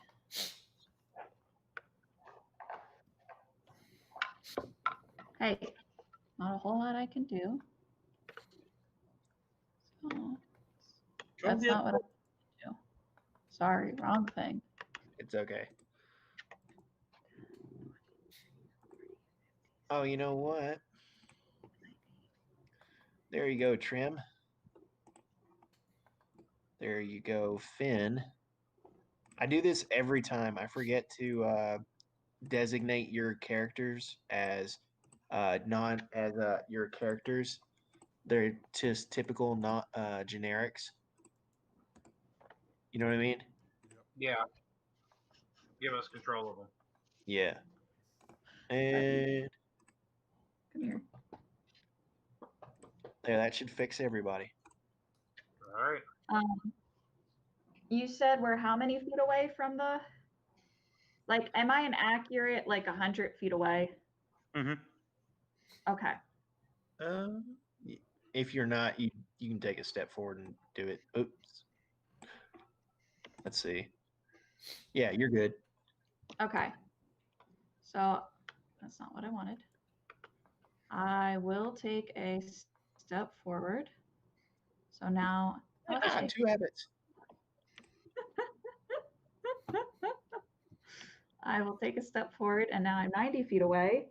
Hey, not a whole lot I can do. So that's not what I do. Sorry, wrong thing. It's okay. Oh, you know what? There you go, Trim. There you go, Finn. I do this every time. I forget to designate your characters as your characters. They're just typical, not generics. You know what I mean? Yeah. Give us control of them. Yeah. And Come here. there, that should fix everybody. All right. You said we're how many feet away from the? Like, am I an accurate 100 feet away? Mm-hmm. Okay. If you're not, you can take a step forward and do it. Oops. Let's see. Yeah, you're good. Okay. So that's not what I wanted. I will take a step forward. So now, Ah, 2 habits. I will take a step forward, and now I'm 90 feet away,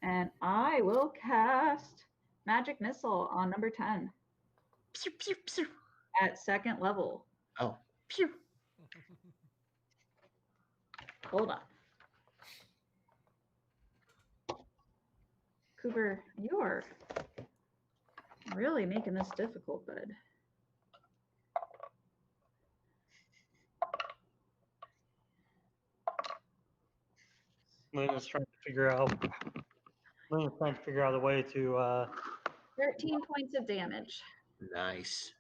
and I will cast Magic Missile on number 10 Pew, pew, pew. at second level. Oh, pew. Hold on. Cooper, you are really making this difficult, bud. Luna's trying to figure out a way to 13 points of damage. Nice.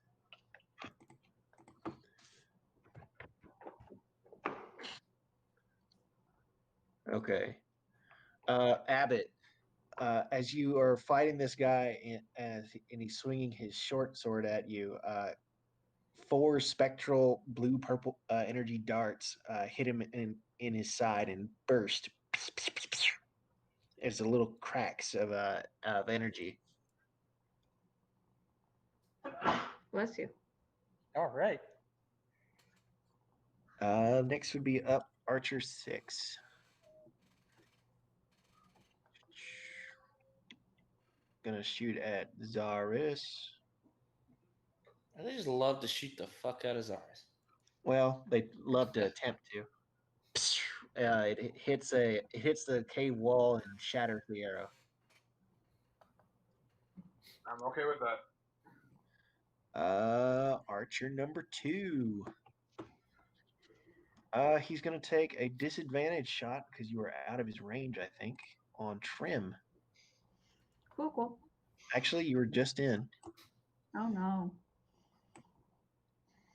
Okay. Abbott, as you are fighting this guy and he's swinging his short sword at you, 4 spectral blue-purple energy darts hit him in his side and burst. There's a little cracks of energy. Bless you. all right. Next would be up Archer 6. Gonna shoot at Zaris. They just love to shoot the fuck out of his eyes. Well, they'd love to attempt to. It hits the cave wall and shatters the arrow. I'm okay with that. Archer number 2. He's gonna take a disadvantage shot because you were out of his range, I think, on Trim. Cool, cool. Actually, you were just in. Oh no.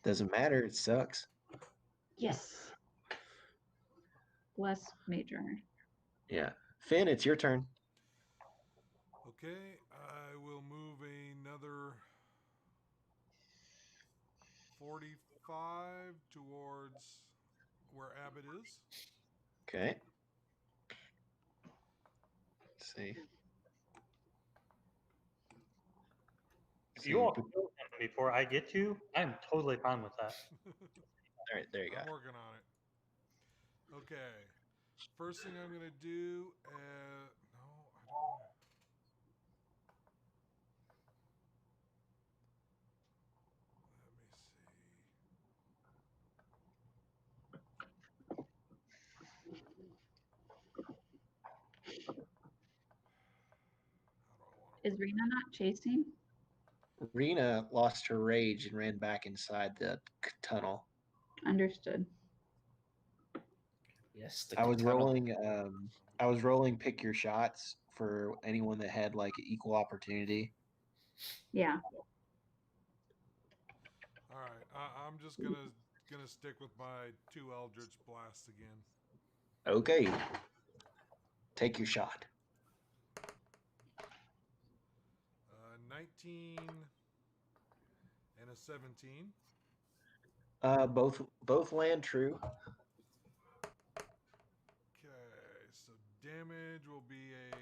Doesn't matter. It sucks. Yes. Bless Major. Yeah. Finn, it's your turn. Okay, I will move another 45 towards where Abbott is. Okay. Let's see. If you all kill him before I get to, I'm totally fine with that. All right, there you go. I'm working on it. Okay. First thing I'm going to do, no, I don't want to. Let me see. How do I want to Is Rena not chasing? Rena lost her rage and ran back inside the tunnel. Understood. Yes, I was rolling. I was rolling pick your shots for anyone that had like equal opportunity. Yeah. All right, I'm just gonna stick with my 2 Eldritch Blasts again. Okay. Take your shot. 19 and a 17. Both land true. Okay, so damage will be a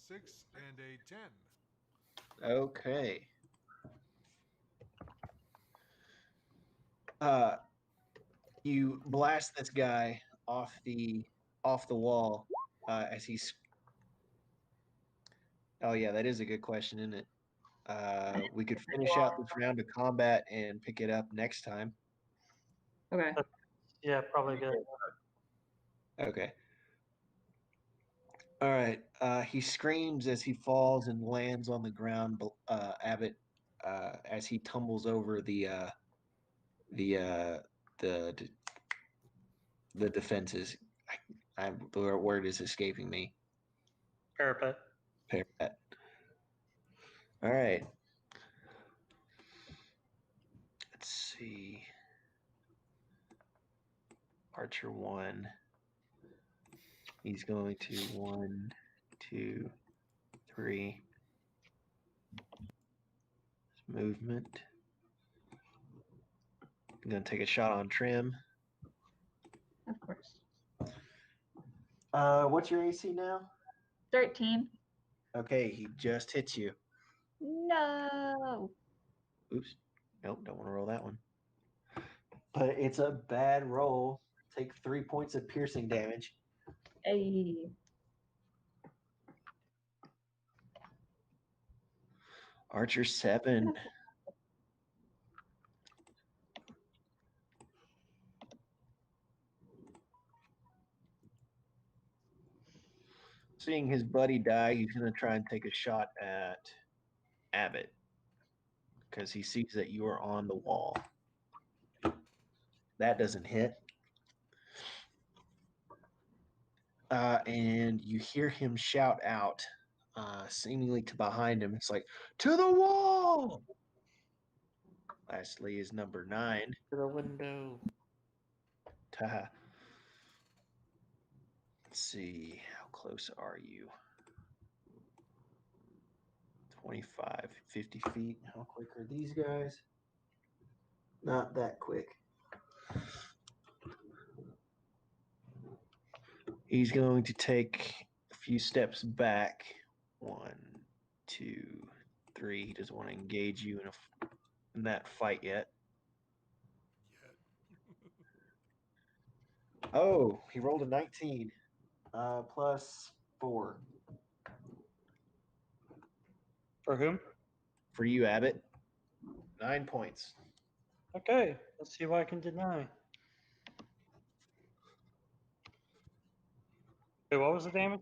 6 and a 10. Okay. You blast this guy off the wall as he's. Oh yeah, that is a good question, isn't it? We could finish out this round of combat and pick it up next time. Okay. Yeah, probably good. Okay. All right. He screams as he falls and lands on the ground. Abbott, as he tumbles over the defenses. The word is escaping me. Parapet. Parapet. All right. Let's see. Archer 1. He's going to 1, 2, 3. Movement. going to take a shot on Trim. Of course. What's your AC now? 13. Okay, he just hits you. No. Oops. Nope, don't want to roll that one. But it's a bad roll. Take 3 points of piercing damage. Hey. Archer 7. Seeing his buddy die, he's going to try and take a shot at Abbott because he sees that you are on the wall. That doesn't hit. And you hear him shout out, seemingly to behind him. It's like, to the wall! Lastly is number 9. To the window. Taha. Let's see. How close are you? 25, 50 feet. How quick are these guys? Not that quick. He's going to take a few steps back. 1, 2, 3. He doesn't want to engage you in that fight yet. Oh, he rolled a 19. Plus 4. For whom? For you, Abbott. 9 points. Okay, let's see what I can deny. Wait, what was the damage?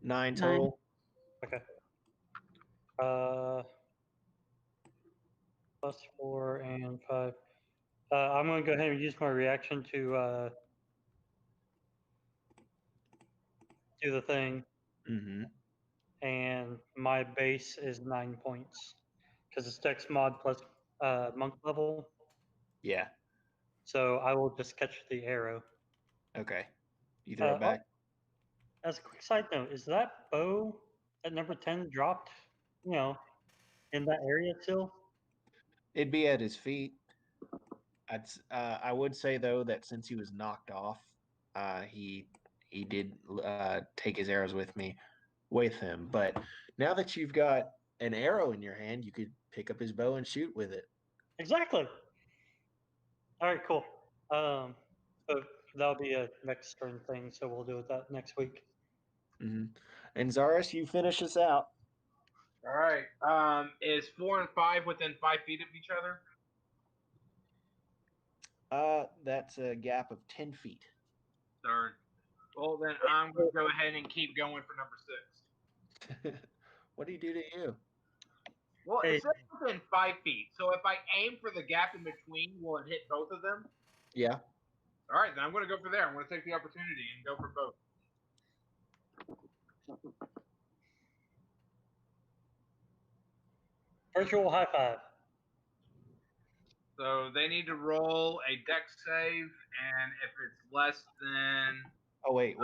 9 total. Okay. Plus 4 and 5. I'm going to go ahead and use my reaction to do the thing. Mm-hmm. And my base is 9 points. Because it's Dex mod plus monk level. Yeah. So I will just catch the arrow. Okay. You throw it back? As a quick side note, is that bow at number 10 dropped, in that area still? It'd be at his feet. I would say, though, that since he was knocked off, he did take his arrows with him. But now that you've got an arrow in your hand, you could pick up his bow and shoot with it. Exactly. All right, cool. So that'll be a next turn thing, so we'll do that next week. Mm-hmm. And Zaris, you finish us out. All right. Is 4 and 5 within 5 feet of each other? That's a gap of 10 feet. Darn. Well, then I'm going to go ahead and keep going for number 6. What do you do to you? Well, it says within 5 feet. So if I aim for the gap in between, will it hit both of them? Yeah. All right, then I'm going to go for there. I'm going to take the opportunity and go for both. Virtual high five. So they need to roll a dex save, and if it's less than... Oh, wait.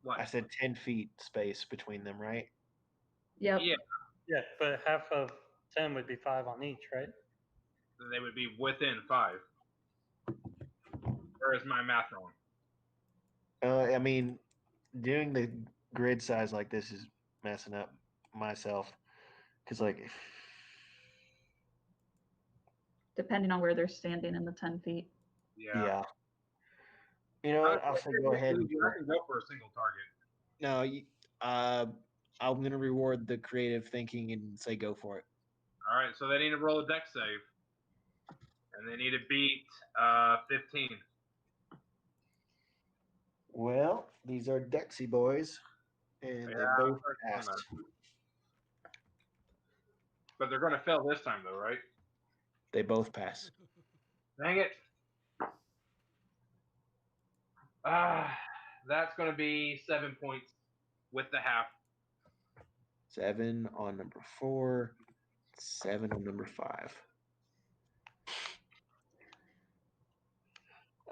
What? I said 10 feet space between them, right? Yep. Yeah, but half of 10 would be 5 on each, right? Then they would be within 5. Or is my math wrong? I mean, doing the grid size like this is messing up myself. Because, like... Depending on where they're standing in the 10 feet. Yeah. You know what? I'll say go ahead. I can go for a single target. No, I'm going to reward the creative thinking and say go for it. All right, so they need to roll a dex save. And they need to beat 15. Well, these are Dexy boys, and they both passed. But they're going to fail this time, though, right? They both pass. Dang it. That's going to be 7 points with the half. 7 on number 4, 7 on number 5.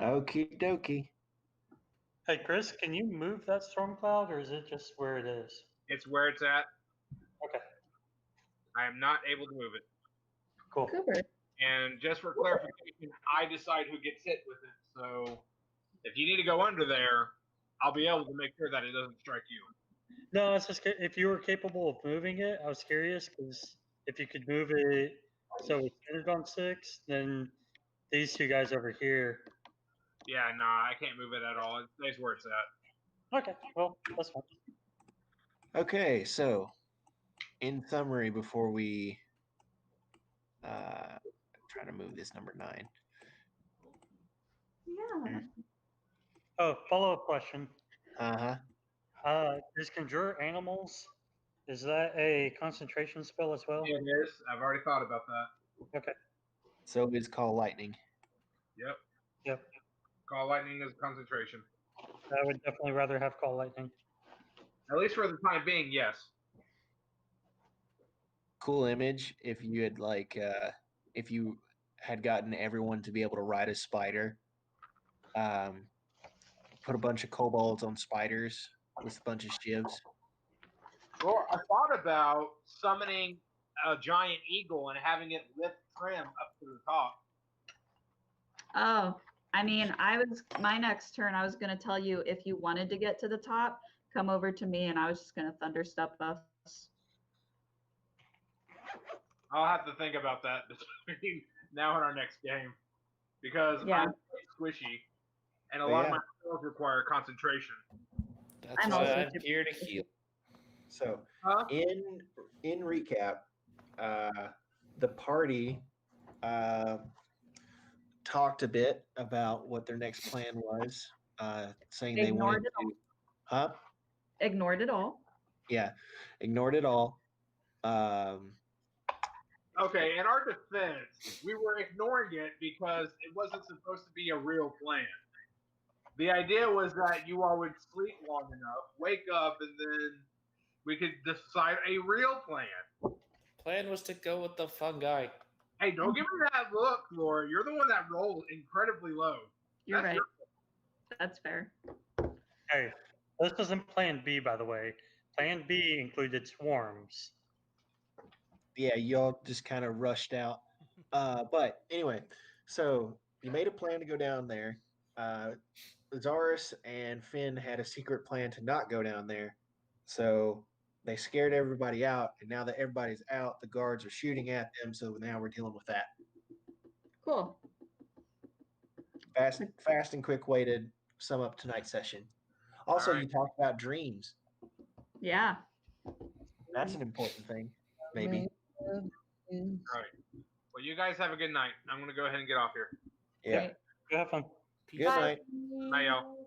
Okie dokie. Hey, Chris, can you move that storm cloud, or is it just where it is? It's where it's at. Okay. I am not able to move it. Cool. Cooper. And just for clarification, I decide who gets hit with it. So if you need to go under there, I'll be able to make sure that it doesn't strike you. No, it's just if you were capable of moving it. I was curious because if you could move it so it's centered on 6, then these two guys over here. Yeah, nah, I can't move it at all. It stays where it's at. Okay, well, that's fine. Okay, so in summary, before we try to move this number 9. Yeah. Oh, follow-up question. Uh-huh. Is Conjure Animals, is that a concentration spell as well? It is. I've already thought about that. Okay. So it's called lightning. Yep. Yep. Call lightning is concentration. I would definitely rather have Call Lightning. At least for the time being, yes. Cool image if you had if you had gotten everyone to be able to ride a spider. Put a bunch of kobolds on spiders with a bunch of shivs. Well, I thought about summoning a giant eagle and having it lift Trim up to the top. Oh, I mean, my next turn, I was going to tell you if you wanted to get to the top, come over to me, and I was just going to thunderstep us. I'll have to think about that between now and our next game. Because Yeah. I'm squishy, and a lot of my spells require concentration. That's I'm why also I'm super- here to heal. So Huh? in recap, the party talked a bit about what their next plan was, saying they wanted Ignored it all. to, huh? Ignored it all. Yeah, ignored it all. Okay, in our defense, we were ignoring it because it wasn't supposed to be a real plan. The idea was that you all would sleep long enough, wake up, and then we could decide a real plan. Plan was to go with the fungi. Hey, don't give me that look, Laura. You're the one that rolled incredibly low. You're That's right. your- That's fair. Hey, this wasn't Plan B, by the way. Plan B included swarms. Yeah, y'all just kind of rushed out. But anyway, so you made a plan to go down there. Zaris and Finn had a secret plan to not go down there. So they scared everybody out, and now that everybody's out, the guards are shooting at them. So now we're dealing with that. Cool. Fast and quick way to sum up tonight's session. Also, All right. you talked about dreams. Yeah. That's an important thing, maybe. All right. Well, you guys have a good night. I'm going to go ahead and get off here. Yeah. Right. Go have fun. Good night. Bye, y'all.